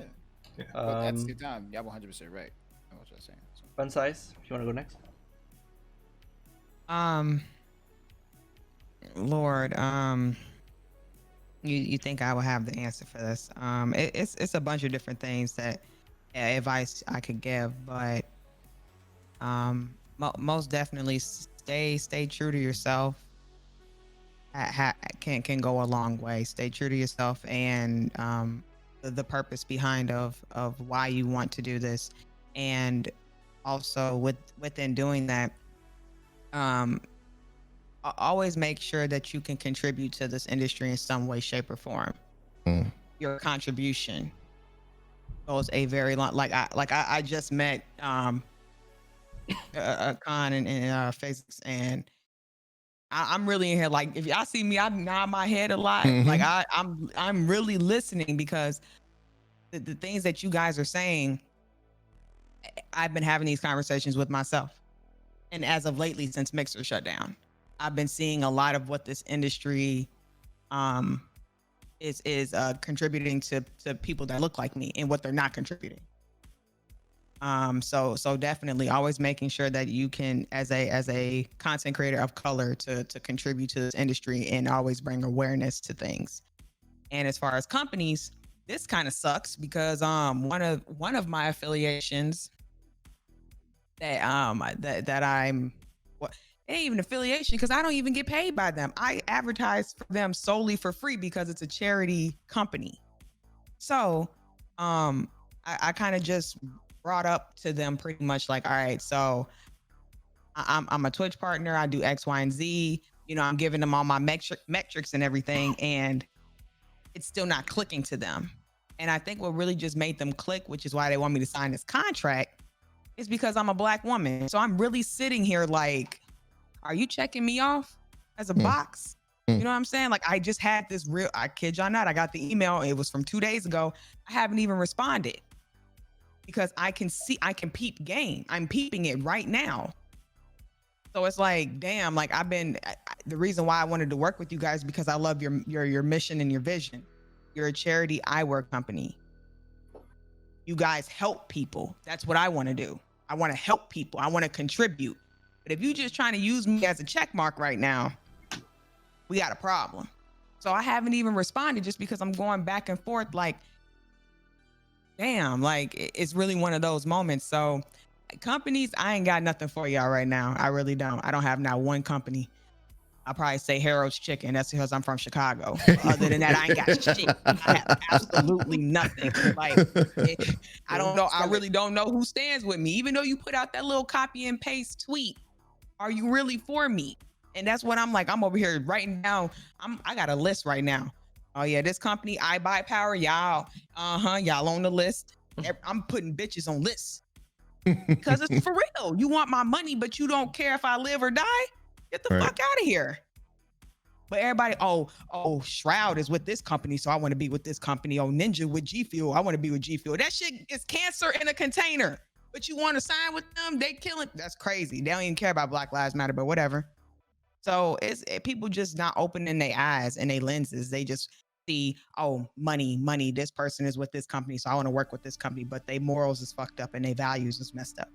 Yeah. But at the same time, y'all 100% right. I know what you're saying. Fun size. If you want to go next. Lord, you think I will have the answer for this? It's a bunch of different things that advice I could give, but most definitely stay true to yourself. Can go a long way. Stay true to yourself and the purpose behind of why you want to do this, and also within doing that, always make sure that you can contribute to this industry in some way, shape, or form. Your contribution goes a very long. I just met Khan in physics, and I'm really in here. Like, if y'all see me, I nod my head a lot. Like I'm really listening, because the things that you guys are saying, I've been having these conversations with myself. And as of lately, since Mixer shut down, I've been seeing a lot of what this industry is contributing to people that look like me and what they're not contributing. So definitely always making sure that you can, as a content creator of color, to contribute to this industry and always bring awareness to things. And as far as companies, this kind of sucks because one of my affiliations that I'm, it ain't even affiliation because I don't even get paid by them. I advertise for them solely for free because it's a charity company. So I kind of just brought up to them pretty much like, all right, so I'm a Twitch partner. I do X, Y, and Z. You know, I'm giving them all my metrics and everything, and it's still not clicking to them. And I think what really just made them click, which is why they want me to sign this contract, is because I'm a Black woman. So I'm really sitting here like, are you checking me off as a box? You know what I'm saying? Like, I just had this I kid y'all not, I got the email. It was from 2 days ago. I haven't even responded because I can peep game. I'm peeping it right now. So it's like, damn, like the reason why I wanted to work with you guys because I love your mission and your vision. You're a charity eyewear company. You guys help people. That's what I want to do. I want to help people. I want to contribute. But if you're just trying to use me as a check mark right now, we got a problem. So I haven't even responded just because I'm going back and forth like, damn, like it's really one of those moments. So companies, I ain't got nothing for y'all right now. I really don't. I don't have not one company. I'll probably say Harold's Chicken. That's because I'm from Chicago. Other than that, I ain't got shit. I have absolutely nothing. Like, I don't know. I really don't know who stands with me. Even though you put out that little copy and paste tweet, are you really for me? And that's what I'm like. I'm over here writing down. I got a list right now. Oh yeah, this company, I Buy Power, y'all. Y'all on the list. I'm putting bitches on lists because it's for real. You want my money, but you don't care if I live or die. Get the fuck out of here. But everybody, oh, Shroud is with this company, so I want to be with this company. Oh, Ninja with G Fuel, I want to be with G Fuel. That shit is cancer in a container. But you want to sign with them? They killing. That's crazy. They don't even care about Black Lives Matter, but whatever. So it's people just not opening their eyes and their lenses. They just see, oh, money. This person is with this company, so I want to work with this company. But their morals is fucked up and their values is messed up.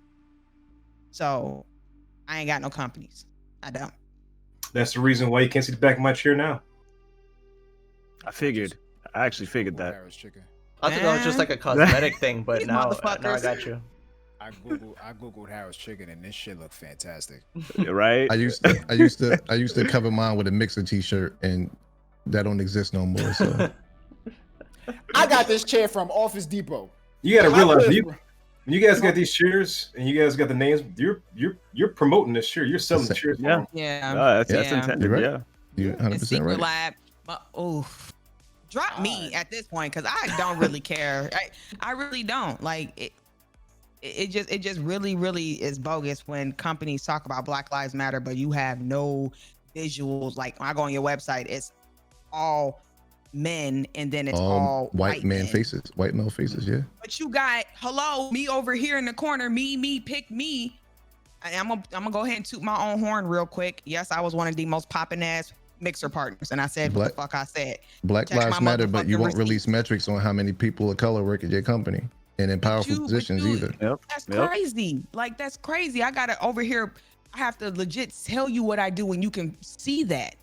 So I ain't got no companies. I don't. That's the reason why you can't see the back of my chair now. I actually figured that. I thought that was just like a cosmetic thing, but now I got you. I googled Harris Chicken and this shit looked fantastic. Right? I used to cover mine with a Mixer t-shirt and that don't exist no more. So I got this chair from Office Depot. You gotta realize you guys got these chairs and you guys got the names. You're promoting this chair. You're selling the chairs. Yeah. That's intended. Right. Yeah. You're 100% Secret right. Lab. Drop me at this point because I don't really care. I really don't. Like it just really is bogus when companies talk about Black Lives Matter, but you have no visuals. Like when I go on your website, it's all men and then it's all white male faces. Yeah. But you got me over here in the corner, me pick me. I'm gonna go ahead and toot my own horn real quick. Yes, I was one of the most popping ass Mixer partners, and I said what the fuck I said. Black Lives Matter, but you won't release metrics on how many people of color work at your company and in powerful positions either. That's crazy. Like that's crazy. I gotta over here. I have to legit tell you what I do when you can see that.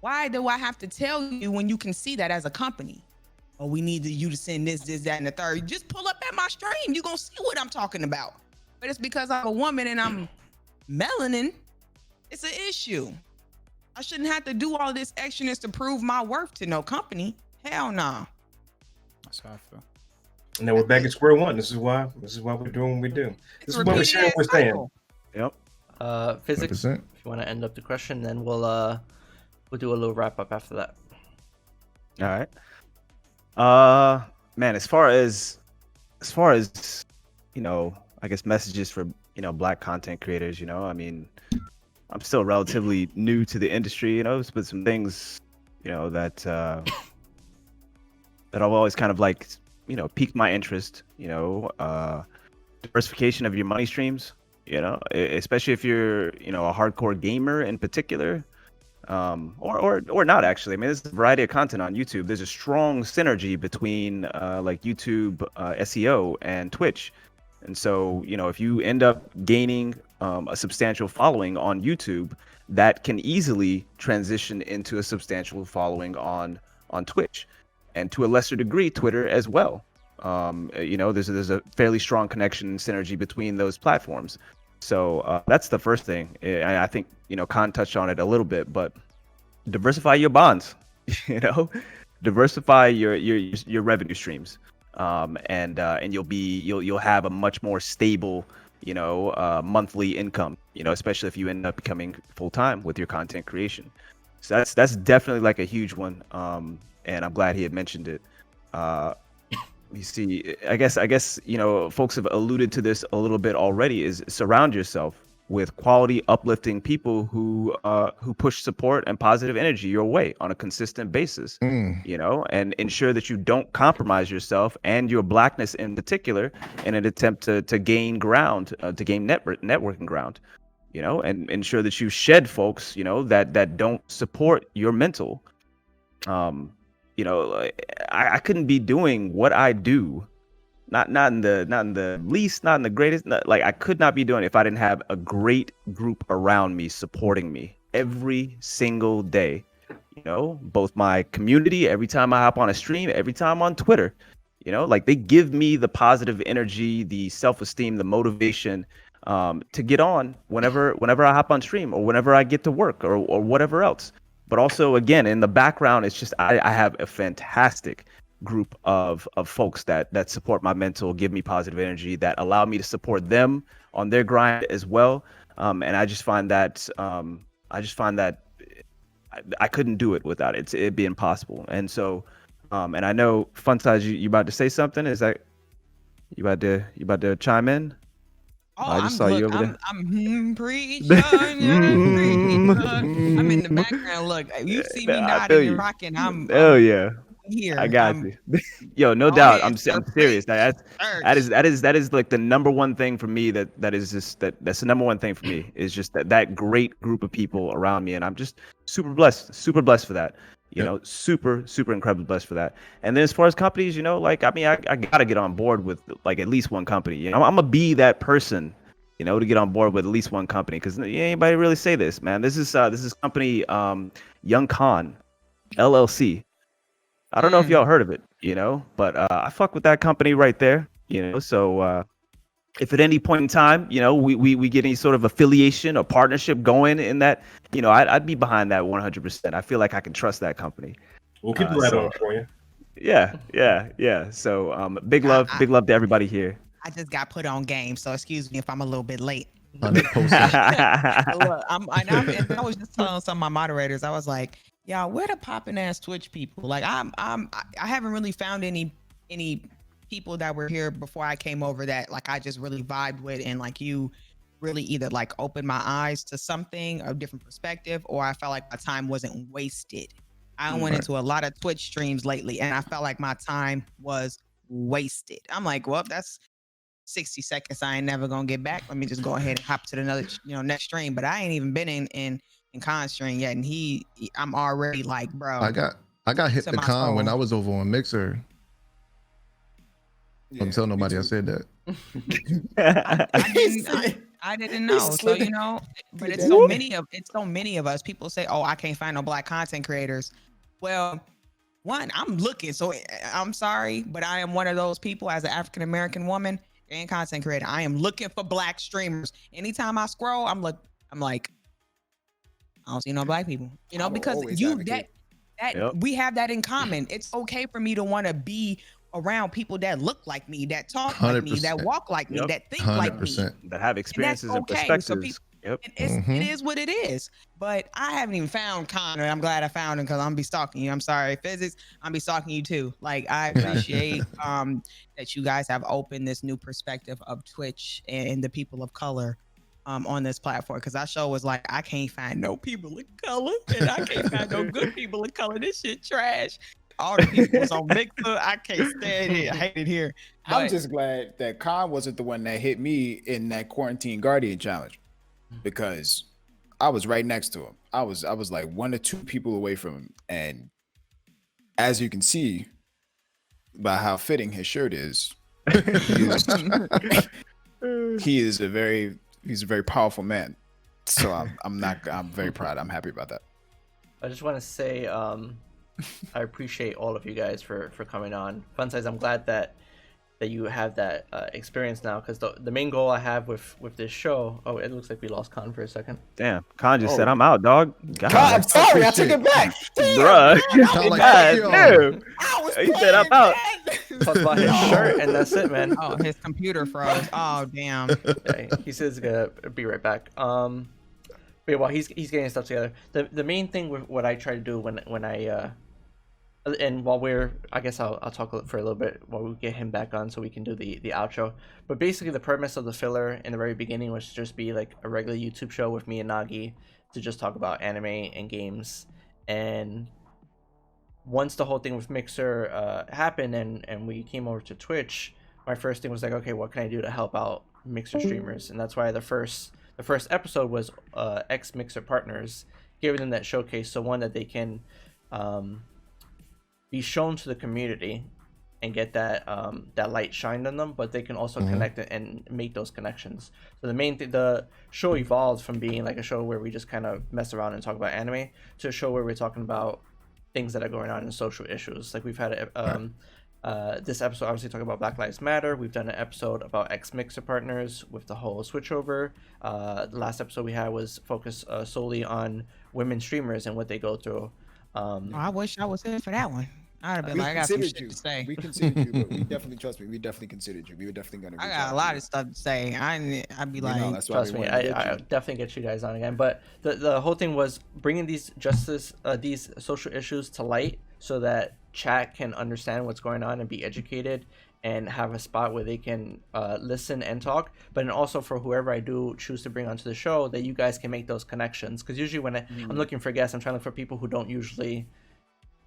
Why do I have to tell you when you can see that as a company? Oh, we need you to send this, that, and the third. Just pull up at my stream. You're going to see what I'm talking about. But it's because I'm a woman and I'm melanin. It's an issue. I shouldn't have to do all this extraness to prove my worth to no company. Hell no. That's how I feel. And then we're back at square one. This is why we're doing what we do. This is what we're sharing. We're saying. Yep. Physics. 100%. If you want to end up the question, then we'll do a little wrap up after that. All right. Man, as far as I guess messages for Black content creators. I mean, I'm still relatively new to the industry. But some things that that I've always kind of like piqued my interest. Diversification of your money streams. Especially if you're a hardcore gamer in particular, or not actually. I mean, there's a variety of content on YouTube. There's a strong synergy between like YouTube SEO and Twitch. And so, if you end up gaining a substantial following on YouTube, that can easily transition into a substantial following on Twitch, and to a lesser degree, Twitter as well. There's a fairly strong connection and synergy between those platforms. So that's the first thing. I think, Khan touched on it a little bit, but diversify your bonds, diversify your revenue streams. And you'll have a much more stable, monthly income, especially if you end up becoming full-time with your content creation. So that's definitely like a huge one. And I'm glad he had mentioned it. You see, I guess, folks have alluded to this a little bit already, is surround yourself with quality, uplifting people who push support and positive energy your way on a consistent basis, and ensure that you don't compromise yourself and your blackness in particular in an attempt to gain ground, to gain networking ground, and ensure that you shed folks, that don't support your mental. I couldn't be doing what I do, not in the least, not in the greatest. I could not be doing it if I didn't have a great group around me supporting me every single day. Both my community, every time I hop on a stream, every time on Twitter, they give me the positive energy, the self-esteem, the motivation to get on whenever I hop on stream, or whenever I get to work, or whatever else. But also, again, in the background, it's just I have a fantastic group of folks that support my mental, give me positive energy, that allow me to support them on their grind as well. And I just find that I couldn't do it without it. It'd be impossible. And so, and I know Funsize, you about to say something? Is that you about to chime in? Oh, I just saw you over there. I'm preaching. I'm in the background. Look, you see me nodding and rocking. I'm yeah. Here. I got you. Yo, no doubt. I'm serious. That is like the number one thing for me. That's the number one thing for me, is just that great group of people around me, and I'm just super blessed for that. Super incredibly blessed for that. And then as far as companies, I gotta get on board with like at least one company. I'm gonna be that person, to get on board with at least one company, because anybody really say this, man. This is company Young Khan LLC. I don't know if y'all heard of it, but I fuck with that company right there, So if at any point in time, we get any sort of affiliation or partnership going in that, I'd be behind that 100%. I feel like I can trust that company. We'll keep the light on for you. Yeah. So big love to everybody here. I just got put on game, so excuse me if I'm a little bit late. Look, I was just telling some of my moderators, I was like, yeah, where the poppin' ass Twitch people? Like I haven't really found any people that were here before I came over that like I just really vibed with, and like you really either like opened my eyes to something, a different perspective, or I felt like my time wasn't wasted. I went into a lot of Twitch streams lately, and I felt like my time was wasted. I'm like, well, that's 60 seconds I ain't never gonna get back. Let me just go ahead and hop to another, next stream. But I ain't even been in Khan's stream yet, and I'm already like, bro. I got hit the Khan when I was over on Mixer. Don't tell nobody I said that. I didn't know. So but it's so many of us. People say, "Oh, I can't find no black content creators." Well, one, I'm looking. So I'm sorry, but I am one of those people as an African American woman and content creator. I am looking for black streamers. Anytime I scroll, I'm like, I don't see no black people. Because we have that in common. It's okay for me to want to be around people that look like me, that talk like me, that walk like me, that think 100%. Like me, that have experiences and perspectives. So it is what it is. But I haven't even found Connor. I'm glad I found him, because I'm gonna be stalking you. I'm sorry, Physics. I'm be stalking you too. Like, I appreciate that you guys have opened this new perspective of Twitch and the people of color on this platform, because our show was like, I can't find no people of color, and I can't find no good people of color. This shit trash. All the people was on Mixer. I can't stand it. I hate it here. I'm But- just glad that Khan wasn't the one that hit me in that quarantine guardian challenge, because I was right next to him. I was like 1 or 2 people away from him, and as you can see by how fitting his shirt is, he's a very powerful man. So I'm very proud. I'm happy about that. I just want to say I appreciate all of you guys for coming on. Fun Size, I'm glad that you have that experience now, because the main goal I have with this show. Oh, it looks like we lost Khan for a second. Damn, Khan just said I'm out, dog. God. Khan, I'm sorry, I take it back. Bruh. Sound like God, yo. dude. He said I'm out. Talk about his shirt, and that's it, man. Oh, his computer froze. Oh, damn. Yeah, he says he's gonna be right back. But yeah, while he's getting his stuff together, the main thing with what I try to do when I and while I guess I'll talk for a little bit while we get him back on so we can do the outro. But basically the premise of the filler in the very beginning was to just be like a regular YouTube show with me and Nogi to just talk about anime and games. And once the whole thing with Mixer happened and we came over to Twitch, my first thing was like, okay, what can I do to help out Mixer streamers? And that's why the first episode was ex-Mixer partners, giving them that showcase, so one that they can be shown to the community and get that that light shined on them, but they can also connect and make those connections. So the main thing, the show evolved from being like a show where we just kind of mess around and talk about anime to a show where we're talking about things that are going on in social issues. Like we've had this episode obviously talking about Black Lives Matter. We've done an episode about ex-Mixer partners with the whole switchover. The last episode we had was focused solely on women streamers and what they go through. I wish I was in for that one. I'd have been like, I got some shit to say. We considered you, but we definitely, trust me, we definitely considered you. We were definitely gonna. I got a lot of stuff to say. I'd be like, that's why trust me, I definitely get you guys on again. But the whole thing was bringing these these social issues to light so that chat can understand what's going on and be educated and have a spot where they can listen and talk, but then also for whoever I do choose to bring onto the show, that you guys can make those connections. Because usually when I'm looking for guests, I'm trying to look for people who don't usually,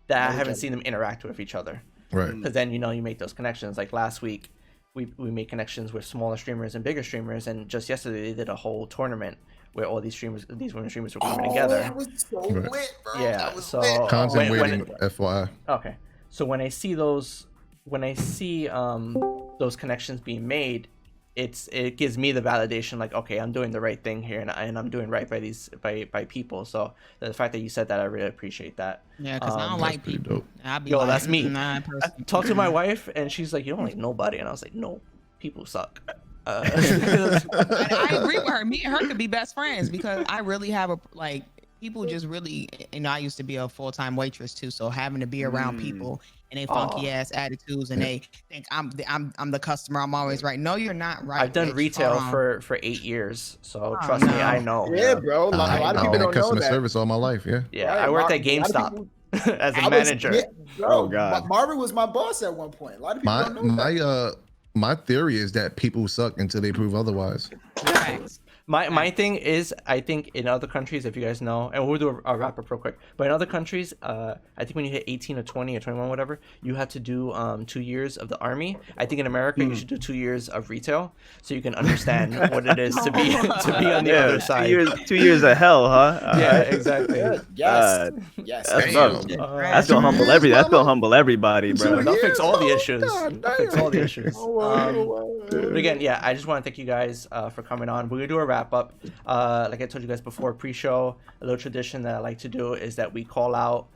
that I haven't seen them interact with each other. Right. Because then, you make those connections. Like last week, we made connections with smaller streamers and bigger streamers, and just yesterday they did a whole tournament where all these women streamers were coming together. That was so lit, bro. Yeah, That was so lit. Content waiting, FYI. Okay, so when I see those connections being made, it gives me the validation, like, okay, I'm doing the right thing here, and I'm doing right by these by people. So the fact that you said that, I really appreciate that. yeah, because I don't like people. dope. I'd be Yo, like, that's me. Nah, I talked to my wife, and she's like, "You don't like nobody," and I was like, "No, people suck." And I agree with her. Me and her could be best friends because I really have people just really, I used to be a full-time waitress too, so having to be around people and they funky ass attitudes and they think I'm the customer, I'm always right. No, you're not right. I've done bitch. retail Hold for 8 years, so Oh, trust me, no. I know. Yeah, bro. A lot I've of people been in don't know customer that. service all my life. Yeah. Yeah, Right, I worked Mar- at a lot of GameStop people- as a I was- manager. yeah, bro, Oh, God. Marvin was my boss at one point. A lot of people don't know that. My theory is that people suck until they prove otherwise. Facts. My thing is, I think in other countries, if you guys know, and we'll do a wrap up real quick, but in other countries, I think when you hit 18 or 20 or 21, whatever, you have to do 2 years of the army. I think in America, you should do 2 years of retail so you can understand what it is to be on the other side. 2 years of hell, huh? Yeah, exactly. Yes. Yes. That's Damn. rough. Uh, That's gonna humble that's gonna humble everybody, bro. That'll fix all the Oh, issues. God That'll fix all the damn. issues. Oh, But again, yeah, I just want to thank you guys for coming on. We're gonna do a wrap up. Like I told you guys before, pre-show, a little tradition that I like to do is that we call out,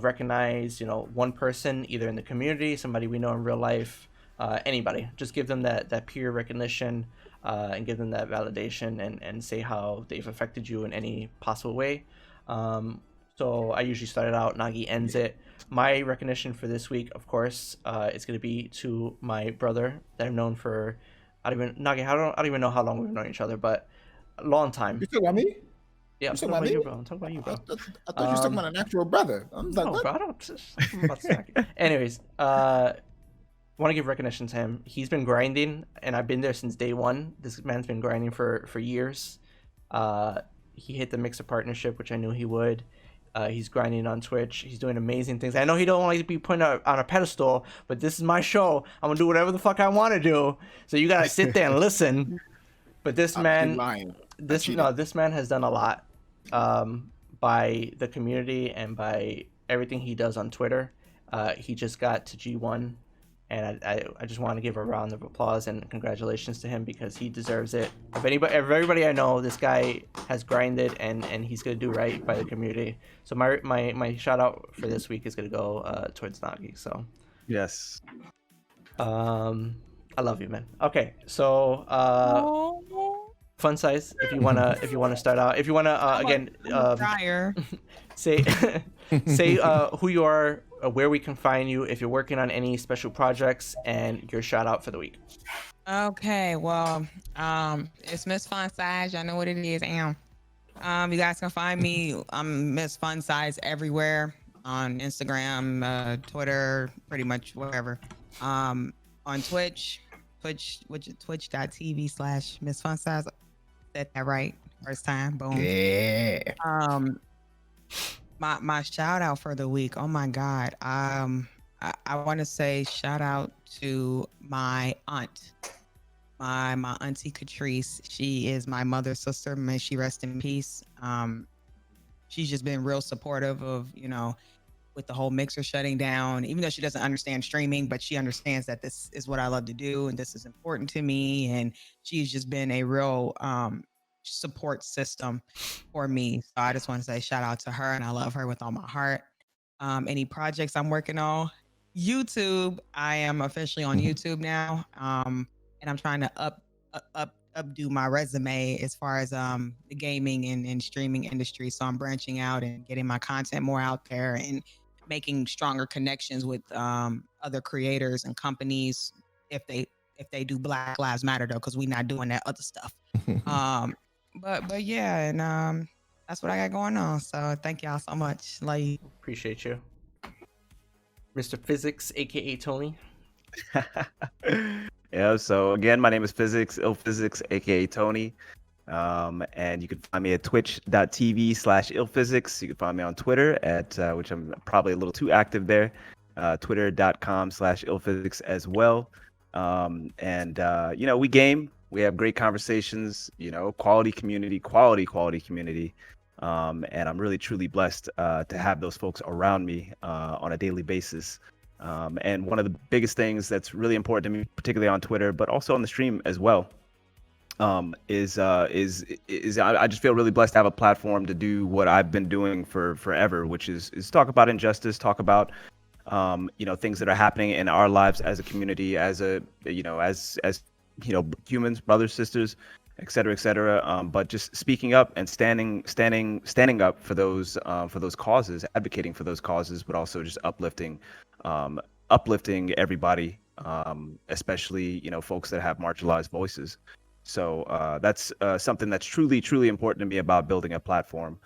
recognize, one person either in the community, somebody we know in real life, anybody. Just give them that peer recognition and give them that validation and say how they've affected you in any possible way. So I usually start it out, Nagi ends it. My recognition for this week, of course, is going to be to my brother that I've known for, Nagi, I don't even know how long we've known each other, but a long time. You talking about me? Yeah, I'm You talking talking about you, about bro. I'm talking about you, bro. I thought you were talking about an actual brother. I'm like, No, what? bro, I don't. I'm about to smack you. Anyways, want to give recognition to him. He's been grinding, and I've been there since day one. This man's been grinding for years. He hit the Mixer partnership, which I knew he would. He's grinding on Twitch. He's doing amazing things. I know he don't want to be put on a pedestal, but this is my show. I'm gonna do whatever the fuck I want to do. So you gotta sit there and listen. But this man, this man has done a lot by the community and by everything he does on Twitter. He just got to G1, and I just want to give a round of applause and congratulations to him because he deserves it. Of everybody I know, this guy has grinded and he's gonna do right by the community. So my shout out for this week is gonna go towards NOGI. So yes, I love you, man. Okay, so Fun Size, if you wanna start out, if you wanna again say who you are, where we can find you, if you're working on any special projects, and your shout out for the week. Okay, well, it's Miss Fun Size. Y'all know what it is. You guys can find me. I'm Miss Fun Size everywhere on Instagram, Twitter, pretty much wherever. On Twitch, twitch.tv/Miss Fun Size. Said that right first time. Boom. Yeah. My shout out for the week. Oh my God. I want to say shout out to my aunt, my auntie Catrice. She is my mother's sister. May she rest in peace. She's just been real supportive of, with the whole mixer shutting down, even though she doesn't understand streaming, but she understands that this is what I love to do and this is important to me. And she's just been a real support system for me. So I just want to say shout out to her, and I love her with all my heart. Any projects I'm working on, YouTube. I am officially on YouTube now, and I'm trying to updo my resume as far as the gaming and streaming industry. So I'm branching out and getting my content more out there and making stronger connections with other creators and companies if they do Black Lives Matter though, because we're not doing that other stuff. But yeah, and that's what I got going on. So thank y'all so much. Like, appreciate you, Mr. Physics, aka Tony. Yeah, so again, my name is Physics, ILLPHYSICS, aka Tony. And you can find me at twitch.tv/ILLPHYSICS. You can find me on Twitter at which I'm probably a little too active there, twitter.com/ILLPHYSICS as well. We game, we have great conversations, quality community. And I'm really truly blessed to have those folks around me on a daily basis. And one of the biggest things that's really important to me, particularly on Twitter, but also on the stream as well, is I just feel really blessed to have a platform to do what I've been doing for forever, which is talk about injustice, talk about things that are happening in our lives as a community, as humans, brothers, sisters, et cetera, but just speaking up and standing up for those causes, advocating for those causes, but also just uplifting everybody, especially folks that have marginalized voices. So that's something that's truly important to me about building a platform.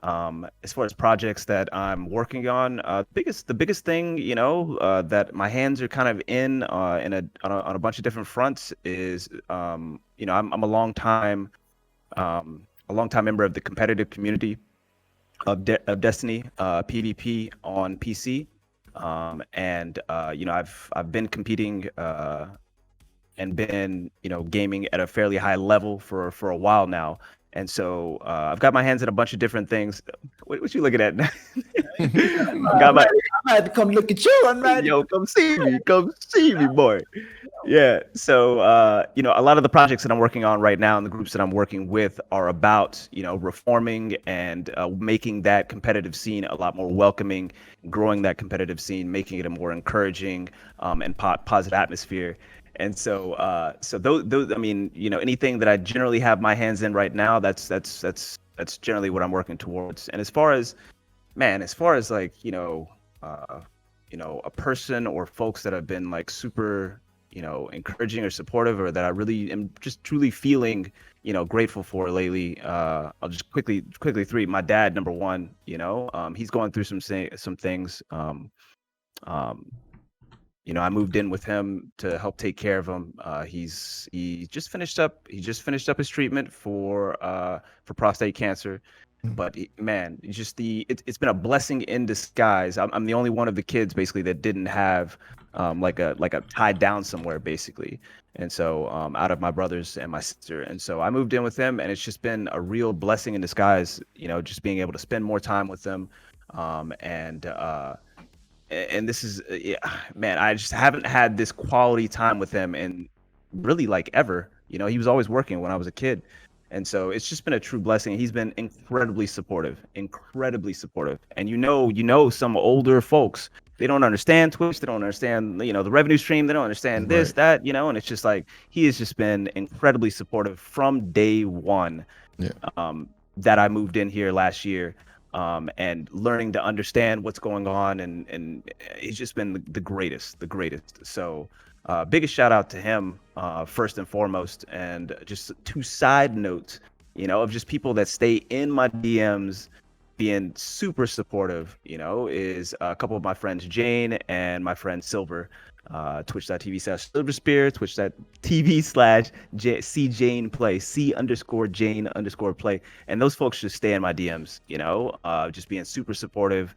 As far as projects that I'm working on, the biggest thing that my hands are kind of on a bunch of different fronts is I'm a long time member of the competitive community of Destiny PvP on PC, and I've been competing and been gaming at a fairly high level for a while now. And so I've got my hands in a bunch of different things. What you looking at? I had to come look at you, man. Yo, come see me, boy. Yeah. So a lot of the projects that I'm working on right now and the groups that I'm working with are about reforming and making that competitive scene a lot more welcoming, growing that competitive scene, making it a more encouraging and positive atmosphere. And so those, anything that I generally have my hands in right now, that's generally what I'm working towards. And as far as like, a person or folks that have been like super, encouraging or supportive, or that I really am just truly feeling, grateful for lately. I'll just quickly three. My dad, number one, he's going through some things. I moved in with him to help take care of him. He just finished up his treatment for prostate cancer. But man, it's been a blessing in disguise. I'm the only one of the kids basically that didn't have like a tied down somewhere basically. And so out of my brothers and my sister. And so I moved in with them, and it's just been a real blessing in disguise, just being able to spend more time with them. And this is, man, I just haven't had this quality time with him in really like ever. He was always working when I was a kid. And so it's just been a true blessing. He's been incredibly supportive. And some older folks, they don't understand Twitch. They don't understand, the revenue stream. They don't understand this, that, and it's just like, he has just been incredibly supportive from day one. Yeah. That I moved in here last year, and learning to understand what's going on. And he's just been the greatest. So biggest shout out to him, first and foremost. And just 2 side notes, of just people that stay in my DMs being super supportive, is a couple of my friends, Jane and my friend Silver, twitch.tv/SilverSpear, twitch.tv/CJanePlay, C_Jane_play. And those folks just stay in my DMs, just being super supportive.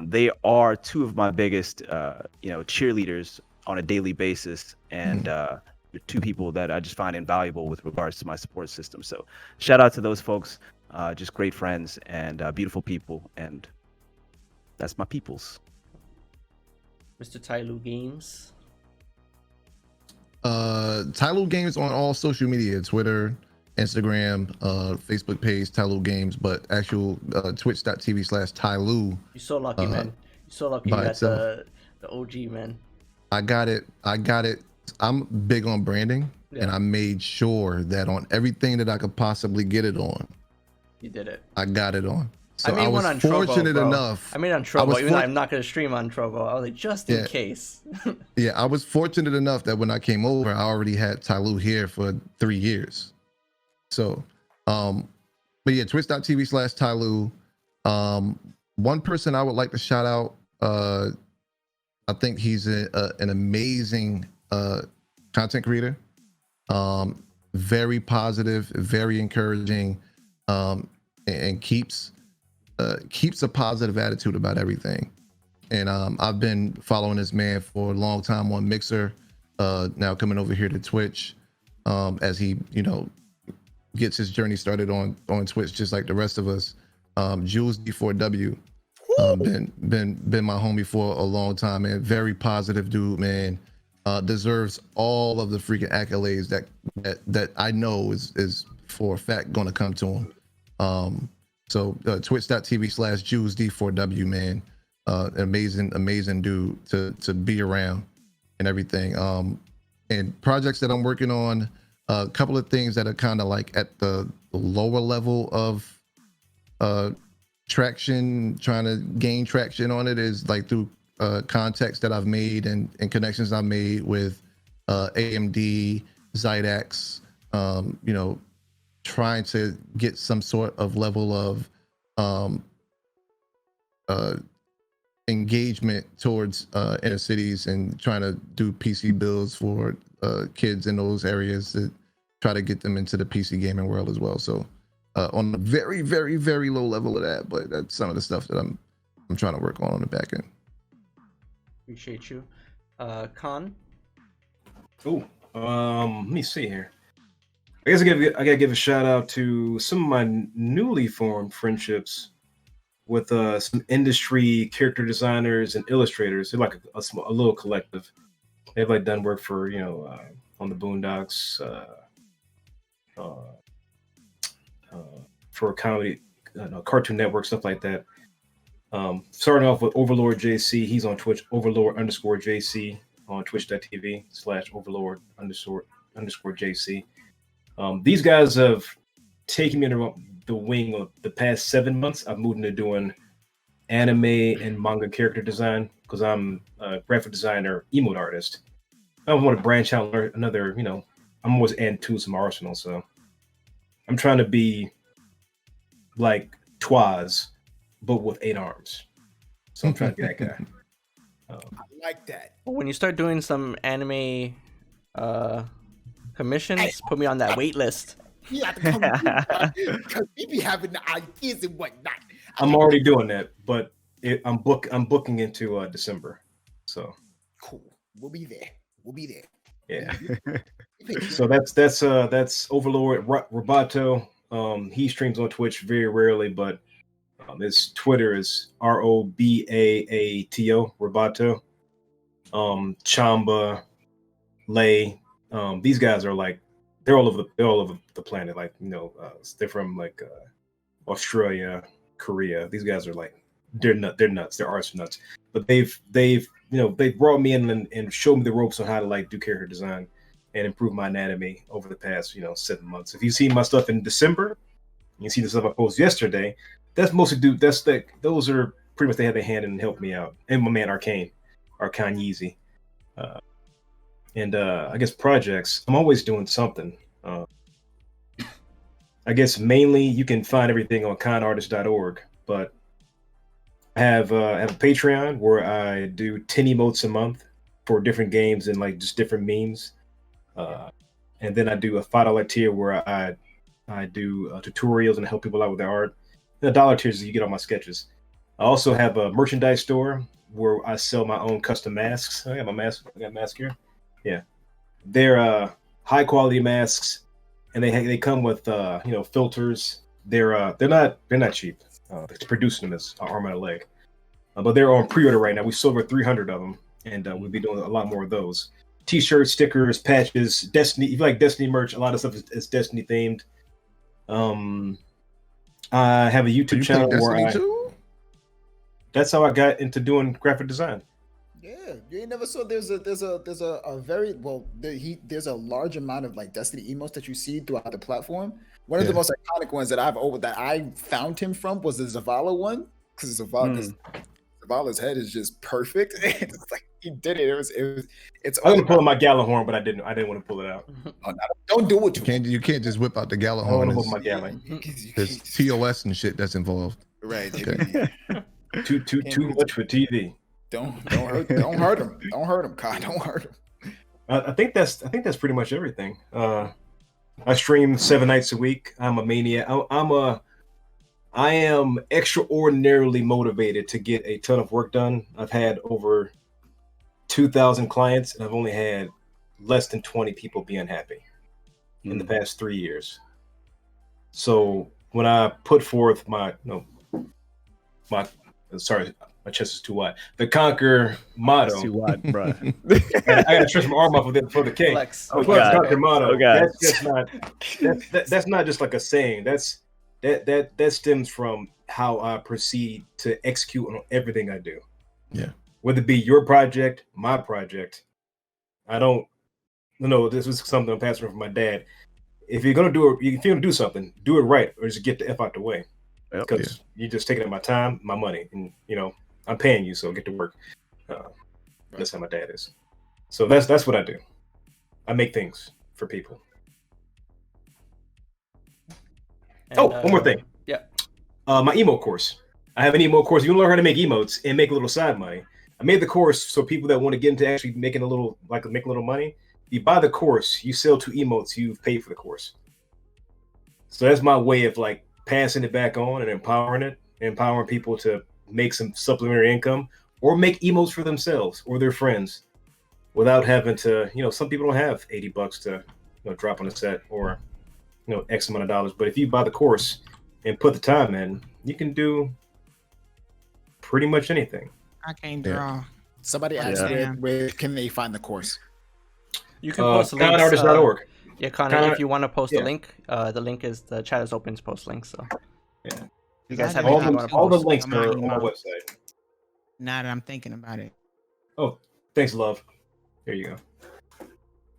They are 2 of my biggest, cheerleaders on a daily basis, and 2 people that I just find invaluable with regards to my support system. So shout out to those folks, just great friends and beautiful people, and that's my peoples. Mr. TYLU Games. TYLU Games on all social media, Twitter, Instagram, Facebook page, TYLU Games, but actual twitch.tv/TYLU. You're so lucky, man. You're so lucky you got the OG, man. I got it. I'm big on branding, and I made sure that on everything that I could possibly get it on, you did it. I got it on. So I was on fortunate Trovo, enough. I mean on Trovo, even though I'm not going to stream on Trovo. I was like, just in case. Yeah, I was fortunate enough that when I came over, I already had TYLU here for 3 years. So, but yeah, twitch.tv/TYLU. One person I would like to shout out, I think he's an amazing content creator. Very positive, very encouraging, and keeps a positive attitude about everything. And I've been following this man for a long time on Mixer, now coming over here to Twitch, as he gets his journey started on Twitch just like the rest of us. Jules D4W, been my homie for a long time, man. Very positive dude, man. Deserves all of the freaking accolades that I know is for a fact gonna come to him. So twitch.tv/JulesD4W, man. Amazing dude to be around and everything. And projects that I'm working on, a couple of things that are kind of like at the lower level of traction, trying to gain traction on it, is like through contacts that I've made and connections I've made with AMD, Zydax, trying to get some sort of level of engagement towards inner cities, and trying to do PC builds for kids in those areas to try to get them into the PC gaming world as well. So on a very, very, very low level of that, but that's some of the stuff that I'm trying to work on the back end. Appreciate you. Khan? Oh, let me see here. I guess I gotta give a shout out to some of my newly formed friendships with some industry character designers and illustrators. They're like a little collective. They've like done work for on the Boondocks, for comedy, Cartoon Network, stuff like that. Starting off with Overlord JC. He's on Twitch, Overlord_JC on twitch.tv/Overlord_JC. These guys have taken me under the wing of the past 7 months. I've moved into doing anime and manga character design because I'm a graphic designer, emote artist. I want to branch out and learn another, I'm always adding tools to my arsenal. So I'm trying to be like Twaz, but with 8 arms. So I'm trying to be that guy. I like that. When you start doing some anime commissions, put me on that wait list. You have to come because we be having the ideas and whatnot. I'm already doing that, but I'm booking into December, so Cool. We'll be there. yeah. So that's Overlord Roboto. He streams on Twitch very rarely, but his Twitter is ROBAATO Roboto. Chamba, Lay, these guys are like they're all over the planet. Like they're from like Australia, Korea. These guys are like they're nuts. They're arts nuts. But they've brought me in and showed me the ropes on how to like do character design and improve my anatomy over the past 7 months. If you see my stuff in December, you see the stuff I posted yesterday. That's mostly those are pretty much they had their hand and helped me out. And my man Arcane Yeezy. I guess projects. I'm always doing something. I guess mainly you can find everything on kindartist.org, but I have a Patreon where I do 10 emotes a month for different games and like just different memes. And then I do a $5 tier where I do tutorials and help people out with their art. And the $1 tiers you get all my sketches. I also have a merchandise store where I sell my own custom masks. I got my mask. I got a mask here. Yeah, they're high quality masks, and they come with filters. They're not cheap. It's producing them as an arm and a leg, but they're on pre-order right now. We sold over 300 of them, and we'll be doing a lot more of those. T-shirts, stickers, patches, Destiny. If you like Destiny merch, a lot of stuff is Destiny themed. I have a YouTube channel where that's how I got into doing graphic design. Yeah, you ain't never saw there's a very there's a large amount of like Destiny emotes that you see throughout the platform. One of the most iconic ones that I found him from was the Zavala one, because Zavala's head is just perfect. It's like he did it. It's I was gonna pull my Gallahorn, but I didn't want to pull it out. Oh, no, don't do it. You can't just whip out the I want to pull Gallahorn. my Gallon. There's TOS and shit that's involved. Right. Okay. Too much for TV. Don't hurt him. Don't hurt him, God. Don't hurt him. I think that's pretty much everything. I stream 7 nights a week. I'm a maniac. I am extraordinarily motivated to get a ton of work done. I've had over 2,000 clients, and I've only had less than 20 people be unhappy in the past 3 years. So when I put forth my chest is too wide. The Conquer motto. That's too wide, bro. I gotta stretch my arm off with it for the K. Flex. Oh, Conquer motto. Oh, God. That's not just like a saying. That stems from how I proceed to execute on everything I do. Yeah. Whether it be your project, my project. I don't know. This was something I'm passing from my dad. If you're gonna do something, do it right, or just get the F out the way. Because you're just taking up my time, my money, and I'm paying you, so get to work. That's how my dad is. So that's what I do. I make things for people. And, one more thing. Yeah. My emote course. I have an emote course. You want to learn how to make emotes and make a little side money. I made the course so people that want to get into actually make a little money. If you buy the course, you sell 2 emotes, you've paid for the course. So that's my way of like passing it back on and empowering people to make some supplementary income or make emotes for themselves or their friends without having to, some people don't have $80 to drop on a set or X amount of dollars. But if you buy the course and put the time in, you can do pretty much anything. I can't draw. Somebody asked where can they find the course? You can post links. Kindartist.org. Yeah, Connor, if you want to post a link, the link is the chat is open to post links. So yeah, you guys have all the links are on my website. Now that I'm thinking about it. Oh, thanks, love. There you go.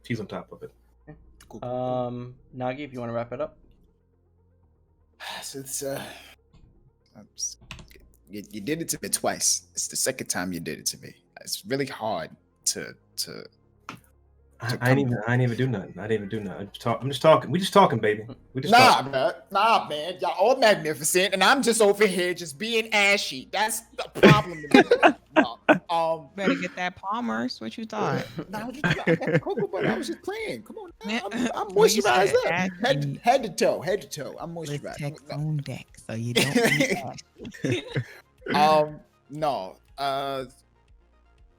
She's on top of it. Cool. Nogi, if you want to wrap it up. So it's you did it to me twice. It's the second time you did it to me. It's really hard to I didn't even do nothing. I'm just talking. We just talking, baby. We just talking. Man. Y'all all magnificent, and I'm just over here just being ashy. That's the problem. No. Better get that Palmer's. What you thought? Nah, what you think? I got the cocoa butter. I was just playing. Come on, now. I'm Well, you moisturized said up. Head to toe. Head to toe. I'm With moisturized. text No. on deck, so you don't be ashy. No.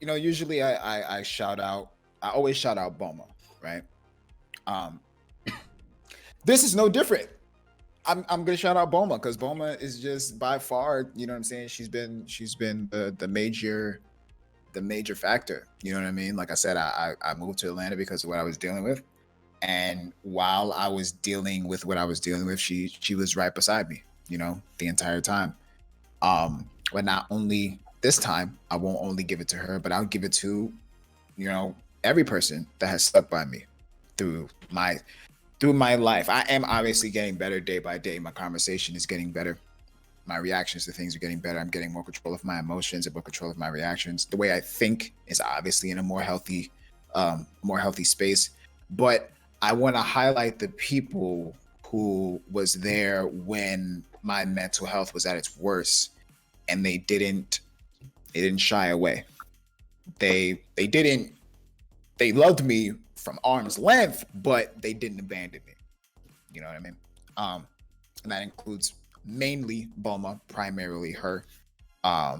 Usually I shout out. I always shout out Boma, right? This is no different. I'm gonna shout out Boma because Boma is just by far, you know what I'm saying. She's been the major factor. You know what I mean? Like I said, I moved to Atlanta because of what I was dealing with, and while I was dealing with what I was dealing with, she was right beside me, the entire time. But not only this time, I won't only give it to her, but I'll give it to, every person that has stuck by me through my life. I am obviously getting better day by day. My conversation is getting better. My reactions to things are getting better. I'm getting more control of my emotions and more control of my reactions. The way I think is obviously in a more healthy space. But I want to highlight the people who was there when my mental health was at its worst, and they didn't shy away. They loved me from arm's length, but they didn't abandon me. You know what I mean? And that includes mainly Boma, primarily her, my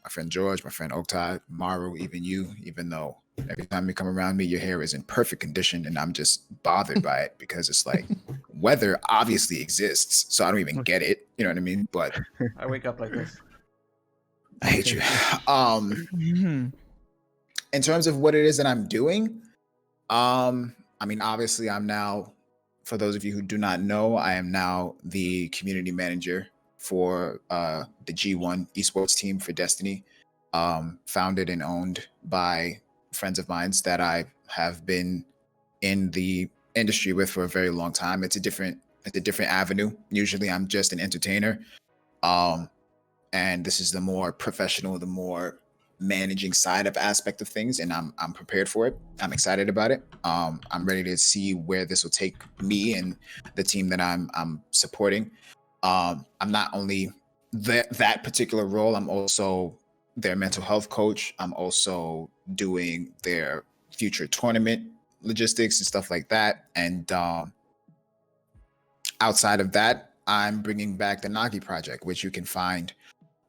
friend George, my friend Oktay, Maru, even you, even though every time you come around me, your hair is in perfect condition and I'm just bothered by it because it's like weather obviously exists. So I don't even get it. You know what I mean? But I wake up like this. I hate you. In terms of what it is that I'm doing, obviously I'm now, for those of you who do not know, I am now the community manager for the G1 esports team for Destiny, founded and owned by friends of mine that I have been in the industry with for a very long time. It's a different avenue. Usually I'm just an entertainer. And this is the more professional, the more managing side of aspect of things, and I'm prepared for it. I'm excited about it. I'm ready to see where this will take me and the team that I'm supporting. I'm not only that particular role, I'm also their mental health coach. I'm also doing their future tournament logistics and stuff like that. And outside of that, I'm bringing back the NOGI project, which you can find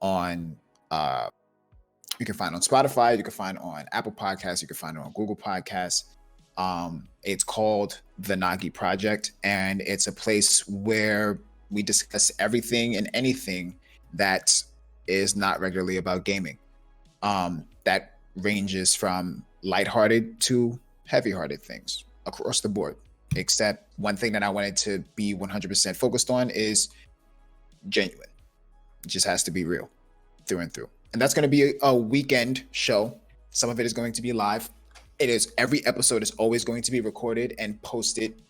on Spotify, you can find on Apple Podcasts, you can find it on Google Podcasts. It's called the NOGI Project, and it's a place where we discuss everything and anything that is not regularly about gaming. That ranges from lighthearted to heavy-hearted things across the board. Except one thing that I wanted to be 100% focused on is genuine. It just has to be real through and through. And that's going to be a weekend show. Some of it is going to be live. Every episode is always going to be recorded and posted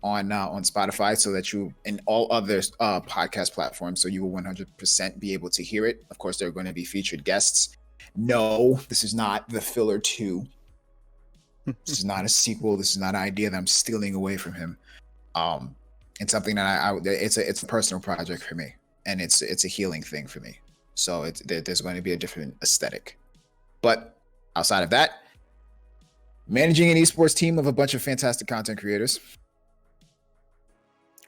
on Spotify, so that you and all other podcast platforms, so you will 100% be able to hear it. Of course, there are going to be featured guests. No, this is not the filler 2. This is not a sequel. This is not an idea that I'm stealing away from him. It's something that it's a personal project for me, and it's a healing thing for me. So there's going to be a different aesthetic. But outside of that, managing an esports team of a bunch of fantastic content creators,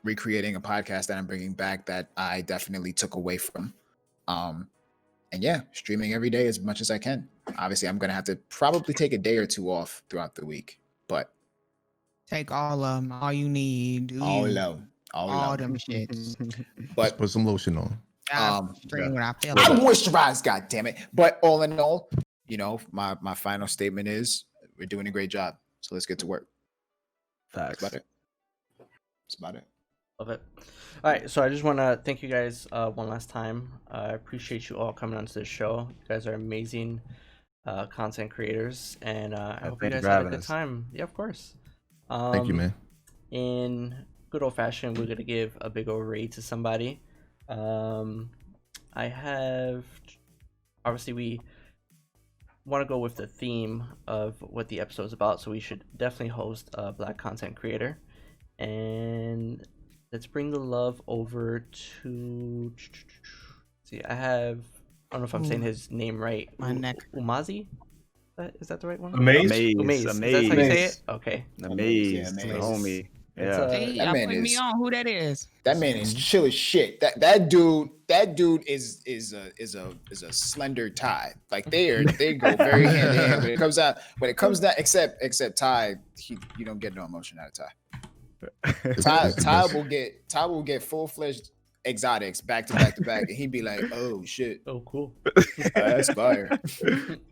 recreating a podcast that I'm bringing back that I definitely took away from, and yeah, streaming every day as much as I can. Obviously, I'm going to have to probably take a day or two off throughout the week, but take all of them, all you need. All them shits. But just put some lotion on. Stream what I feel I'm like. moisturized, God damn it. But all in all, my final statement is we're doing a great job. So let's get to work. Facts. That's about it. Love it. All right, so I just want to thank you guys one last time. I appreciate you all coming onto this show. You guys are amazing content creators, and I hope you guys had a good time. Yeah, of course. Thank you, man. In good old fashion, we're gonna give a big old raid to somebody. I have, obviously we want to go with the theme of what the episode is about, so we should definitely host a Black content creator. And let's bring the love over to, see, I have I don't know if I'm saying his name right. My neck. Umazi? Is that the right one? Amaze? Umaze. Is that how you say it? Okay. Amaze, Yeah, the Amaze. homie. It's, Yeah. See, that y'all man putting me is- on who that is. That man is chill as shit. That dude is a slender Ty. Like they go very hand in hand when it comes down. Except Ty, you don't get no emotion out of Ty. Ty will get full-fledged exotics back to back to back, and he'd be like, "Oh shit, Oh, cool. that's fire."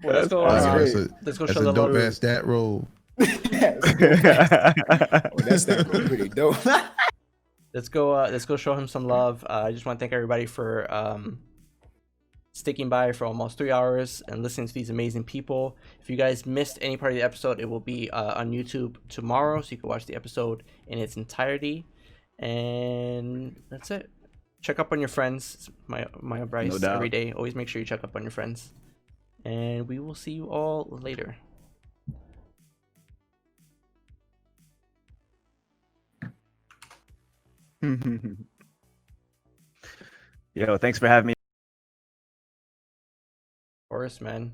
Well, let's go. That's Let's go That's show the a dope love. ass stat roll. That's dope. Oh, that's that real pretty dope. Let's go show him some love. I just want to thank everybody for sticking by for almost 3 hours and listening to these amazing people. If you guys missed any part of the episode, it will be on YouTube tomorrow, so you can watch the episode in its entirety. And that's it. Check up on your friends. My advice No doubt. every day. Always make sure you check up on your friends. And we will see you all later. Yo, thanks for having me. Of course, man.